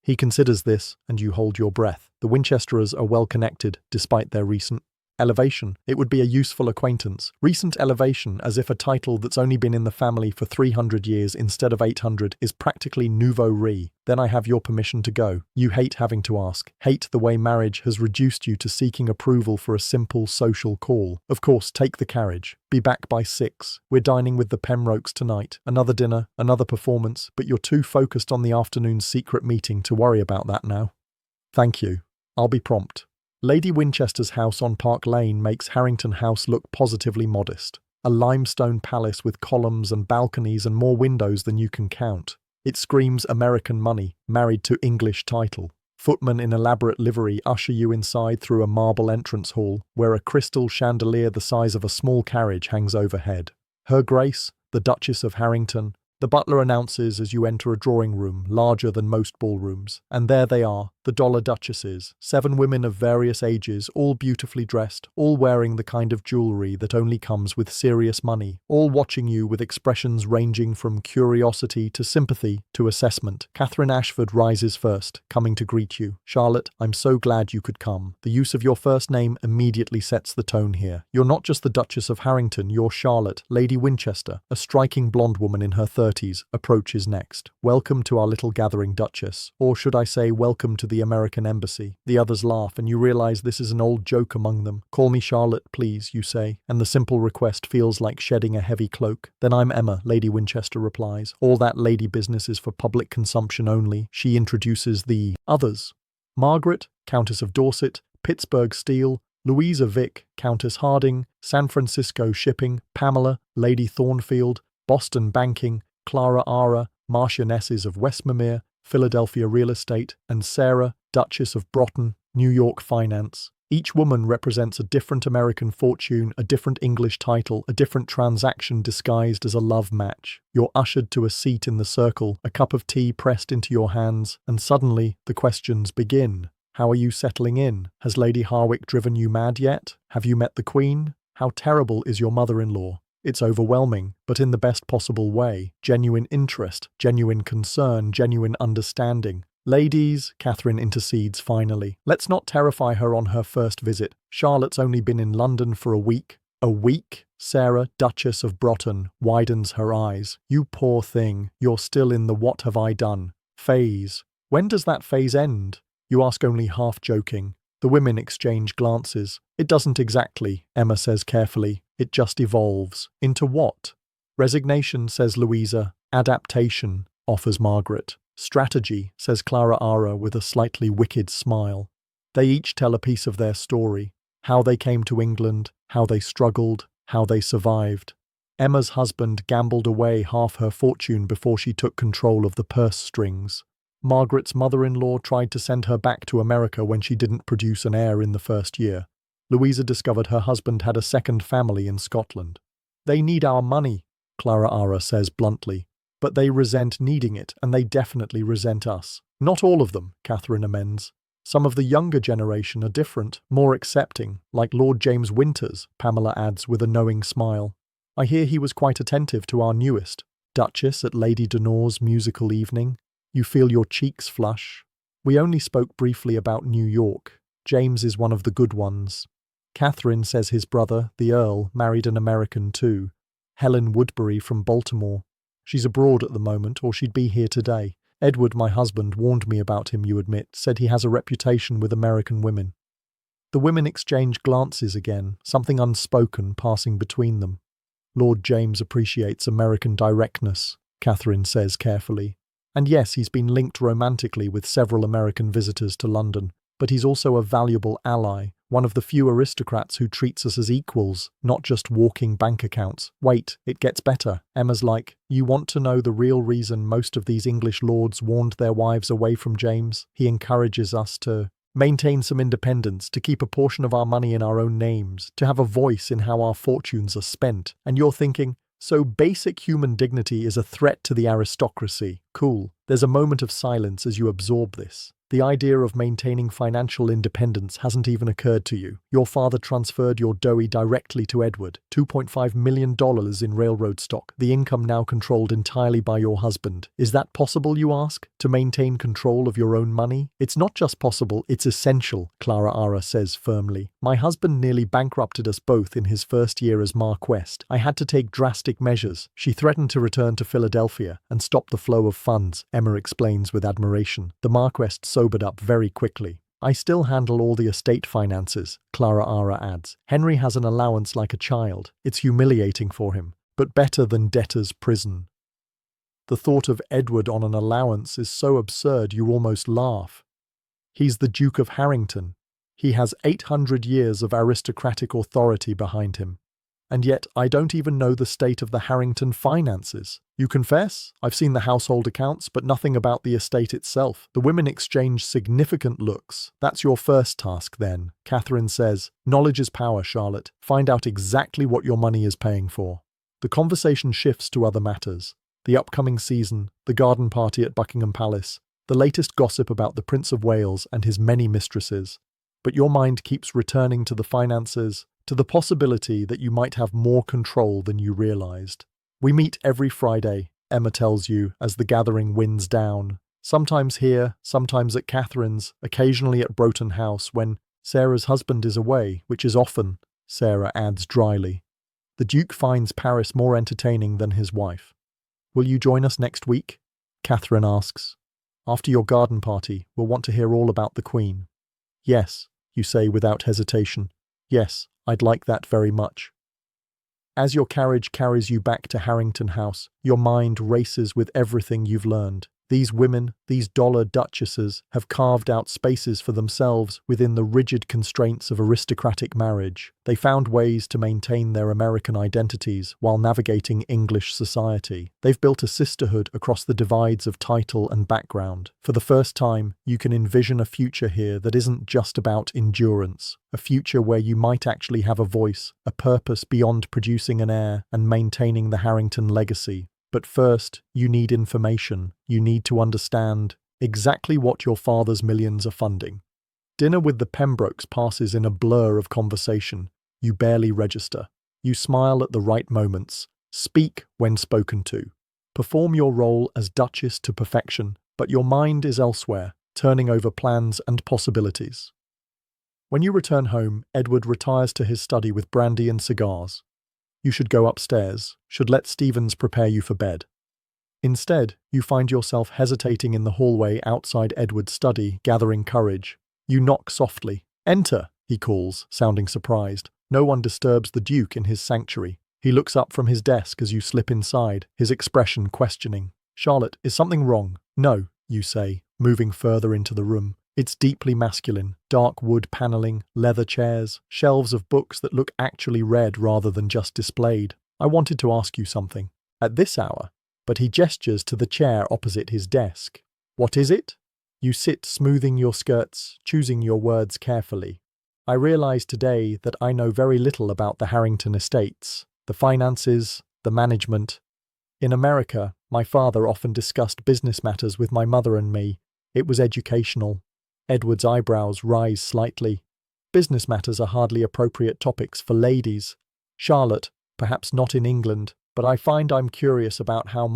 He considers this, and you hold your breath. The Winchesters are well connected, despite their recent elevation. It would be a useful acquaintance. Recent elevation, as if a title that's only been in the family for 300 years instead of 800 is practically nouveau riz. Then I have your permission to go. You hate having to ask. Hate the way marriage has reduced you to seeking approval for a simple social call. Of course, take the carriage. Be back by 6. We're dining with the Pembrokes tonight. Another dinner, another performance, but you're too focused on the afternoon's secret meeting to worry about that now. Thank you. I'll be prompt. Lady Winchester's house on Park Lane makes Harrington House look positively modest. A limestone palace with columns and balconies and more windows than you can count. It screams American money, married to English title. Footmen in elaborate livery usher you inside through a marble entrance hall, where a crystal chandelier the size of a small carriage hangs overhead. Her Grace, the Duchess of Harrington, The butler announces as you enter a drawing room larger than most ballrooms. And there they are, the Dollar Duchesses, 7 women of various ages, all beautifully dressed, all wearing the kind of jewelry that only comes with serious money, all watching you with expressions ranging from curiosity to sympathy to assessment. Catherine Ashford rises first, coming to greet you. Charlotte, I'm so glad you could come. The use of your first name immediately sets the tone here. You're not just the Duchess of Harrington, you're Charlotte, Lady Winchester. A striking blonde woman in her 30s approaches next. Welcome to our little gathering, Duchess. Or should I say, welcome to the American Embassy. The others laugh, and you realize this is an old joke among them. Call me Charlotte, please, you say, and the simple request feels like shedding a heavy cloak. Then I'm Emma, Lady Winchester replies. All that lady business is for public consumption only. She introduces the others. Margaret, Countess of Dorset, Pittsburgh Steel, Louisa Vick, Countess Harding, San Francisco Shipping, Pamela, Lady Thornfield, Boston Banking, Clara Ara, Marchionesses of Westmermere, Philadelphia Real Estate, and Sarah, Duchess of Broughton, New York Finance. Each woman represents a different American fortune, a different English title, a different transaction disguised as a love match. You're ushered to a seat in the circle, a cup of tea pressed into your hands, and suddenly the questions begin. How are you settling in? Has Lady Harwick driven you mad yet? Have you met the Queen? How terrible is your mother-in-law? It's overwhelming, but in the best possible way. Genuine interest, genuine concern, genuine understanding. Ladies, Catherine intercedes finally. Let's not terrify her on her first visit. Charlotte's only been in London for a week. A week? Sarah, Duchess of Broughton, widens her eyes. You poor thing, you're still in the what have I done phase. When does that phase end? You ask only half joking. The women exchange glances. It doesn't exactly, Emma says carefully. It just evolves. Into what? Resignation, says Louisa. Adaptation, offers Margaret. Strategy, says Clara Ara with a slightly wicked smile. They each tell a piece of their story. How they came to England, how they struggled, how they survived. Emma's husband gambled away half her fortune before she took control of the purse strings. Margaret's mother-in-law tried to send her back to America when she didn't produce an heir in the first year. Louisa discovered her husband had a second family in Scotland. They need our money, Clara Ara says bluntly. But they resent needing it, and they definitely resent us. Not all of them, Catherine amends. Some of the younger generation are different, more accepting, like Lord James Winters, Pamela adds with a knowing smile. I hear he was quite attentive to our newest, Duchess at Lady Denor's musical evening. You feel your cheeks flush. We only spoke briefly about New York. James is one of the good ones. Catherine says his brother, the Earl, married an American too. Helen Woodbury from Baltimore. She's abroad at the moment, or she'd be here today. Edward, my husband, warned me about him, you admit, said he has a reputation with American women. The women exchange glances again, something unspoken passing between them. Lord James appreciates American directness, Catherine says carefully. And yes, he's been linked romantically with several American visitors to London, but he's also a valuable ally, one of the few aristocrats who treats us as equals, not just walking bank accounts. Wait, it gets better. Emma's like, you want to know the real reason most of these English lords warned their wives away from James? He encourages us to maintain some independence, to keep a portion of our money in our own names, to have a voice in how our fortunes are spent. And you're thinking, so basic human dignity is a threat to the aristocracy. Cool. There's a moment of silence as you absorb this. The idea of maintaining financial independence hasn't even occurred to you. Your father transferred your dough directly to Edward, $2.5 million in railroad stock, the income now controlled entirely by your husband. Is that possible, you ask, to maintain control of your own money? It's not just possible, it's essential, Clara Ara says firmly. My husband nearly bankrupted us both in his first year as Marquess. I had to take drastic measures. She threatened to return to Philadelphia and stop the flow of funds, Emma explains with admiration. The Marquess sobered up very quickly. I still handle all the estate finances, Clara Ara adds. Henry has an allowance like a child. It's humiliating for him, but better than debtor's prison. The thought of Edward on an allowance is so absurd you almost laugh. He's the Duke of Harrington. He has 800 years of aristocratic authority behind him. And yet I don't even know the state of the Harrington finances. You confess? I've seen the household accounts, but nothing about the estate itself. The women exchange significant looks. That's your first task then. Catherine says, knowledge is power, Charlotte. Find out exactly what your money is paying for. The conversation shifts to other matters. The upcoming season, the garden party at Buckingham Palace, the latest gossip about the Prince of Wales and his many mistresses. But your mind keeps returning to the finances, to the possibility that you might have more control than you realized. We meet every Friday, Emma tells you, as the gathering winds down. Sometimes here, sometimes at Catherine's, occasionally at Broughton House when Sarah's husband is away, which is often, Sarah adds dryly. The Duke finds Paris more entertaining than his wife. Will you join us next week? Catherine asks. After your garden party, we'll want to hear all about the Queen. Yes, you say without hesitation. Yes, I'd like that very much. As your carriage carries you back to Harrington House, your mind races with everything you've learned. These women, these dollar duchesses, have carved out spaces for themselves within the rigid constraints of aristocratic marriage. They found ways to maintain their American identities while navigating English society. They've built a sisterhood across the divides of title and background. For the first time, you can envision a future here that isn't just about endurance, a future where you might actually have a voice, a purpose beyond producing an heir and maintaining the Harrington legacy. But first, you need information. You need to understand exactly what your father's millions are funding. Dinner with the Pembrokes passes in a blur of conversation. You barely register. You smile at the right moments. Speak when spoken to. Perform your role as Duchess to perfection, but your mind is elsewhere, turning over plans and possibilities. When you return home, Edward retires to his study with brandy and cigars. You should go upstairs, should let Stevens prepare you for bed. Instead, you find yourself hesitating in the hallway outside Edward's study, gathering courage. You knock softly. Enter, he calls, sounding surprised. No one disturbs the Duke in his sanctuary. He looks up from his desk as you slip inside, his expression questioning. Charlotte, is something wrong? No, you say, moving further into the room. It's deeply masculine, dark wood paneling, leather chairs, shelves of books that look actually read rather than just displayed. I wanted to ask you something. At this hour? But he gestures to the chair opposite his desk. What is it? You sit smoothing your skirts, choosing your words carefully. I realize today that I know very little about the Harrington estates, the finances, the management. In America, my father often discussed business matters with my mother and me. It was educational. Edward's eyebrows rise slightly. Business matters are hardly appropriate topics for ladies. Charlotte, perhaps not in England, but I find I'm curious about how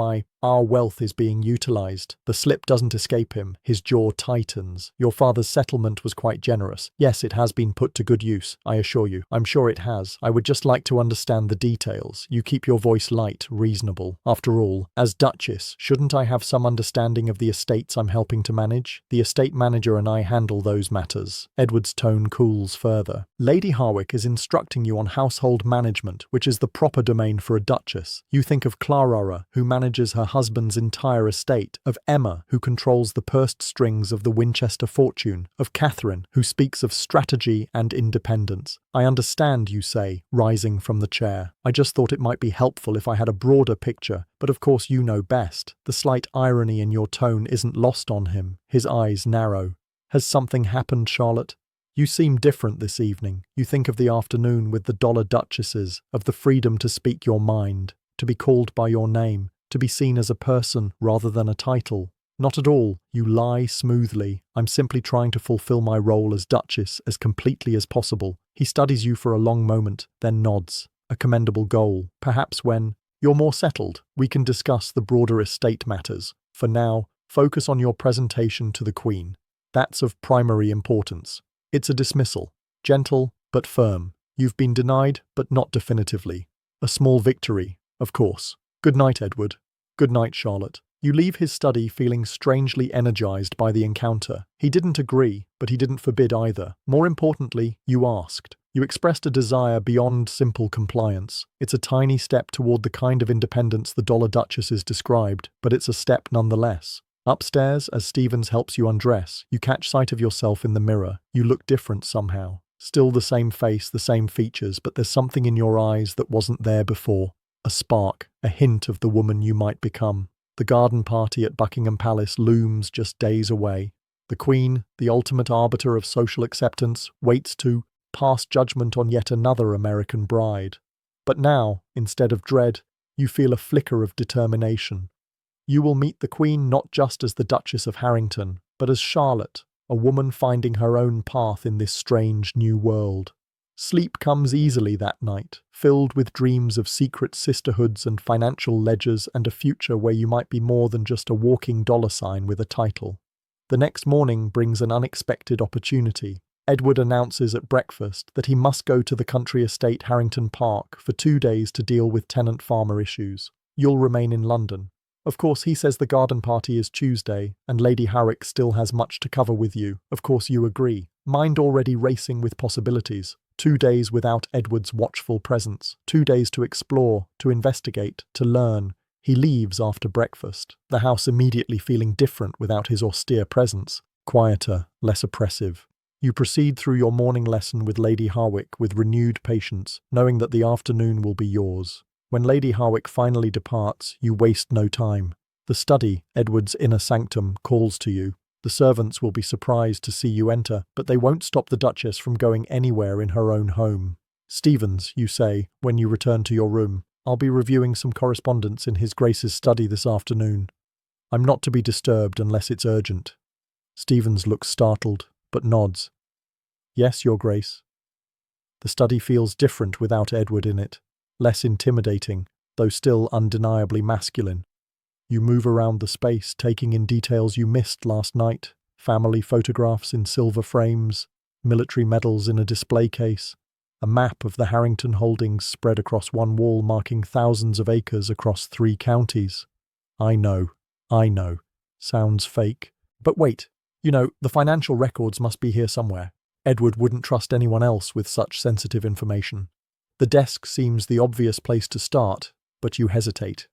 our wealth is being utilized. The slip doesn't escape him. His jaw tightens. Your father's settlement was quite generous. Yes, it has been put to good use, I assure you. I'm sure it has. I would just like to understand the details. You keep your voice light, reasonable. After all, as Duchess, shouldn't I have some understanding of the estates I'm helping to manage? The estate manager and I handle those matters. Edward's tone cools further. Lady Harwick is instructing you on household management, which is the proper domain for a duchess. You think of Clara, who manages her husband's entire estate, of Emma, who controls the pursed strings of the Winchester fortune, of Catherine, who speaks of strategy and independence. I understand, you say, rising from the chair. I just thought it might be helpful if I had a broader picture, but of course you know best. The slight irony in your tone isn't lost on him. His eyes narrow. Has something happened, Charlotte? You seem different this evening. You think of the afternoon with the dollar duchesses, of the freedom to speak your mind, to be called by your name, to be seen as a person rather than a title. Not at all. You lie smoothly. I'm simply trying to fulfill my role as Duchess as completely as possible. He studies you for a long moment, then nods. A commendable goal. Perhaps when you're more settled, we can discuss the broader estate matters. For now, focus on your presentation to the Queen. That's of primary importance. It's a dismissal. Gentle, but firm. You've been denied, but not definitively. A small victory, of course. Good night, Edward. Good night, Charlotte. You leave his study feeling strangely energized by the encounter. He didn't agree, but he didn't forbid either. More importantly, you asked. You expressed a desire beyond simple compliance. It's a tiny step toward the kind of independence the Dollar Duchesses described, but it's a step nonetheless. Upstairs, as Stevens helps you undress, you catch sight of yourself in the mirror. You look different somehow. Still the same face, the same features, but there's something in your eyes that wasn't there before. A spark, a hint of the woman you might become. The garden party at Buckingham Palace looms just days away. The Queen, the ultimate arbiter of social acceptance, waits to pass judgment on yet another American bride. But now, instead of dread, you feel a flicker of determination. You will meet the Queen not just as the Duchess of Harrington, but as Charlotte, a woman finding her own path in this strange new world. Sleep comes easily that night, filled with dreams of secret sisterhoods and financial ledgers and a future where you might be more than just a walking dollar sign with a title. The next morning brings an unexpected opportunity. Edward announces at breakfast that he must go to the country estate Harrington Park for 2 days to deal with tenant-farmer issues. You'll remain in London. Of course, he says the garden party is Tuesday, and Lady Howick still has much to cover with you. Of course you agree. Mind already racing with possibilities. 2 days without Edward's watchful presence. 2 days to explore, to investigate, to learn. He leaves after breakfast, the house immediately feeling different without his austere presence. Quieter, less oppressive. You proceed through your morning lesson with Lady Howick with renewed patience, knowing that the afternoon will be yours. When Lady Howick finally departs, you waste no time. The study, Edward's inner sanctum, calls to you. The servants will be surprised to see you enter, but they won't stop the Duchess from going anywhere in her own home. Stevens, you say, when you return to your room, I'll be reviewing some correspondence in His Grace's study this afternoon. I'm not to be disturbed unless it's urgent. Stevens looks startled, but nods. Yes, Your Grace. The study feels different without Edward in it. Less intimidating, though still undeniably masculine. You move around the space, taking in details you missed last night. Family photographs in silver frames, military medals in a display case, a map of the Harrington holdings spread across one wall marking thousands of acres across 3 counties. I know. Sounds fake. But wait, the financial records must be here somewhere. Edward wouldn't trust anyone else with such sensitive information. The desk seems the obvious place to start, but you hesitate.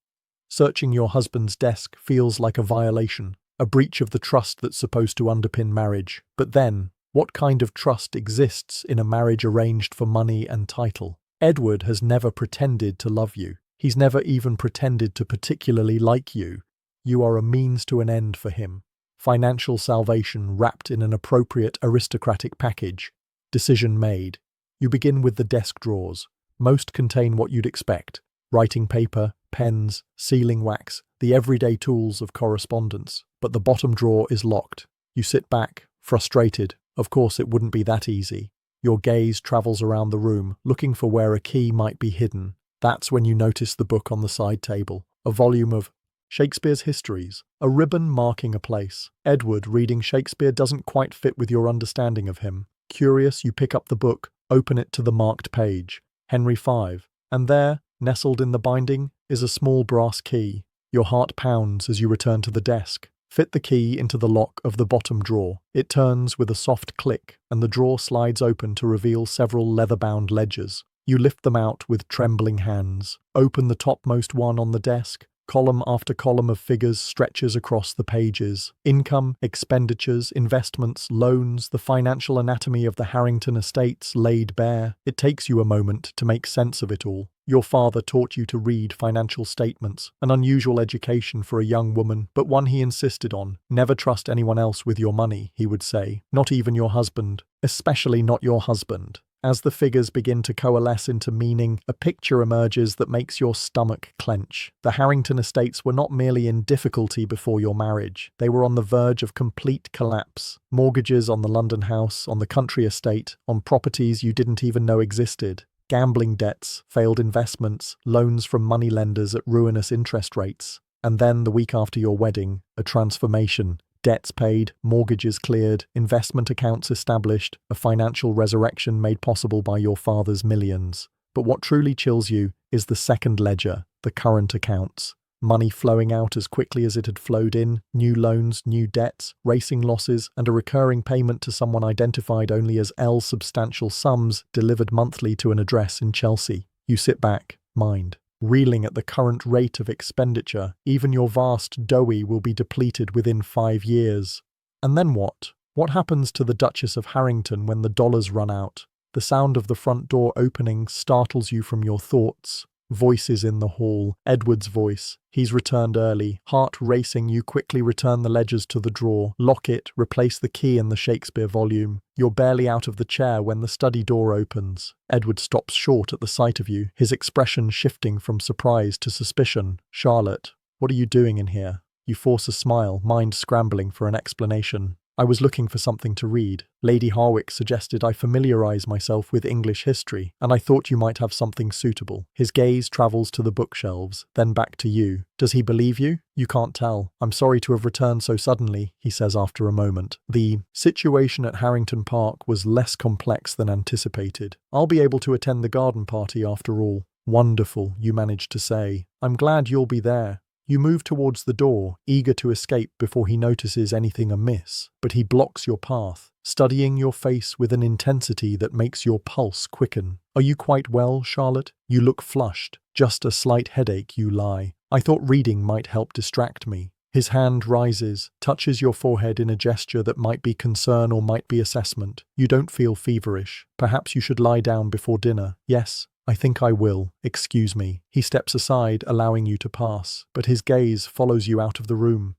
Searching your husband's desk feels like a violation, a breach of the trust that's supposed to underpin marriage. But then, what kind of trust exists in a marriage arranged for money and title? Edward has never pretended to love you. He's never even pretended to particularly like you. You are a means to an end for him. Financial salvation wrapped in an appropriate aristocratic package. Decision made. You begin with the desk drawers. Most contain what you'd expect. Writing paper, pens, sealing wax, the everyday tools of correspondence. But the bottom drawer is locked. You sit back, frustrated. Of course it wouldn't be that easy. Your gaze travels around the room, looking for where a key might be hidden. That's when you notice the book on the side table. A volume of Shakespeare's Histories. A ribbon marking a place. Edward reading Shakespeare doesn't quite fit with your understanding of him. Curious, you pick up the book, open it to the marked page. Henry V. And there, nestled in the binding, is a small brass key. Your heart pounds as you return to the desk. Fit the key into the lock of the bottom drawer. It turns with a soft click, and the drawer slides open to reveal several leather-bound ledgers. You lift them out with trembling hands. Open the topmost one on the desk. Column after column of figures stretches across the pages. Income, expenditures, investments, loans, the financial anatomy of the Harrington estates laid bare. It takes you a moment to make sense of it all. Your father taught you to read financial statements, an unusual education for a young woman, but one he insisted on. Never trust anyone else with your money, he would say, not even your husband, especially not your husband. As the figures begin to coalesce into meaning, a picture emerges that makes your stomach clench. The Harrington estates were not merely in difficulty before your marriage. They were on the verge of complete collapse. Mortgages on the London house, on the country estate, on properties you didn't even know existed. Gambling debts, failed investments, loans from moneylenders at ruinous interest rates. And then, the week after your wedding, a transformation. Debts paid, mortgages cleared, investment accounts established, a financial resurrection made possible by your father's millions. But what truly chills you is the second ledger, the current accounts. Money flowing out as quickly as it had flowed in, new loans, new debts, racing losses, and a recurring payment to someone identified only as L substantial sums delivered monthly to an address in Chelsea. You sit back, mind. Reeling at the current rate of expenditure, even your vast doughy will be depleted within 5 years. And then what? What happens to the Duchess of Harrington when the dollars run out? The sound of the front door opening startles you from your thoughts. Voices in the hall. Edward's voice. He's returned early. Heart racing, you quickly return the ledgers to the drawer. Lock it, replace the key in the Shakespeare volume. You're barely out of the chair when the study door opens. Edward stops short at the sight of you, his expression shifting from surprise to suspicion. Charlotte, what are you doing in here? You force a smile, mind scrambling for an explanation. I was looking for something to read. Lady Harwick suggested I familiarize myself with English history, and I thought you might have something suitable. His gaze travels to the bookshelves, then back to you. Does he believe you? You can't tell. I'm sorry to have returned so suddenly, he says after a moment. The situation at Harrington Park was less complex than anticipated. I'll be able to attend the garden party after all. Wonderful, you manage to say. I'm glad you'll be there. You move towards the door, eager to escape before he notices anything amiss, but he blocks your path, studying your face with an intensity that makes your pulse quicken. Are you quite well, Charlotte? You look flushed. Just a slight headache, you lie. I thought reading might help distract me. His hand rises, touches your forehead in a gesture that might be concern or might be assessment. You don't feel feverish. Perhaps you should lie down before dinner. Yes, I think I will. Excuse me. He steps aside, allowing you to pass, but his gaze follows you out of the room.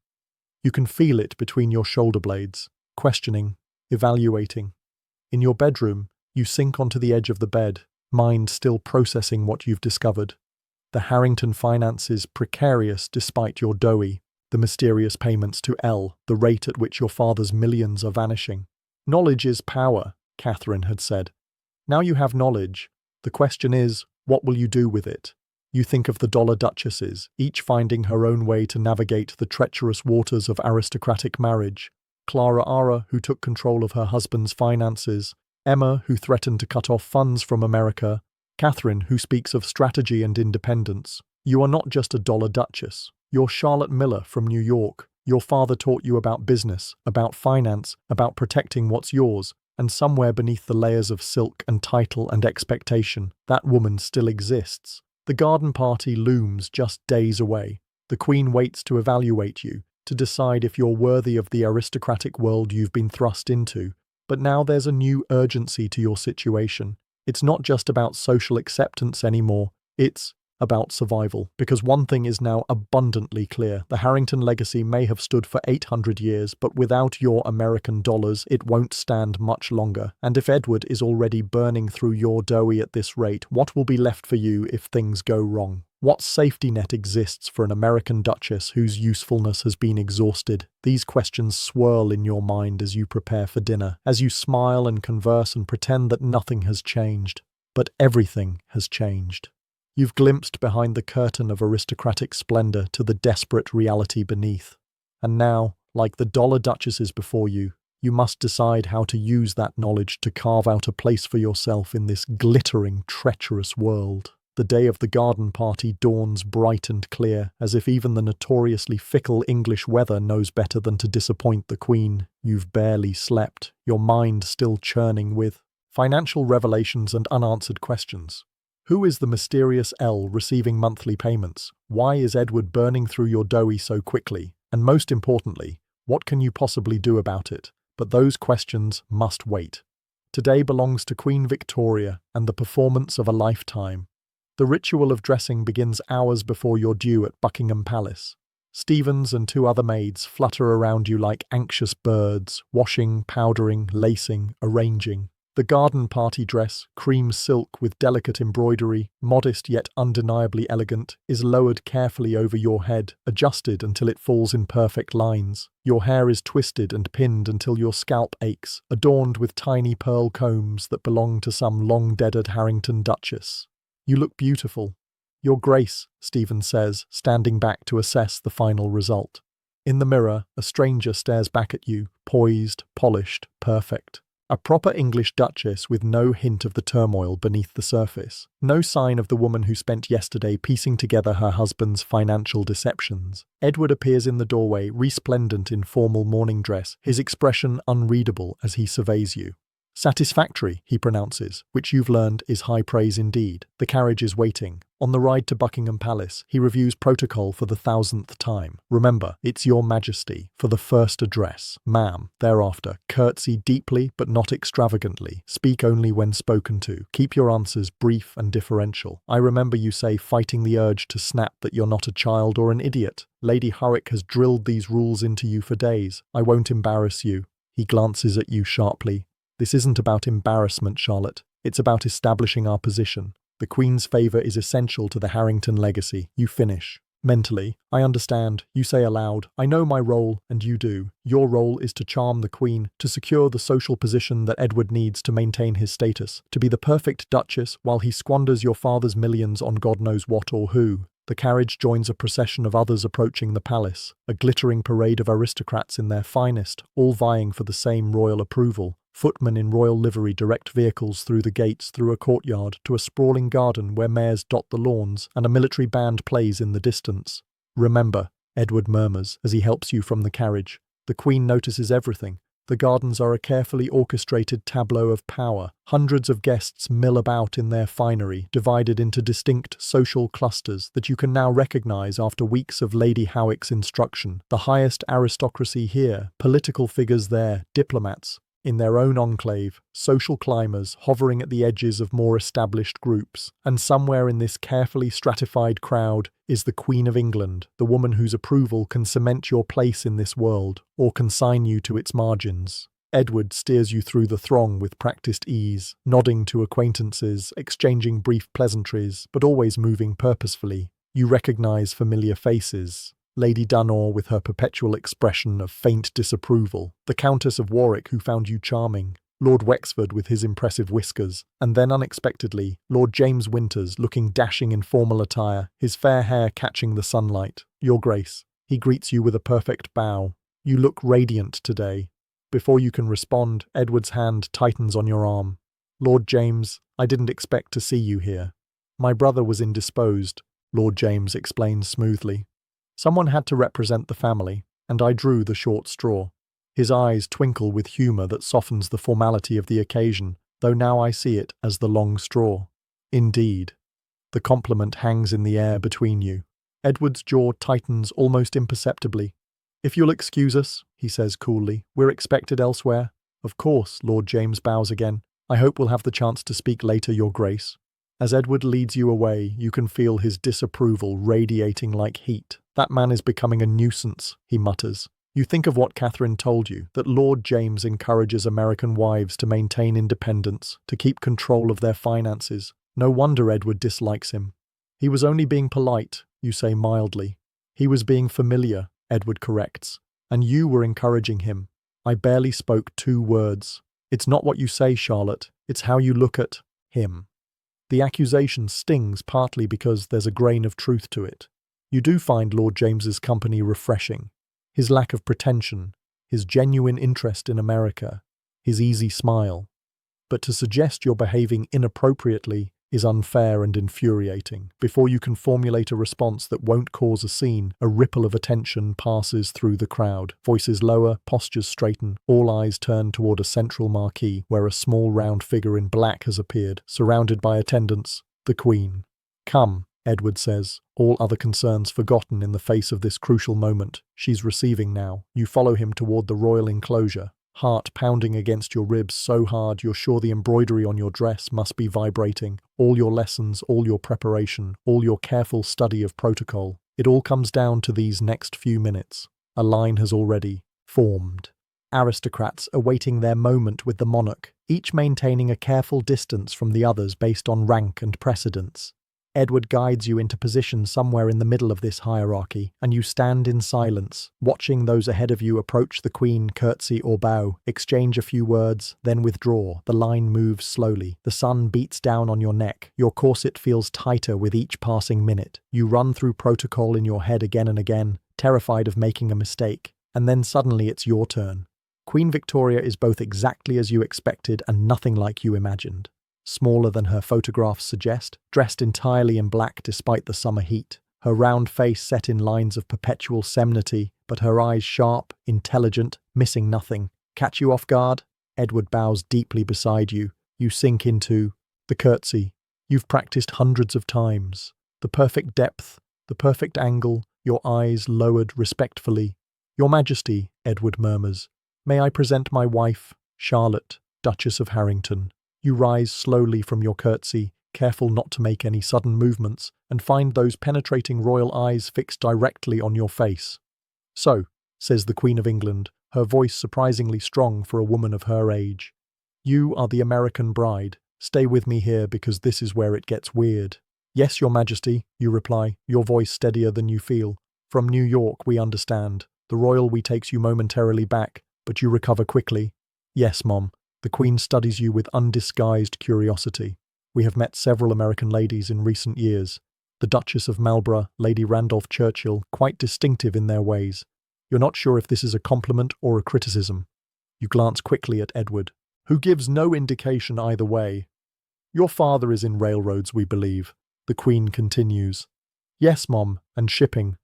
You can feel it between your shoulder blades, questioning, evaluating. In your bedroom, you sink onto the edge of the bed, mind still processing what you've discovered. The Harrington finances precarious despite your doughy, the mysterious payments to L, the rate at which your father's millions are vanishing. Knowledge is power, Catherine had said. Now you have knowledge. The question is, what will you do with it? You think of the dollar duchesses, each finding her own way to navigate the treacherous waters of aristocratic marriage. Clara Ara, who took control of her husband's finances. Emma, who threatened to cut off funds from America. Catherine, who speaks of strategy and independence. You are not just a dollar duchess. You're Charlotte Miller from New York. Your father taught you about business, about finance, about protecting what's yours. And somewhere beneath the layers of silk and title and expectation, that woman still exists. The garden party looms just days away. The Queen waits to evaluate you, to decide if you're worthy of the aristocratic world you've been thrust into. But now there's a new urgency to your situation. It's not just about social acceptance anymore, it's about survival. Because one thing is now abundantly clear. The Harrington legacy may have stood for 800 years, but without your American dollars, it won't stand much longer. And if Edward is already burning through your doughy at this rate, what will be left for you if things go wrong? What safety net exists for an American duchess whose usefulness has been exhausted? These questions swirl in your mind as you prepare for dinner, as you smile and converse and pretend that nothing has changed. But everything has changed. You've glimpsed behind the curtain of aristocratic splendor to the desperate reality beneath. And now, like the dollar duchesses before you, you must decide how to use that knowledge to carve out a place for yourself in this glittering, treacherous world. The day of the garden party dawns bright and clear, as if even the notoriously fickle English weather knows better than to disappoint the Queen. You've barely slept, your mind still churning with financial revelations and unanswered questions. Who is the mysterious L receiving monthly payments? Why is Edward burning through your doughy so quickly? And most importantly, what can you possibly do about it? But those questions must wait. Today belongs to Queen Victoria and the performance of a lifetime. The ritual of dressing begins hours before you're due at Buckingham Palace. Stevens and 2 other maids flutter around you like anxious birds, washing, powdering, lacing, arranging. The garden party dress, cream silk with delicate embroidery, modest yet undeniably elegant, is lowered carefully over your head, adjusted until it falls in perfect lines. Your hair is twisted and pinned until your scalp aches, adorned with tiny pearl combs that belong to some long-deaded Harrington duchess. You look beautiful. Your Grace, Stevens says, standing back to assess the final result. In the mirror, a stranger stares back at you, poised, polished, perfect. A proper English duchess with no hint of the turmoil beneath the surface. No sign of the woman who spent yesterday piecing together her husband's financial deceptions. Edward appears in the doorway, resplendent in formal morning dress, his expression unreadable as he surveys you. Satisfactory, he pronounces, which you've learned is high praise indeed. The carriage is waiting. On the ride to Buckingham Palace, he reviews protocol for the 1000th time. Remember, it's Your Majesty, for the first address. Ma'am. Thereafter, curtsy deeply but not extravagantly. Speak only when spoken to. Keep your answers brief and differential. I remember you say, fighting the urge to snap, that you're not a child or an idiot. Lady Harwick has drilled these rules into you for days. I won't embarrass you. He glances at you sharply. This isn't about embarrassment, Charlotte. It's about establishing our position. The Queen's favour is essential to the Harrington legacy. You finish. Mentally, I understand. You say aloud, I know my role, and you do. Your role is to charm the Queen, to secure the social position that Edward needs to maintain his status, to be the perfect Duchess while he squanders your father's millions on God knows what or who. The carriage joins a procession of others approaching the palace, a glittering parade of aristocrats in their finest, all vying for the same royal approval. Footmen in royal livery direct vehicles through the gates, through a courtyard, to a sprawling garden where mares dot the lawns, and a military band plays in the distance. Remember, Edward murmurs as he helps you from the carriage. The Queen notices everything. The gardens are a carefully orchestrated tableau of power. Hundreds of guests mill about in their finery, divided into distinct social clusters that you can now recognize after weeks of Lady Howick's instruction. The highest aristocracy here, political figures there, diplomats in their own enclave, social climbers hovering at the edges of more established groups, and somewhere in this carefully stratified crowd is the Queen of England, the woman whose approval can cement your place in this world, or consign you to its margins. Edward steers you through the throng with practiced ease, nodding to acquaintances, exchanging brief pleasantries, but always moving purposefully. You recognize familiar faces. Lady Dunor with her perpetual expression of faint disapproval, the Countess of Warwick who found you charming, Lord Wexford with his impressive whiskers, and then unexpectedly, Lord James Winters looking dashing in formal attire, his fair hair catching the sunlight. Your Grace. He greets you with a perfect bow. You look radiant today. Before you can respond, Edward's hand tightens on your arm. Lord James, I didn't expect to see you here. My brother was indisposed, Lord James explains smoothly. Someone had to represent the family, and I drew the short straw. His eyes twinkle with humour that softens the formality of the occasion, though now I see it as the long straw. Indeed. The compliment hangs in the air between you. Edward's jaw tightens almost imperceptibly. If you'll excuse us, he says coolly, we're expected elsewhere. Of course, Lord James bows again. I hope we'll have the chance to speak later, Your Grace. As Edward leads you away, you can feel his disapproval radiating like heat. That man is becoming a nuisance, he mutters. You think of what Catherine told you, that Lord James encourages American wives to maintain independence, to keep control of their finances. No wonder Edward dislikes him. He was only being polite, you say mildly. He was being familiar, Edward corrects. And you were encouraging him. I barely spoke 2 words. It's not what you say, Charlotte. It's how you look at him. The accusation stings partly because there's a grain of truth to it. You do find Lord James's company refreshing. His lack of pretension, his genuine interest in America, his easy smile. But to suggest you're behaving inappropriately is unfair and infuriating. Before you can formulate a response that won't cause a scene, a ripple of attention passes through the crowd. Voices lower, postures straighten, all eyes turn toward a central marquee where a small round figure in black has appeared, surrounded by attendants, the Queen. Come, Edward says, all other concerns forgotten in the face of this crucial moment. She's receiving now. You follow him toward the royal enclosure, heart pounding against your ribs so hard you're sure the embroidery on your dress must be vibrating. All your lessons, all your preparation, all your careful study of protocol. It all comes down to these next few minutes. A line has already formed. Aristocrats awaiting their moment with the monarch, each maintaining a careful distance from the others based on rank and precedence. Edward guides you into position somewhere in the middle of this hierarchy, and you stand in silence, watching those ahead of you approach the Queen, curtsy or bow, exchange a few words, then withdraw. The line moves slowly. The sun beats down on your neck. Your corset feels tighter with each passing minute. You run through protocol in your head again and again, terrified of making a mistake. And then suddenly it's your turn. Queen Victoria is both exactly as you expected and nothing like you imagined. Smaller than her photographs suggest, dressed entirely in black despite the summer heat, her round face set in lines of perpetual solemnity, but her eyes sharp, intelligent, missing nothing. Catch you off guard? Edward bows deeply beside you. You sink into the curtsy. You've practiced hundreds of times. The perfect depth, the perfect angle, your eyes lowered respectfully. Your Majesty, Edward murmurs, may I present my wife, Charlotte, Duchess of Harrington. You rise slowly from your curtsy, careful not to make any sudden movements, and find those penetrating royal eyes fixed directly on your face. So, says the Queen of England, her voice surprisingly strong for a woman of her age. You are the American bride. Stay with me here because this is where it gets weird. Yes, Your Majesty, you reply, your voice steadier than you feel. From New York, we understand. The royal we takes you momentarily back, but you recover quickly. Yes, Mom. The Queen studies you with undisguised curiosity. We have met several American ladies in recent years. The Duchess of Marlborough, Lady Randolph Churchill, quite distinctive in their ways. You're not sure if this is a compliment or a criticism. You glance quickly at Edward, who gives no indication either way. Your father is in railroads, we believe. The Queen continues. Yes, Mom, and shipping.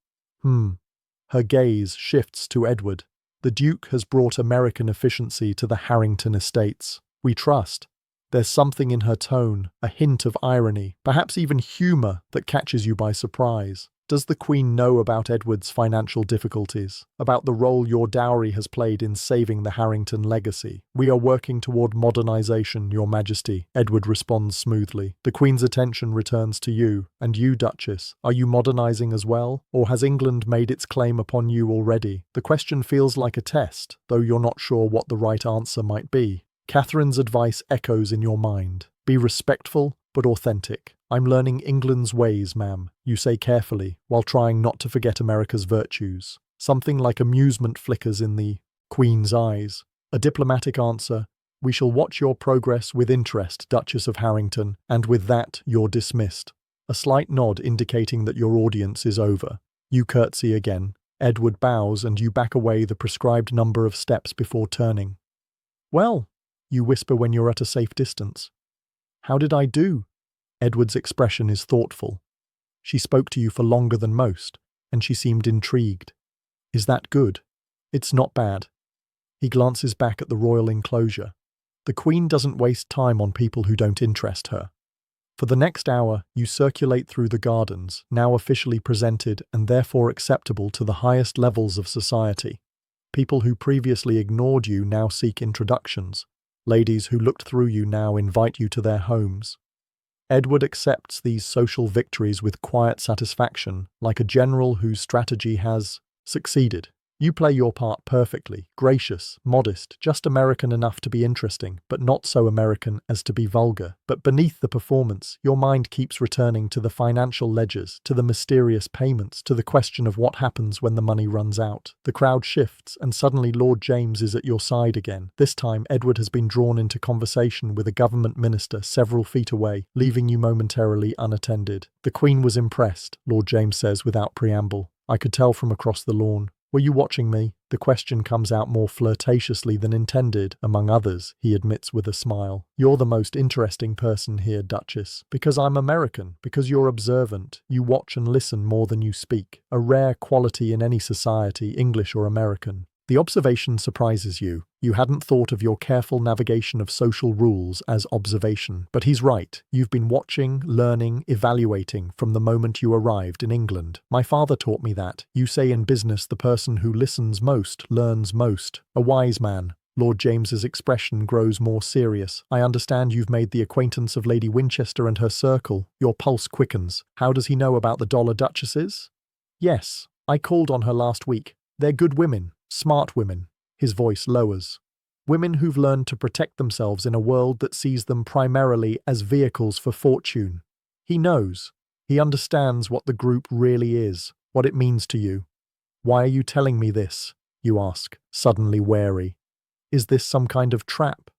Her gaze shifts to Edward. The Duke has brought American efficiency to the Harrington estates. We trust. There's something in her tone, a hint of irony, perhaps even humor that catches you by surprise. Does the Queen know about Edward's financial difficulties? About the role your dowry has played in saving the Harrington legacy? We are working toward modernization, Your Majesty, Edward responds smoothly. The Queen's attention returns to you. And you, Duchess, are you modernizing as well? Or has England made its claim upon you already? The question feels like a test, though you're not sure what the right answer might be. Catherine's advice echoes in your mind. Be respectful, but authentic. I'm learning England's ways, ma'am, you say carefully, while trying not to forget America's virtues. Something like amusement flickers in the Queen's eyes. A diplomatic answer. We shall watch your progress with interest, Duchess of Harrington, and with that, you're dismissed. A slight nod indicating that your audience is over. You curtsy again. Edward bows and you back away the prescribed number of steps before turning. Well, you whisper when you're at a safe distance. How did I do? Edward's expression is thoughtful. She spoke to you for longer than most, and she seemed intrigued. Is that good? It's not bad. He glances back at the royal enclosure. The Queen doesn't waste time on people who don't interest her. For the next hour, you circulate through the gardens, now officially presented and therefore acceptable to the highest levels of society. People who previously ignored you now seek introductions. Ladies who looked through you now invite you to their homes. Edward accepts these social victories with quiet satisfaction, like a general whose strategy has succeeded. You play your part perfectly, gracious, modest, just American enough to be interesting, but not so American as to be vulgar. But beneath the performance, your mind keeps returning to the financial ledgers, to the mysterious payments, to the question of what happens when the money runs out. The crowd shifts, and suddenly Lord James is at your side again. This time, Edward has been drawn into conversation with a government minister several feet away, leaving you momentarily unattended. The Queen was impressed, Lord James says without preamble. I could tell from across the lawn. Were you watching me? The question comes out more flirtatiously than intended, among others, he admits with a smile. You're the most interesting person here, Duchess. Because I'm American, because you're observant, you watch and listen more than you speak. A rare quality in any society, English or American. The observation surprises you. You hadn't thought of your careful navigation of social rules as observation. But he's right. You've been watching, learning, evaluating from the moment you arrived in England. My father taught me that. You say in business the person who listens most learns most. A wise man. Lord James's expression grows more serious. I understand you've made the acquaintance of Lady Winchester and her circle. Your pulse quickens. How does he know about the dollar duchesses? Yes, I called on her last week. They're good women. Smart women. His voice lowers. Women who've learned to protect themselves in a world that sees them primarily as vehicles for fortune. He knows. He understands what the group really is, what it means to you. Why are you telling me this? You ask, suddenly wary. Is this some kind of trap?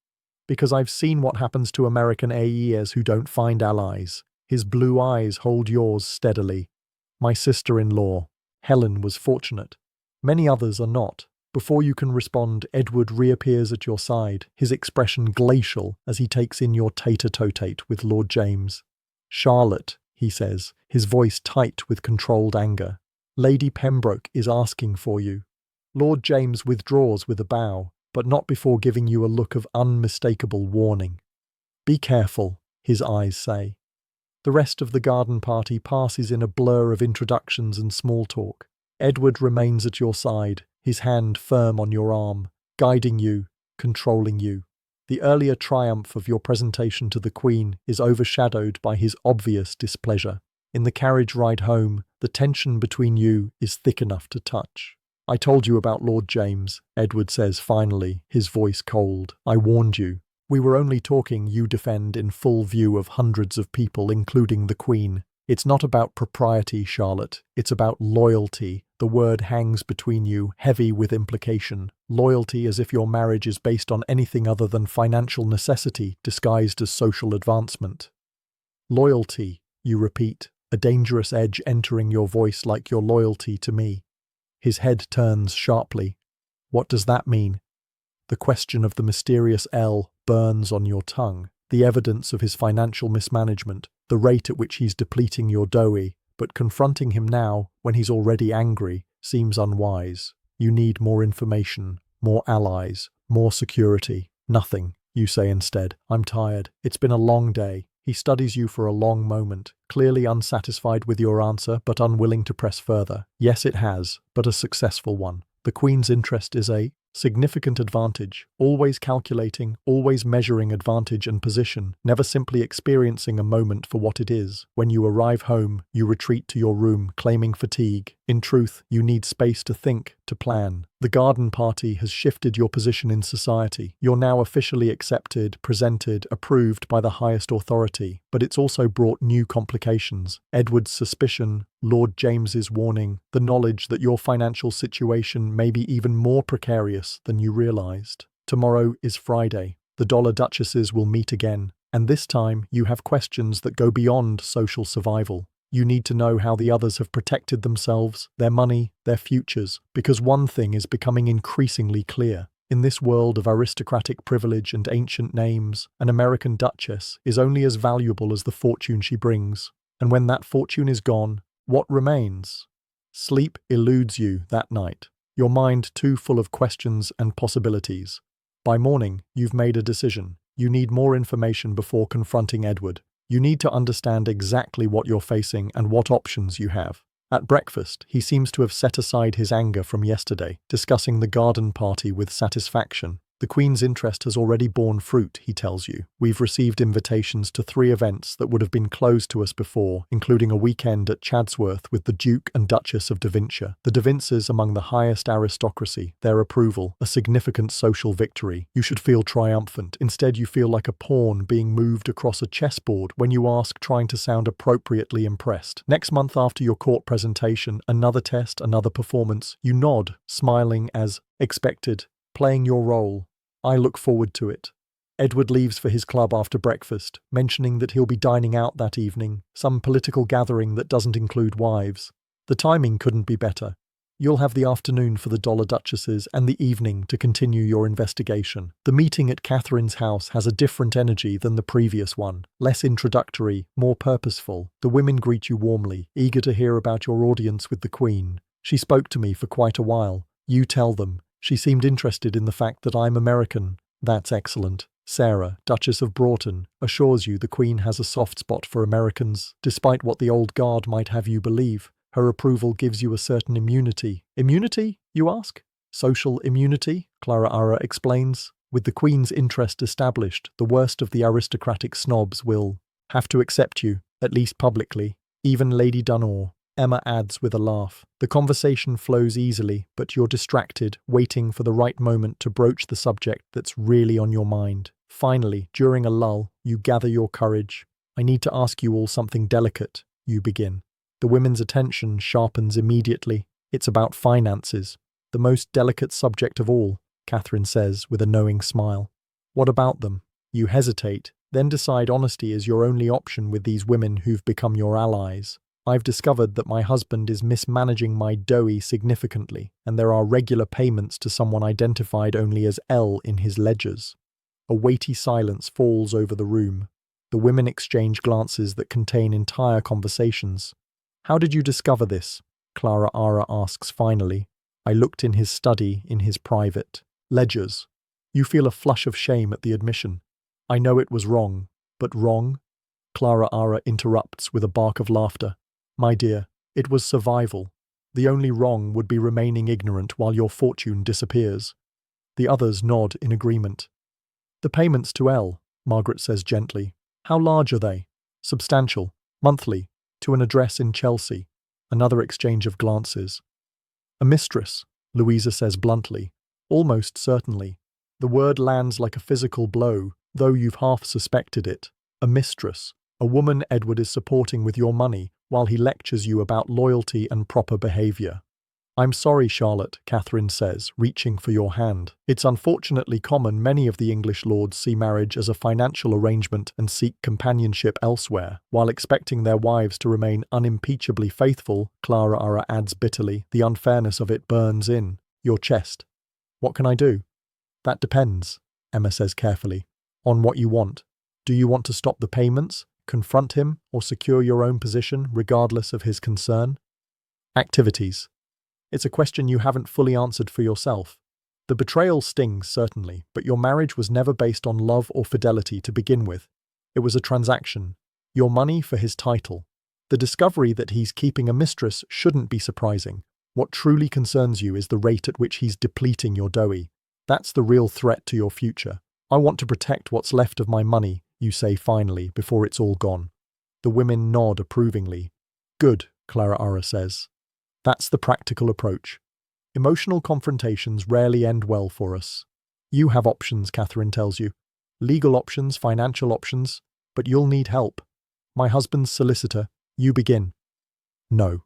Because I've seen what happens to American AEs who don't find allies. His blue eyes hold yours steadily. My sister-in-law, Helen, was fortunate. Many others are not. Before you can respond, Edward reappears at your side, his expression glacial as he takes in your tete-a-tete with Lord James. Charlotte, he says, his voice tight with controlled anger. Lady Pembroke is asking for you. Lord James withdraws with a bow, but not before giving you a look of unmistakable warning. Be careful, his eyes say. The rest of the garden party passes in a blur of introductions and small talk. Edward remains at your side, his hand firm on your arm, guiding you, controlling you. The earlier triumph of your presentation to the Queen is overshadowed by his obvious displeasure. In the carriage ride home, the tension between you is thick enough to touch. I told you about Lord James, Edward says finally, his voice cold. I warned you. We were only talking, you defend, in full view of hundreds of people, including the Queen. It's not about propriety, Charlotte. It's about loyalty. The word hangs between you, heavy with implication. Loyalty as if your marriage is based on anything other than financial necessity disguised as social advancement. Loyalty, you repeat, a dangerous edge entering your voice like your loyalty to me. His head turns sharply. What does that mean? The question of the mysterious L burns on your tongue. The evidence of his financial mismanagement, the rate at which he's depleting your doughy, but confronting him now, when he's already angry, seems unwise. You need more information, more allies, more security. Nothing, you say instead. I'm tired. It's been a long day. He studies you for a long moment, clearly unsatisfied with your answer, but unwilling to press further. Yes, it has, but a successful one. The Queen's interest is a significant advantage, always calculating, always measuring advantage and position, never simply experiencing a moment for what it is. When you arrive home, you retreat to your room, claiming fatigue. In truth, you need space to think, to plan. The garden party has shifted your position in society. You're now officially accepted, presented, approved by the highest authority. But it's also brought new complications. Edward's suspicion, Lord James's warning, the knowledge that your financial situation may be even more precarious than you realized. Tomorrow is Friday. The Dollar Duchesses will meet again, and this time you have questions that go beyond social survival. You need to know how the others have protected themselves, their money, their futures, because one thing is becoming increasingly clear. In this world of aristocratic privilege and ancient names, an American duchess is only as valuable as the fortune she brings. And when that fortune is gone, what remains? Sleep eludes you that night, your mind too full of questions and possibilities. By morning, you've made a decision. You need more information before confronting Edward. You need to understand exactly what you're facing and what options you have. At breakfast, he seems to have set aside his anger from yesterday, discussing the garden party with satisfaction. The Queen's interest has already borne fruit, he tells you. We've received invitations to 3 events that would have been closed to us before, including a weekend at Chadsworth with the Duke and Duchess of Devonshire. The De Vinces among the highest aristocracy, their approval, a significant social victory. You should feel triumphant. Instead, you feel like a pawn being moved across a chessboard when you ask, trying to sound appropriately impressed. Next month after your court presentation, another test, another performance. You nod, smiling as expected, playing your role. I look forward to it. Edward leaves for his club after breakfast, mentioning that he'll be dining out that evening, some political gathering that doesn't include wives. The timing couldn't be better. You'll have the afternoon for the Dollar Duchesses and the evening to continue your investigation. The meeting at Catherine's house has a different energy than the previous one, less introductory, more purposeful. The women greet you warmly, eager to hear about your audience with the Queen. She spoke to me for quite a while. You tell them. She seemed interested in the fact that I'm American. That's excellent. Sarah, Duchess of Broughton, assures you the Queen has a soft spot for Americans, despite what the old guard might have you believe. Her approval gives you a certain immunity. Immunity, you ask? Social immunity, Clara Ara explains. With the Queen's interest established, the worst of the aristocratic snobs will have to accept you, at least publicly. Even Lady Dunor. Emma adds with a laugh. The conversation flows easily, but you're distracted, waiting for the right moment to broach the subject that's really on your mind. Finally, during a lull, you gather your courage. I need to ask you all something delicate, you begin. The women's attention sharpens immediately. It's about finances. The most delicate subject of all, Catherine says with a knowing smile. What about them? You hesitate, then decide honesty is your only option with these women who've become your allies. I've discovered that my husband is mismanaging my doughy significantly, and there are regular payments to someone identified only as L in his ledgers. A weighty silence falls over the room. The women exchange glances that contain entire conversations. How did you discover this? Clara Ara asks finally. I looked in his study, in his private ledgers. You feel a flush of shame at the admission. I know it was wrong, but wrong? Clara Ara interrupts with a bark of laughter. My dear, it was survival. The only wrong would be remaining ignorant while your fortune disappears. The others nod in agreement. The payments to L, Margaret says gently. How large are they? Substantial. Monthly. To an address in Chelsea. Another exchange of glances. A mistress, Louisa says bluntly. Almost certainly. The word lands like a physical blow, though you've half suspected it. A mistress. A woman Edward is supporting with your money while he lectures you about loyalty and proper behavior. I'm sorry, Charlotte, Catherine says, reaching for your hand. It's unfortunately common many of the English lords see marriage as a financial arrangement and seek companionship elsewhere, while expecting their wives to remain unimpeachably faithful, Clara adds bitterly. The unfairness of it burns in your chest. What can I do? That depends, Emma says carefully, on what you want. Do you want to stop the payments, confront him, or secure your own position regardless of his concern? Activities. It's a question you haven't fully answered for yourself. The betrayal stings, certainly, but your marriage was never based on love or fidelity to begin with. It was a transaction. Your money for his title. The discovery that he's keeping a mistress shouldn't be surprising. What truly concerns you is the rate at which he's depleting your dough. That's the real threat to your future. I want to protect what's left of my money, you say finally, before it's all gone. The women nod approvingly. Good, Clara says. That's the practical approach. Emotional confrontations rarely end well for us. You have options, Catherine tells you. Legal options, financial options, but you'll need help. My husband's solicitor. You begin. No.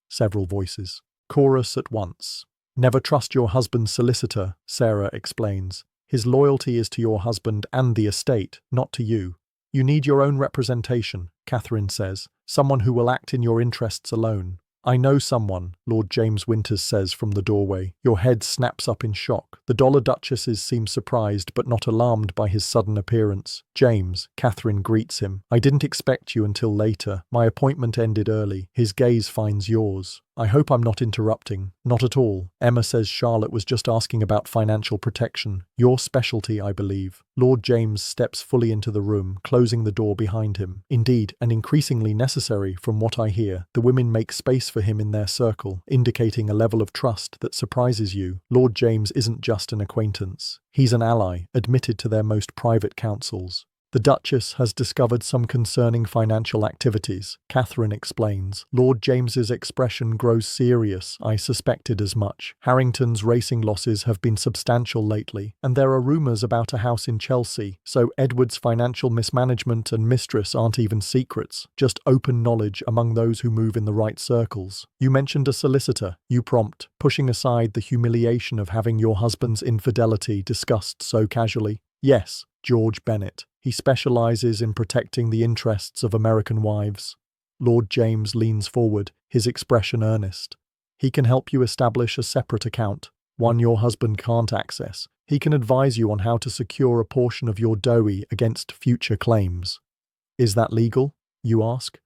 Several voices. Chorus at once. Never trust your husband's solicitor, Sarah explains. His loyalty is to your husband and the estate, not to you. You need your own representation, Catherine says. Someone who will act in your interests alone. I know someone, Lord James Winters says from the doorway. Your head snaps up in shock. The Dollar Duchesses seem surprised but not alarmed by his sudden appearance. James, Catherine greets him. I didn't expect you until later. My appointment ended early. His gaze finds yours. I hope I'm not interrupting. Not at all. Emma says Charlotte was just asking about financial protection. Your specialty, I believe. Lord James steps fully into the room, closing the door behind him. Indeed, and increasingly necessary from what I hear. The women make space for him in their circle, indicating a level of trust that surprises you. Lord James isn't just an acquaintance. He's an ally, admitted to their most private councils. The Duchess has discovered some concerning financial activities, Catherine explains. Lord James's expression grows serious. I suspected as much. Harrington's racing losses have been substantial lately, and there are rumours about a house in Chelsea, so Edward's financial mismanagement and mistress aren't even secrets, just open knowledge among those who move in the right circles. You mentioned a solicitor, you prompt, pushing aside the humiliation of having your husband's infidelity discussed so casually. Yes, George Bennett. He specializes in protecting the interests of American wives. Lord James leans forward, his expression earnest. He can help you establish a separate account, one your husband can't access. He can advise you on how to secure a portion of your dough against future claims. Is that legal? You ask.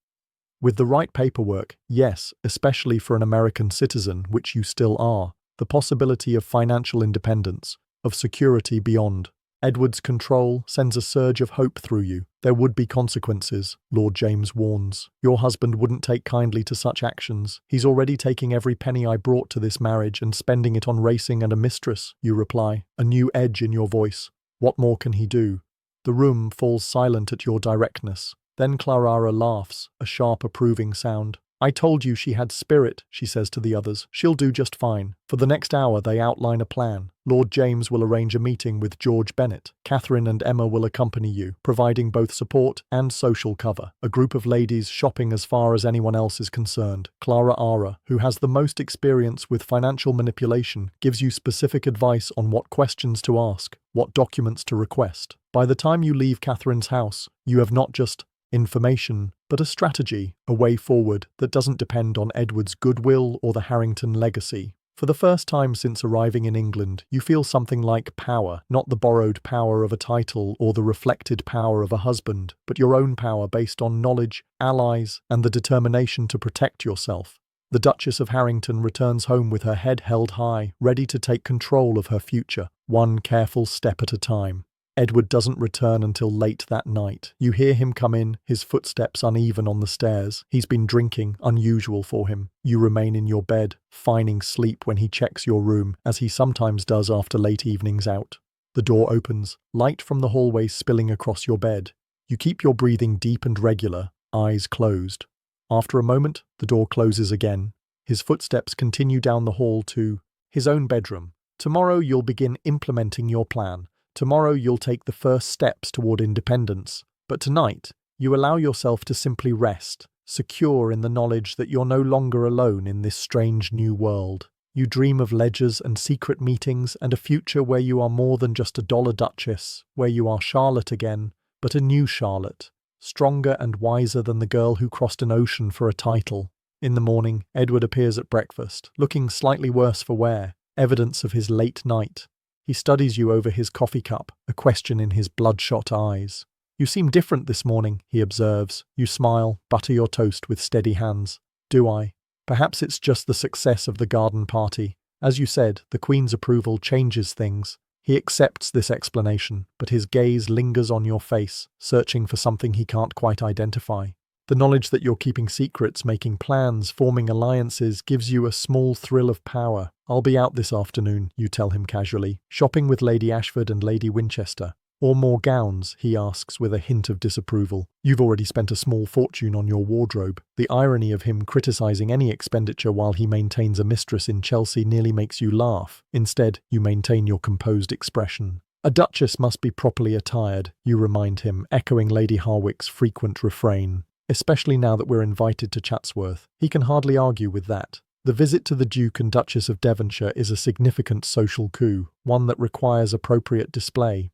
With the right paperwork, yes, especially for an American citizen, which you still are. The possibility of financial independence, of security beyond. Edward's control sends a surge of hope through you. There would be consequences, Lord James warns. Your husband wouldn't take kindly to such actions. He's already taking every penny I brought to this marriage and spending it on racing and a mistress, you reply, a new edge in your voice. What more can he do? The room falls silent at your directness. Then Clara laughs, a sharp approving sound. I told you she had spirit, she says to the others. She'll do just fine. For the next hour they outline a plan. Lord James will arrange a meeting with George Bennett. Catherine and Emma will accompany you, providing both support and social cover. A group of ladies shopping as far as anyone else is concerned. Clara, who has the most experience with financial manipulation, gives you specific advice on what questions to ask, what documents to request. By the time you leave Catherine's house, you have not just information, but a strategy, a way forward that doesn't depend on Edward's goodwill or the Harrington legacy. For the first time since arriving in England, you feel something like power, not the borrowed power of a title or the reflected power of a husband, but your own power based on knowledge, allies, and the determination to protect yourself. The Duchess of Harrington returns home with her head held high, ready to take control of her future, one careful step at a time. Edward doesn't return until late that night. You hear him come in, his footsteps uneven on the stairs. He's been drinking, unusual for him. You remain in your bed, feigning sleep when he checks your room, as he sometimes does after late evenings out. The door opens, light from the hallway spilling across your bed. You keep your breathing deep and regular, eyes closed. After a moment, the door closes again. His footsteps continue down the hall to his own bedroom. Tomorrow you'll begin implementing your plan. Tomorrow you'll take the first steps toward independence. But tonight, You allow yourself to simply rest, secure in the knowledge that you're no longer alone in this strange new world. You dream of ledgers and secret meetings and a future where you are more than just a dollar duchess, where you are Charlotte again, but a new Charlotte, stronger and wiser than the girl who crossed an ocean for a title. In the morning, Edward appears at breakfast, looking slightly worse for wear, evidence of his late night. He studies you over his coffee cup, a question in his bloodshot eyes. "You seem different this morning," he observes. You smile, butter your toast with steady hands. "Do I? Perhaps it's just the success of the garden party. As you said, the Queen's approval changes things." He accepts this explanation, but his gaze lingers on your face, searching for something he can't quite identify. The knowledge that you're keeping secrets, making plans, forming alliances gives you a small thrill of power. "I'll be out this afternoon," you tell him casually, "shopping with Lady Ashford and Lady Winchester." "Or more gowns?" he asks with a hint of disapproval. You've already spent a small fortune on your wardrobe. The irony of him criticizing any expenditure while he maintains a mistress in Chelsea nearly makes you laugh. Instead, you maintain your composed expression. "A duchess must be properly attired," you remind him, echoing Lady Harwick's frequent refrain. Especially now that we're invited to Chatsworth. He can hardly argue with that. The visit to the Duke and Duchess of Devonshire is a significant social coup, one that requires appropriate display.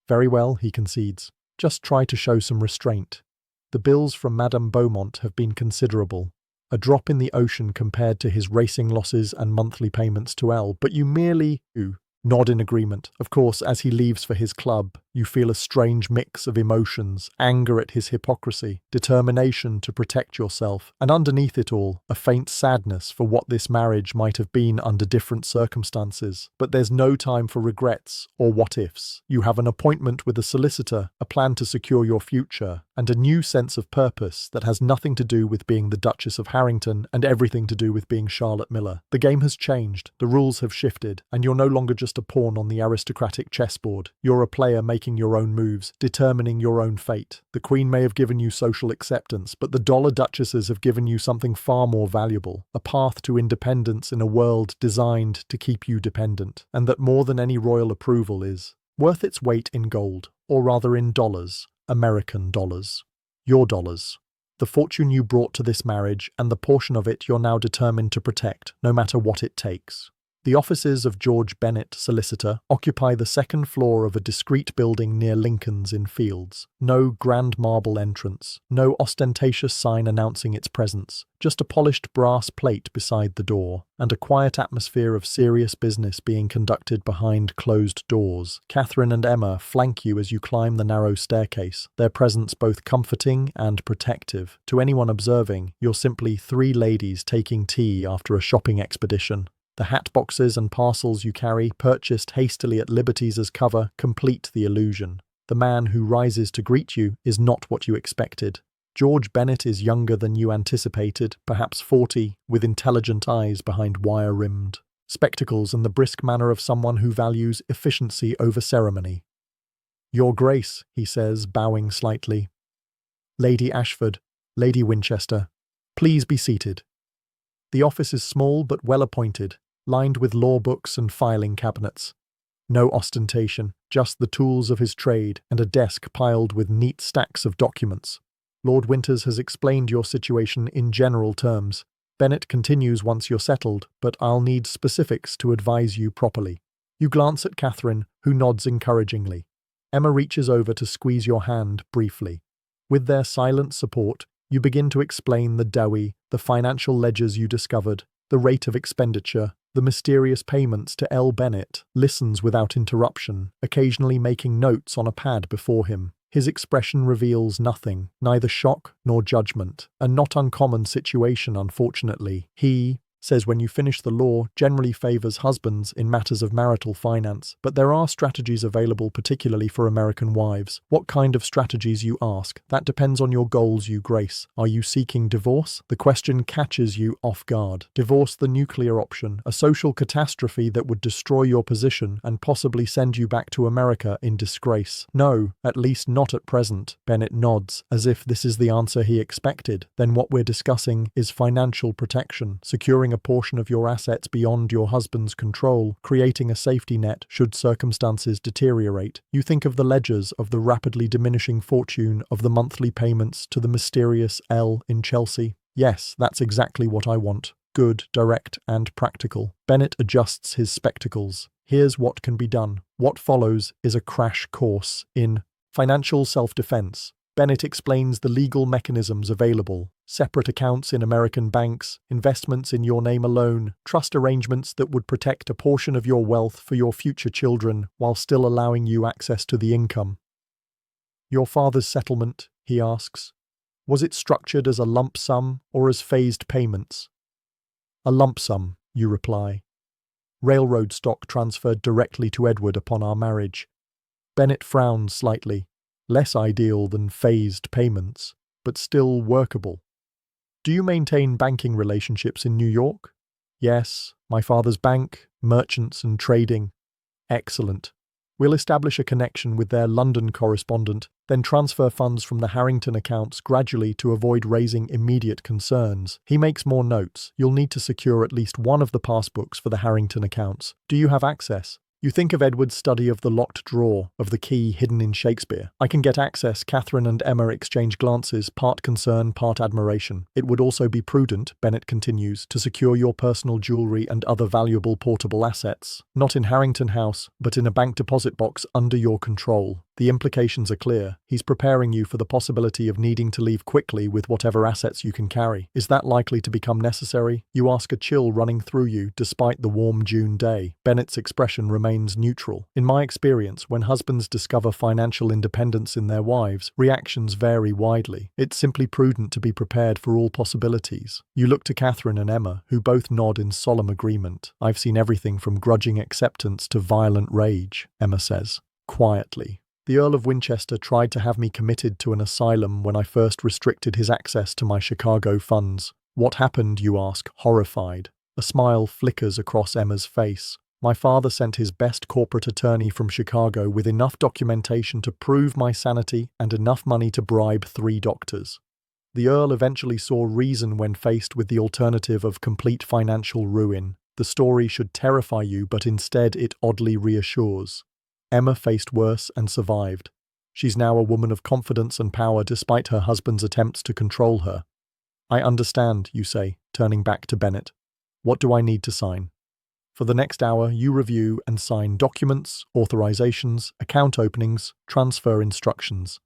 "Very well," he concedes. "Just try to show some restraint. The bills from Madame Beaumont have been considerable. A drop in the ocean compared to his racing losses and monthly payments to Elle, but you merely nod in agreement. Of course, as he leaves for his club, you feel a strange mix of emotions, anger at his hypocrisy, determination to protect yourself, and underneath it all, a faint sadness for what this marriage might have been under different circumstances. But there's no time for regrets or what-ifs. You have an appointment with a solicitor, a plan to secure your future, and a new sense of purpose that has nothing to do with being the Duchess of Harrington and everything to do with being Charlotte Miller. The game has changed, the rules have shifted, and you're no longer just a pawn on the aristocratic chessboard. You're a player making your own moves, determining your own fate. The Queen may have given you social acceptance, but the dollar duchesses have given you something far more valuable, a path to independence in a world designed to keep you dependent, and that more than any royal approval is worth its weight in gold, or rather in dollars, American dollars. Your dollars. The fortune you brought to this marriage and the portion of it you're now determined to protect, no matter what it takes. The offices of George Bennett, solicitor, occupy the second floor of a discreet building near Lincoln's Inn Fields. No grand marble entrance, no ostentatious sign announcing its presence, just a polished brass plate beside the door, and a quiet atmosphere of serious business being conducted behind closed doors. Catherine and Emma flank you as you climb the narrow staircase, their presence both comforting and protective. To anyone observing, you're simply three ladies taking tea after a shopping expedition. The hat boxes and parcels you carry, purchased hastily at Liberty's as cover, complete the illusion. The man who rises to greet you is not what you expected. George Bennett is younger than you anticipated, perhaps 40, with intelligent eyes behind wire-rimmed spectacles and the brisk manner of someone who values efficiency over ceremony. "Your Grace," he says, bowing slightly. "Lady Ashford, Lady Winchester, please be seated." The office is small but well-appointed, lined with law books and filing cabinets. No ostentation, just the tools of his trade and a desk piled with neat stacks of documents. Lord Winters has explained your situation in general terms. Bennett continues once you're settled, but I'll need specifics to advise you properly. You glance at Catherine, who nods encouragingly. Emma reaches over to squeeze your hand briefly. With their silent support, you begin to explain the dowie, the financial ledgers you discovered, the rate of expenditure, the mysterious payments to L. Bennett. Listens without interruption, occasionally making notes on a pad before him. His expression reveals nothing, neither shock nor judgment. A not uncommon situation, unfortunately. He says when you finish the law generally favors husbands in matters of marital finance, but there are strategies available particularly for American wives. What kind of strategies, you ask? That depends on your goals, you Grace. Are you seeking divorce? The question catches you off guard. Divorce, the nuclear option, a social catastrophe that would destroy your position and possibly send you back to America in disgrace. No, at least not at present. Bennett nods, as if this is the answer he expected. Then what we're discussing is financial protection, securing securing a portion of your assets beyond your husband's control, creating a safety net should circumstances deteriorate. You think of the ledgers, of the rapidly diminishing fortune, of the monthly payments to the mysterious L in Chelsea. Yes, that's exactly what I want. Good, direct, and practical. Bennett adjusts his spectacles. Here's what can be done. What follows is a crash course in financial self-defense. Bennett explains the legal mechanisms available: separate accounts in American banks, investments in your name alone, trust arrangements that would protect a portion of your wealth for your future children while still allowing you access to the income. Your father's settlement, he asks, was it structured as a lump sum or as phased payments? A lump sum, you reply. Railroad stock transferred directly to Edward upon our marriage. Bennett frowns slightly. Less ideal than phased payments, but still workable. Do you maintain banking relationships in New York? Yes, my father's bank, merchants and trading. Excellent. We'll establish a connection with their London correspondent, then transfer funds from the Harrington accounts gradually to avoid raising immediate concerns. He makes more notes. You'll need to secure at least one of the passbooks for the Harrington accounts. Do you have access? You think of Edward's study of the locked drawer, of the key hidden in Shakespeare. I can get access. Catherine and Emma exchange glances, part concern, part admiration. It would also be prudent, Bennett continues, to secure your personal jewelry and other valuable portable assets. Not in Harrington House, but in a bank deposit box under your control. The implications are clear. He's preparing you for the possibility of needing to leave quickly with whatever assets you can carry. Is that likely to become necessary? You ask, a chill running through you despite the warm June day. Bennett's expression remains neutral. In my experience, when husbands discover financial independence in their wives, reactions vary widely. It's simply prudent to be prepared for all possibilities. You look to Catherine and Emma, who both nod in solemn agreement. I've seen everything from grudging acceptance to violent rage, Emma says, quietly. The Earl of Winchester tried to have me committed to an asylum when I first restricted his access to my Chicago funds. What happened, you ask, horrified. A smile flickers across Emma's face. My father sent his best corporate attorney from Chicago with enough documentation to prove my sanity and enough money to bribe 3 doctors. The Earl eventually saw reason when faced with the alternative of complete financial ruin. The story should terrify you, but instead it oddly reassures. Emma faced worse and survived. She's now a woman of confidence and power despite her husband's attempts to control her. I understand, you say, turning back to Bennett. What do I need to sign? For the next hour, you review and sign documents, authorizations, account openings, transfer instructions.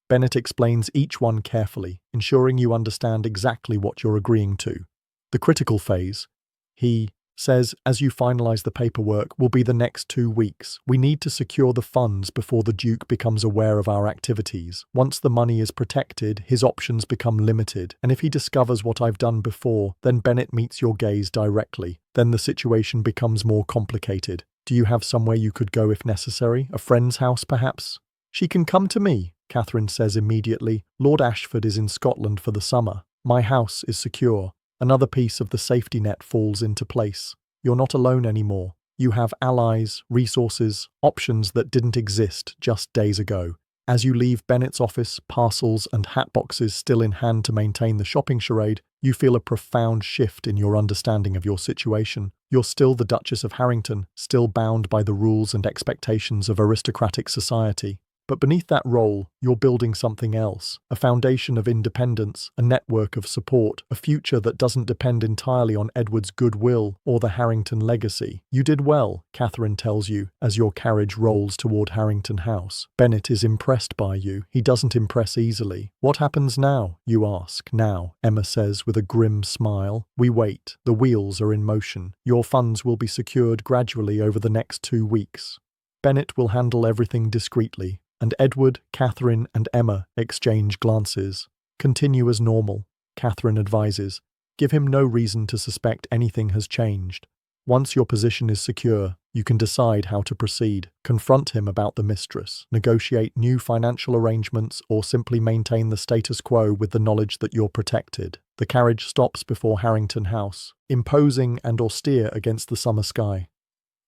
Bennett explains each one carefully, ensuring you understand exactly what you're agreeing to. The critical phase, he says, as you finalize the paperwork, will be the next 2 weeks. We need to secure the funds before the Duke becomes aware of our activities. Once the money is protected, his options become limited, and if he discovers what I've done before, then Bennett meets your gaze directly. Then the situation becomes more complicated. Do you have somewhere you could go if necessary? A friend's house, perhaps? She can come to me, Catherine says immediately. Lord Ashford is in Scotland for the summer. My house is secure. Another piece of the safety net falls into place. You're not alone anymore. You have allies, resources, options that didn't exist just days ago. As you leave Bennett's office, parcels and hat boxes still in hand to maintain the shopping charade, you feel a profound shift in your understanding of your situation. You're still the Duchess of Harrington, still bound by the rules and expectations of aristocratic society. But beneath that role, you're building something else, a foundation of independence, a network of support, a future that doesn't depend entirely on Edward's goodwill or the Harrington legacy. You did well, Catherine tells you, as your carriage rolls toward Harrington House. Bennett is impressed by you. He doesn't impress easily. What happens now, you ask. Now, Emma says with a grim smile. We wait. The wheels are in motion. Your funds will be secured gradually over the next 2 weeks. Bennett will handle everything discreetly, and Edward, Catherine, and Emma exchange glances. Continue as normal, Catherine advises. Give him no reason to suspect anything has changed. Once your position is secure, you can decide how to proceed. Confront him about the mistress, negotiate new financial arrangements, or simply maintain the status quo with the knowledge that you're protected. The carriage stops before Harrington House, imposing and austere against the summer sky.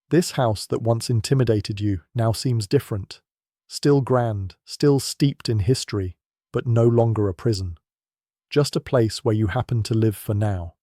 This house that once intimidated you now seems different. Still grand, still steeped in history, but no longer a prison. Just a place where you happen to live for now.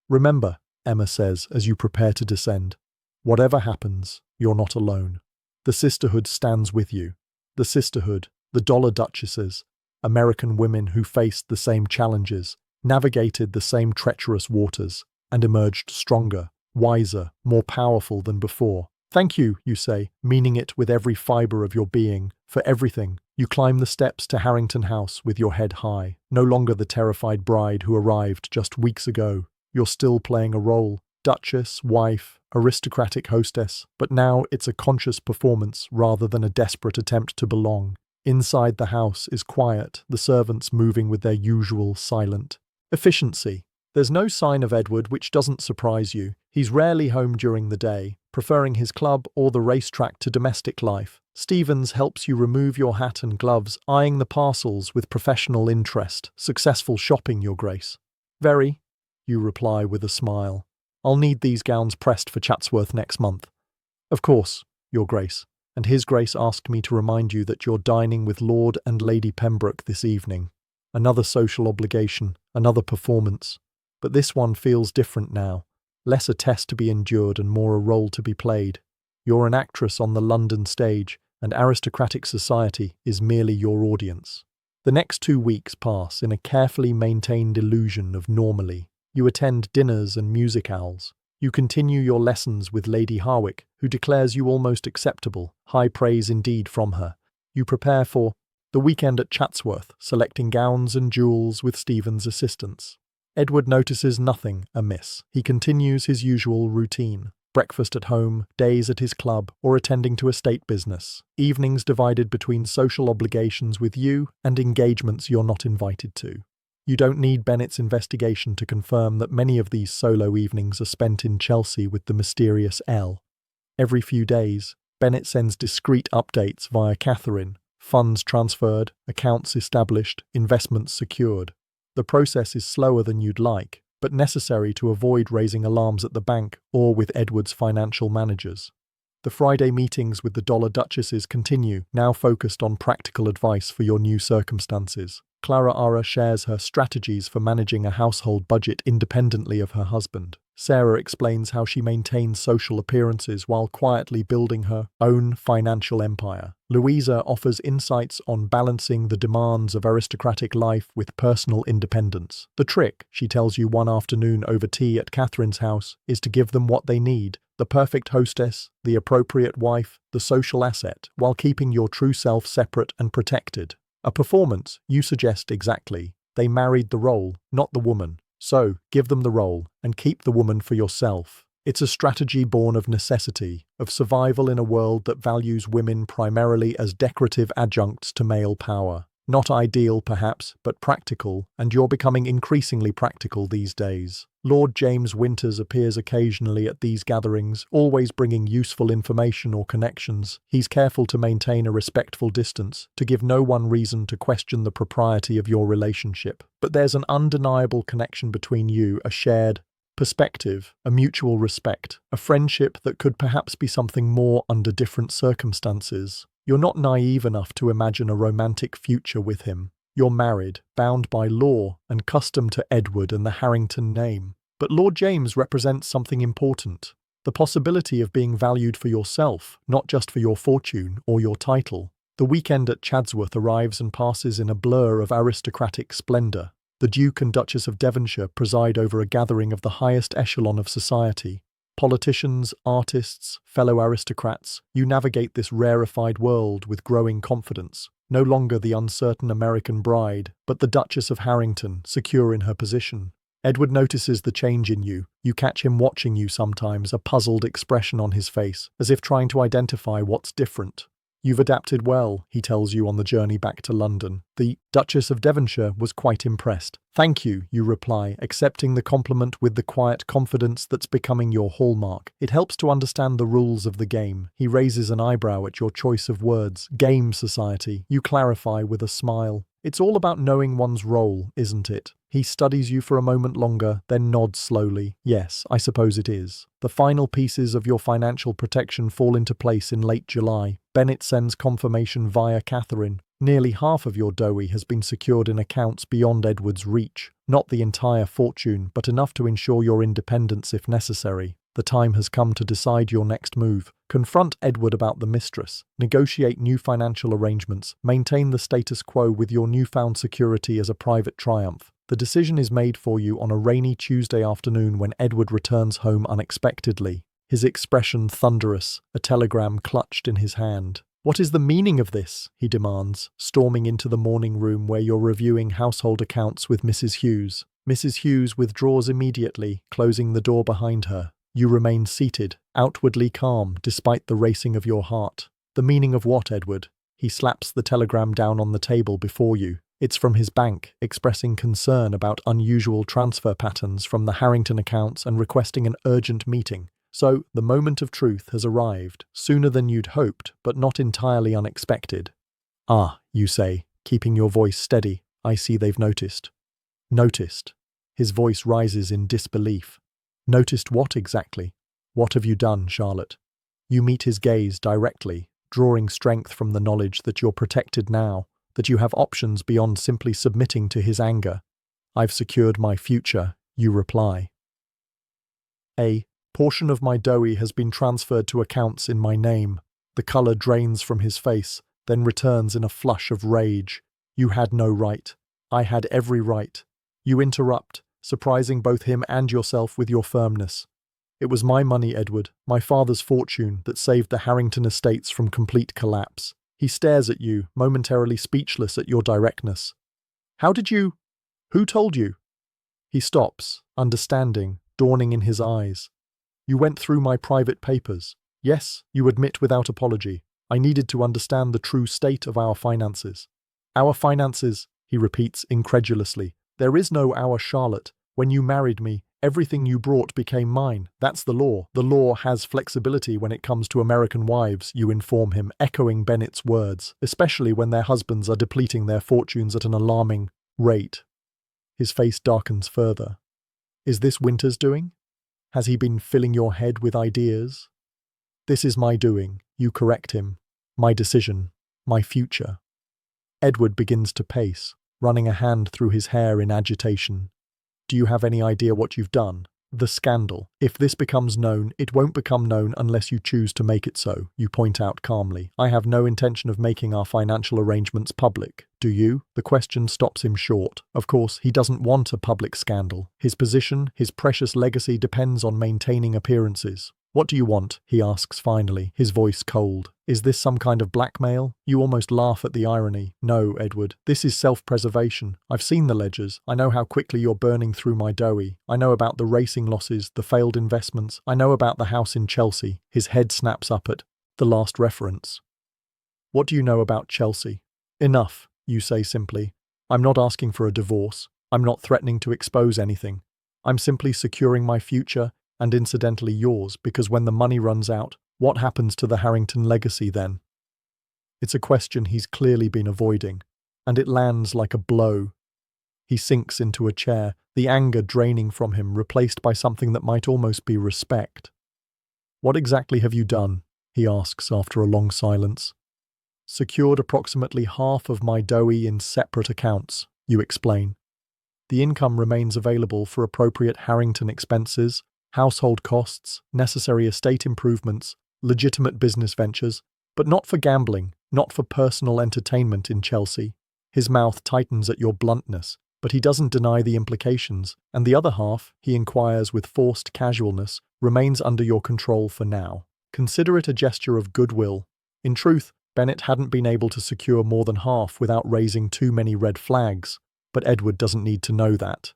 Remember, Emma says as you prepare to descend. Whatever happens, you're not alone. The sisterhood stands with you. The sisterhood, the Dollar Duchesses, American women who faced the same challenges, navigated the same treacherous waters, and emerged stronger, wiser, more powerful than before. Thank you, you say, meaning it with every fibre of your being, for everything. You climb the steps to Harrington House with your head high, no longer the terrified bride who arrived just weeks ago. You're still playing a role, duchess, wife, aristocratic hostess, but now it's a conscious performance rather than a desperate attempt to belong. Inside the house is quiet, the servants moving with their usual silent efficiency. There's no sign of Edward, which doesn't surprise you. He's rarely home during the day, preferring his club or the racetrack to domestic life. Stevens helps you remove your hat and gloves, eyeing the parcels with professional interest. Successful shopping, Your Grace. Very, you reply with a smile. I'll need these gowns pressed for Chatsworth next month. Of course, Your Grace. And His Grace asked me to remind you that you're dining with Lord and Lady Pembroke this evening. Another social obligation, another performance. But this one feels different now. Less a test to be endured and more a role to be played. You're an actress on the London stage, and aristocratic society is merely your audience. The next 2 weeks pass in a carefully maintained illusion of normally. You attend dinners and music owls. You continue your lessons with Lady Harwick, who declares you almost acceptable, high praise indeed from her. You prepare for the weekend at Chatsworth, selecting gowns and jewels with Stephen's assistance. Edward notices nothing amiss. He continues his usual routine. Breakfast at home, days at his club, or attending to estate business. Evenings divided between social obligations with you and engagements you're not invited to. You don't need Bennett's investigation to confirm that many of these solo evenings are spent in Chelsea with the mysterious L. Every few days, Bennett sends discreet updates via Catherine. Funds transferred, accounts established, investments secured. The process is slower than you'd like, but necessary to avoid raising alarms at the bank or with Edward's financial managers. The Friday meetings with the Dollar Duchesses continue, now focused on practical advice for your new circumstances. Clara Ara shares her strategies for managing a household budget independently of her husband. Sarah explains how she maintains social appearances while quietly building her own financial empire. Louisa offers insights on balancing the demands of aristocratic life with personal independence. The trick, she tells you one afternoon over tea at Catherine's house, is to give them what they need: the perfect hostess, the appropriate wife, the social asset, while keeping your true self separate and protected. A performance, you suggest exactly. They married the role, not the woman. So, give them the role, and keep the woman for yourself. It's a strategy born of necessity, of survival in a world that values women primarily as decorative adjuncts to male power. Not ideal, perhaps, but practical, and you're becoming increasingly practical these days. Lord James Winters appears occasionally at these gatherings, always bringing useful information or connections. He's careful to maintain a respectful distance, to give no one reason to question the propriety of your relationship. But there's an undeniable connection between you, a shared perspective, a mutual respect, a friendship that could perhaps be something more under different circumstances. You're not naive enough to imagine a romantic future with him. You're married, bound by law, and accustomed to Edward and the Harrington name. But Lord James represents something important: the possibility of being valued for yourself, not just for your fortune or your title. The weekend at Chatsworth arrives and passes in a blur of aristocratic splendour. The Duke and Duchess of Devonshire preside over a gathering of the highest echelon of society. Politicians, artists, fellow aristocrats, you navigate this rarefied world with growing confidence. No longer the uncertain American bride, but the Duchess of Harrington, secure in her position. Edward notices the change in you. You catch him watching you sometimes, a puzzled expression on his face, as if trying to identify what's different. You've adapted well, he tells you on the journey back to London. The Duchess of Devonshire was quite impressed. Thank you, you reply, accepting the compliment with the quiet confidence that's becoming your hallmark. It helps to understand the rules of the game. He raises an eyebrow at your choice of words. Game society, you clarify with a smile. It's all about knowing one's role, isn't it? He studies you for a moment longer, then nods slowly. Yes, I suppose it is. The final pieces of your financial protection fall into place in late July. Bennett sends confirmation via Catherine. Nearly half of your dough has been secured in accounts beyond Edward's reach. Not the entire fortune, but enough to ensure your independence if necessary. The time has come to decide your next move. Confront Edward about the mistress. Negotiate new financial arrangements. Maintain the status quo with your newfound security as a private triumph. The decision is made for you on a rainy Tuesday afternoon when Edward returns home unexpectedly. His expression thunderous, a telegram clutched in his hand. "What is the meaning of this?" he demands, storming into the morning room where you're reviewing household accounts with Mrs. Hughes. Mrs. Hughes withdraws immediately, closing the door behind her. You remain seated, outwardly calm, despite the racing of your heart. "The meaning of what, Edward?" He slaps the telegram down on the table before you. It's from his bank, expressing concern about unusual transfer patterns from the Harrington accounts and requesting an urgent meeting. So, the moment of truth has arrived, sooner than you'd hoped, but not entirely unexpected. "Ah," you say, keeping your voice steady, "I see they've noticed." "Noticed?" His voice rises in disbelief. "Noticed what exactly? What have you done, Charlotte?" You meet his gaze directly, drawing strength from the knowledge that you're protected now, that you have options beyond simply submitting to his anger. "I've secured my future," you reply. "A portion of my dough has been transferred to accounts in my name." The color drains from his face, then returns in a flush of rage. "You had no right. I had every right." You interrupt, surprising both him and yourself with your firmness. "It was my money, Edward, my father's fortune, that saved the Harrington estates from complete collapse." He stares at you, momentarily speechless at your directness. "How did you? Who told you?" He stops, understanding, dawning in his eyes. "You went through my private papers. Yes, you admit without apology. I needed to understand the true state of our finances." "Our finances," he repeats incredulously. "There is no our, Charlotte. When you married me, everything you brought became mine. That's the law. The law has flexibility when it comes to American wives," you inform him, echoing Bennett's words, especially when their husbands are depleting their fortunes at an alarming rate. His face darkens further. "Is this Winter's doing? Has he been filling your head with ideas?" "This is my doing," you correct him. "My decision. My future." Edward begins to pace, running a hand through his hair in agitation. "Do you have any idea what you've done? The scandal. If this becomes known, it won't become known unless you choose to make it so," you point out calmly. "I have no intention of making our financial arrangements public. Do you?" The question stops him short. Of course, he doesn't want a public scandal. His position, his precious legacy depends on maintaining appearances. "What do you want?" he asks finally, his voice cold. "Is this some kind of blackmail?" You almost laugh at the irony. "No, Edward. This is self-preservation. I've seen the ledgers. I know how quickly you're burning through my dough. I know about the racing losses, the failed investments. I know about the house in Chelsea." His head snaps up at the last reference. "What do you know about Chelsea?" "Enough," you say simply. "I'm not asking for a divorce. I'm not threatening to expose anything. I'm simply securing my future, and incidentally yours, because when the money runs out, what happens to the Harrington legacy then?" It's a question he's clearly been avoiding, and it lands like a blow. He sinks into a chair, the anger draining from him, replaced by something that might almost be respect. "What exactly have you done?" he asks after a long silence. "Secured approximately half of my dough in separate accounts," you explain. "The income remains available for appropriate Harrington expenses, household costs, necessary estate improvements, legitimate business ventures, but not for gambling, not for personal entertainment in Chelsea." His mouth tightens at your bluntness, but he doesn't deny the implications, and the other half, he inquires with forced casualness, remains under your control for now. Consider it a gesture of goodwill. In truth, Bennett hadn't been able to secure more than half without raising too many red flags, but Edward doesn't need to know that.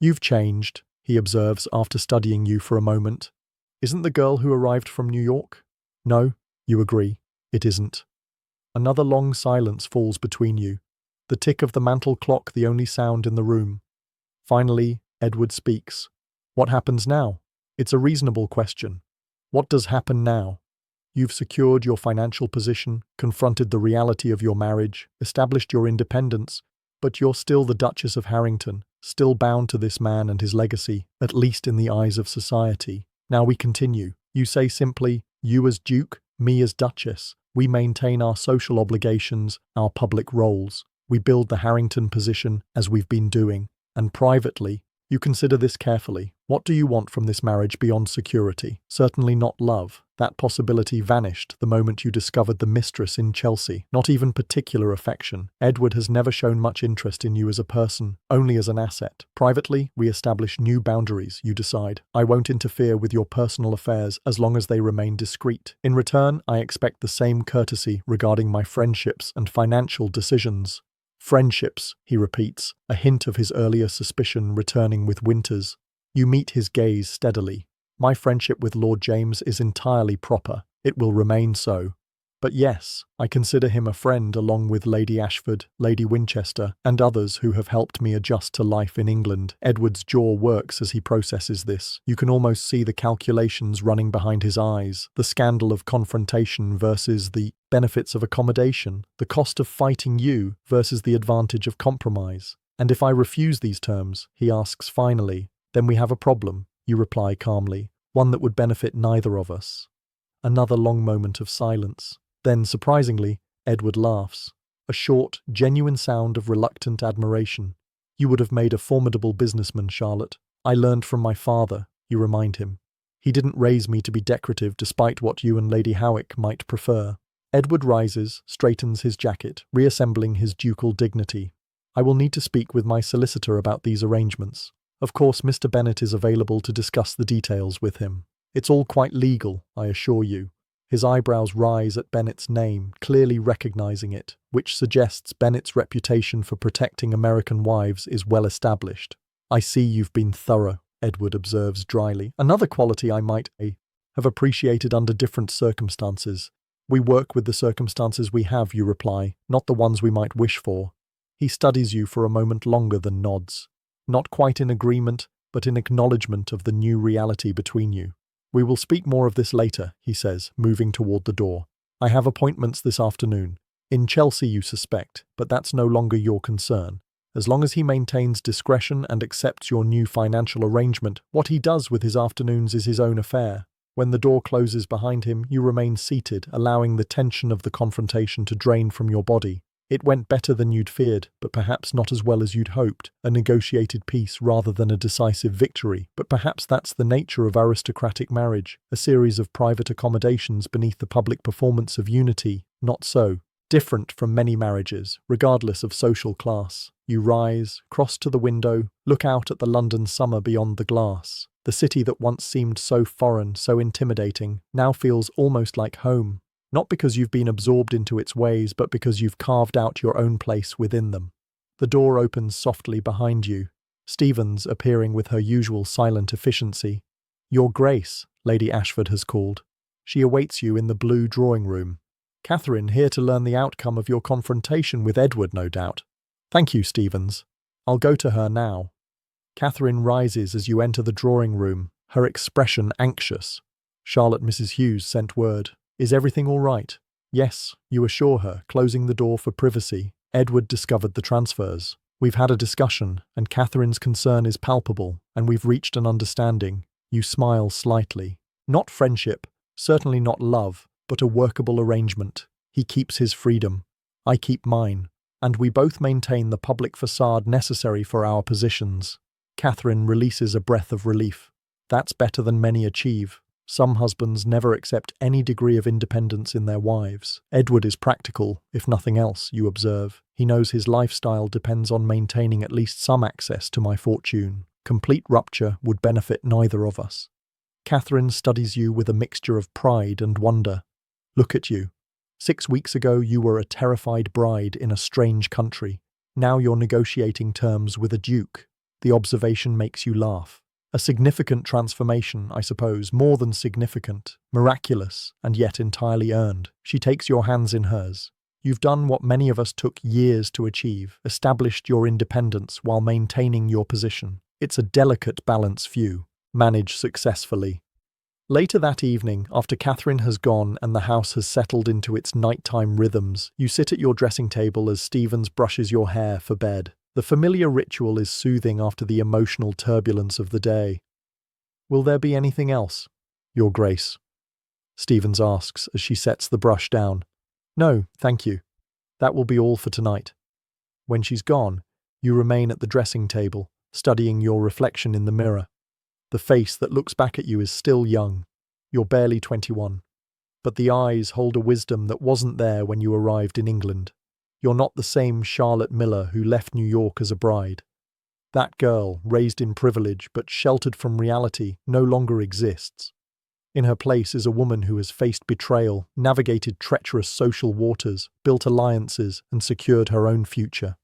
"You've changed," he observes after studying you for a moment. "Isn't the girl who arrived from New York?" "No," you agree. "It isn't." Another long silence falls between you, the tick of the mantel clock the only sound in the room. Finally, Edward speaks. "What happens now?" It's a reasonable question. What does happen now? You've secured your financial position, confronted the reality of your marriage, established your independence, but you're still the Duchess of Harrington, still bound to this man and his legacy, at least in the eyes of society. Now we continue. You say simply, "You as Duke, me as Duchess." We maintain our social obligations, our public roles. We build the Harrington position as we've been doing. And privately, you consider this carefully. What do you want from this marriage beyond security? Certainly not love. That possibility vanished the moment you discovered the mistress in Chelsea. Not even particular affection. Edward has never shown much interest in you as a person, only as an asset. Privately, we establish new boundaries, you decide. I won't interfere with your personal affairs as long as they remain discreet. In return, I expect the same courtesy regarding my friendships and financial decisions. Friendships, he repeats, a hint of his earlier suspicion returning with Winters. You meet his gaze steadily. My friendship with Lord James is entirely proper. It will remain so. But yes, I consider him a friend along with Lady Ashford, Lady Winchester, and others who have helped me adjust to life in England. Edward's jaw works as he processes this. You can almost see the calculations running behind his eyes. The scandal of confrontation versus the benefits of accommodation. The cost of fighting you versus the advantage of compromise. And if I refuse these terms, he asks finally, then we have a problem, you reply calmly, one that would benefit neither of us. Another long moment of silence. Then, surprisingly, Edward laughs. A short, genuine sound of reluctant admiration. You would have made a formidable businessman, Charlotte. I learned from my father, you remind him. He didn't raise me to be decorative despite what you and Lady Howick might prefer. Edward rises, straightens his jacket, reassembling his ducal dignity. I will need to speak with my solicitor about these arrangements. Of course, Mr. Bennet is available to discuss the details with him. It's all quite legal, I assure you. His eyebrows rise at Bennet's name, clearly recognizing it, which suggests Bennet's reputation for protecting American wives is well established. I see you've been thorough, Edward observes dryly. Another quality I might have appreciated under different circumstances. We work with the circumstances we have, you reply, not the ones we might wish for. He studies you for a moment longer than nods. Not quite in agreement, but in acknowledgement of the new reality between you. We will speak more of this later, he says, moving toward the door. I have appointments this afternoon. In Chelsea, you suspect, but that's no longer your concern. As long as he maintains discretion and accepts your new financial arrangement, what he does with his afternoons is his own affair. When the door closes behind him, you remain seated, allowing the tension of the confrontation to drain from your body. It went better than you'd feared, but perhaps not as well as you'd hoped. A negotiated peace rather than a decisive victory. But perhaps that's the nature of aristocratic marriage, a series of private accommodations beneath the public performance of unity. Not so. Different from many marriages, regardless of social class. You rise, cross to the window, look out at the London summer beyond the glass. The city that once seemed so foreign, so intimidating, now feels almost like home. Not because you've been absorbed into its ways, but because you've carved out your own place within them. The door opens softly behind you, Stevens appearing with her usual silent efficiency. Your Grace, Lady Ashford has called. She awaits you in the blue drawing room. Catherine, here to learn the outcome of your confrontation with Edward, no doubt. Thank you, Stevens. I'll go to her now. Catherine rises as you enter the drawing room, her expression anxious. Charlotte, Mrs. Hughes sent word. Is everything all right? Yes, you assure her, closing the door for privacy. Edward discovered the transfers. We've had a discussion, and Catherine's concern is palpable, and we've reached an understanding. You smile slightly. Not friendship, certainly not love, but a workable arrangement. He keeps his freedom. I keep mine. And we both maintain the public facade necessary for our positions. Catherine releases a breath of relief. That's better than many achieve. Some husbands never accept any degree of independence in their wives. Edward is practical, if nothing else, you observe. He knows his lifestyle depends on maintaining at least some access to my fortune. Complete rupture would benefit neither of us. Catherine studies you with a mixture of pride and wonder. Look at you. 6 weeks ago you were a terrified bride in a strange country. Now you're negotiating terms with a duke. The observation makes you laugh. A significant transformation, I suppose, more than significant, miraculous, and yet entirely earned. She takes your hands in hers. You've done what many of us took years to achieve, established your independence while maintaining your position. It's a delicate balance few. Manage successfully. Later that evening, after Catherine has gone and the house has settled into its nighttime rhythms, you sit at your dressing table as Stevens brushes your hair for bed. The familiar ritual is soothing after the emotional turbulence of the day. Will there be anything else, Your Grace? Stevens asks as she sets the brush down. No, thank you. That will be all for tonight. When she's gone, you remain at the dressing table, studying your reflection in the mirror. The face that looks back at you is still young. You're barely 21. But the eyes hold a wisdom that wasn't there when you arrived in England. You're not the same Charlotte Miller who left New York as a bride. That girl, raised in privilege but sheltered from reality, no longer exists. In her place is a woman who has faced betrayal, navigated treacherous social waters, built alliances, and secured her own future.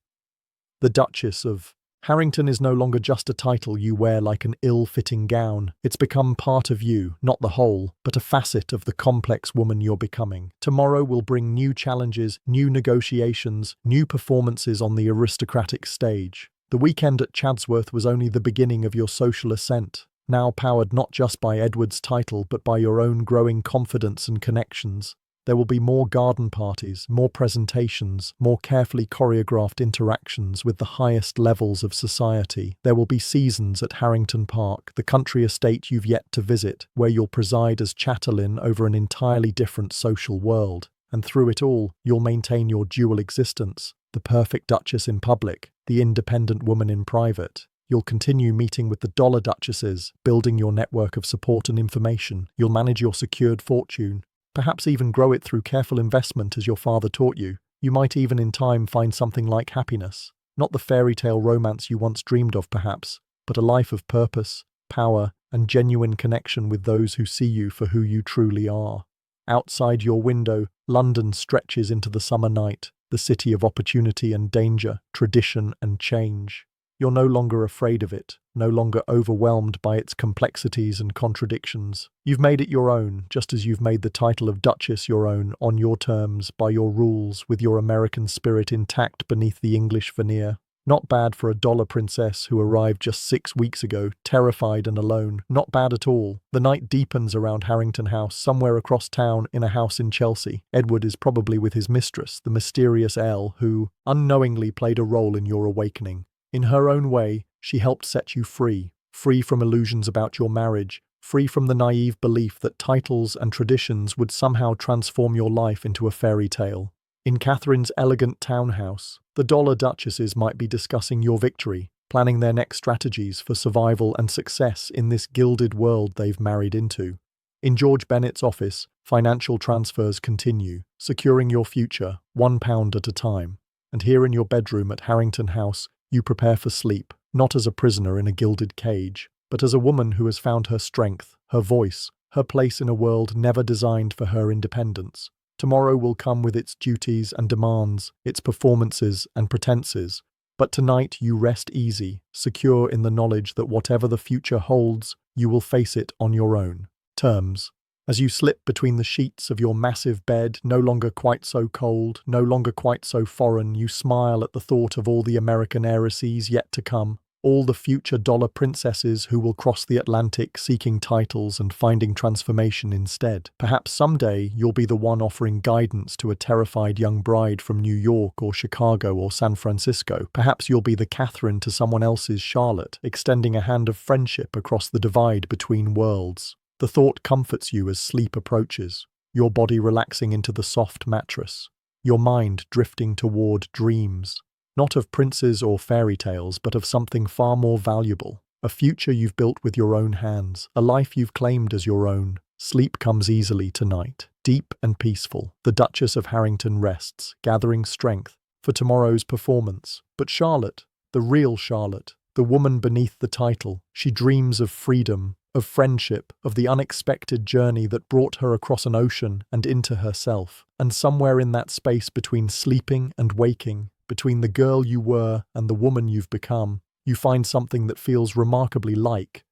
The Duchess of Harrington is no longer just a title you wear like an ill-fitting gown. It's become part of you, not the whole, but a facet of the complex woman you're becoming. Tomorrow will bring new challenges, new negotiations, new performances on the aristocratic stage. The weekend at Chadsworth was only the beginning of your social ascent, now powered not just by Edward's title but by your own growing confidence and connections. There will be more garden parties, more presentations, more carefully choreographed interactions with the highest levels of society. There will be seasons at Harrington Park, the country estate you've yet to visit, where you'll preside as chatelaine over an entirely different social world. And through it all, you'll maintain your dual existence, the perfect duchess in public, the independent woman in private. You'll continue meeting with the dollar duchesses, building your network of support and information. You'll manage your secured fortune, perhaps even grow it through careful investment as your father taught you. You might even in time find something like happiness. Not the fairy tale romance you once dreamed of perhaps, but a life of purpose, power, and genuine connection with those who see you for who you truly are. Outside your window, London stretches into the summer night, the city of opportunity and danger, tradition and change. You're no longer afraid of it, no longer overwhelmed by its complexities and contradictions. You've made it your own, just as you've made the title of Duchess your own, on your terms, by your rules, with your American spirit intact beneath the English veneer. Not bad for a dollar princess who arrived just 6 weeks ago, terrified and alone. Not bad at all. The night deepens around Harrington House, somewhere across town in a house in Chelsea. Edward is probably with his mistress, the mysterious Elle, who unknowingly played a role in your awakening. In her own way, she helped set you free, free from illusions about your marriage, free from the naive belief that titles and traditions would somehow transform your life into a fairy tale. In Catherine's elegant townhouse, the dollar duchesses might be discussing your victory, planning their next strategies for survival and success in this gilded world they've married into. In George Bennett's office, financial transfers continue, securing your future, £1 at a time. And here in your bedroom at Harrington House, you prepare for sleep, not as a prisoner in a gilded cage, but as a woman who has found her strength, her voice, her place in a world never designed for her independence. Tomorrow will come with its duties and demands, its performances and pretenses, but tonight you rest easy, secure in the knowledge that whatever the future holds, you will face it on your own terms. As you slip between the sheets of your massive bed, no longer quite so cold, no longer quite so foreign, you smile at the thought of all the American heiresses yet to come, all the future dollar princesses who will cross the Atlantic seeking titles and finding transformation instead. Perhaps someday you'll be the one offering guidance to a terrified young bride from New York or Chicago or San Francisco. Perhaps you'll be the Catherine to someone else's Charlotte, extending a hand of friendship across the divide between worlds. The thought comforts you as sleep approaches, your body relaxing into the soft mattress, your mind drifting toward dreams, not of princes or fairy tales, but of something far more valuable, a future you've built with your own hands, a life you've claimed as your own. Sleep comes easily tonight, deep and peaceful. The Duchess of Harrington rests, gathering strength for tomorrow's performance. But Charlotte, the real Charlotte, the woman beneath the title, she dreams of freedom, of friendship, of the unexpected journey that brought her across an ocean and into herself. And somewhere in that space between sleeping and waking, between the girl you were and the woman you've become, you find something that feels remarkably like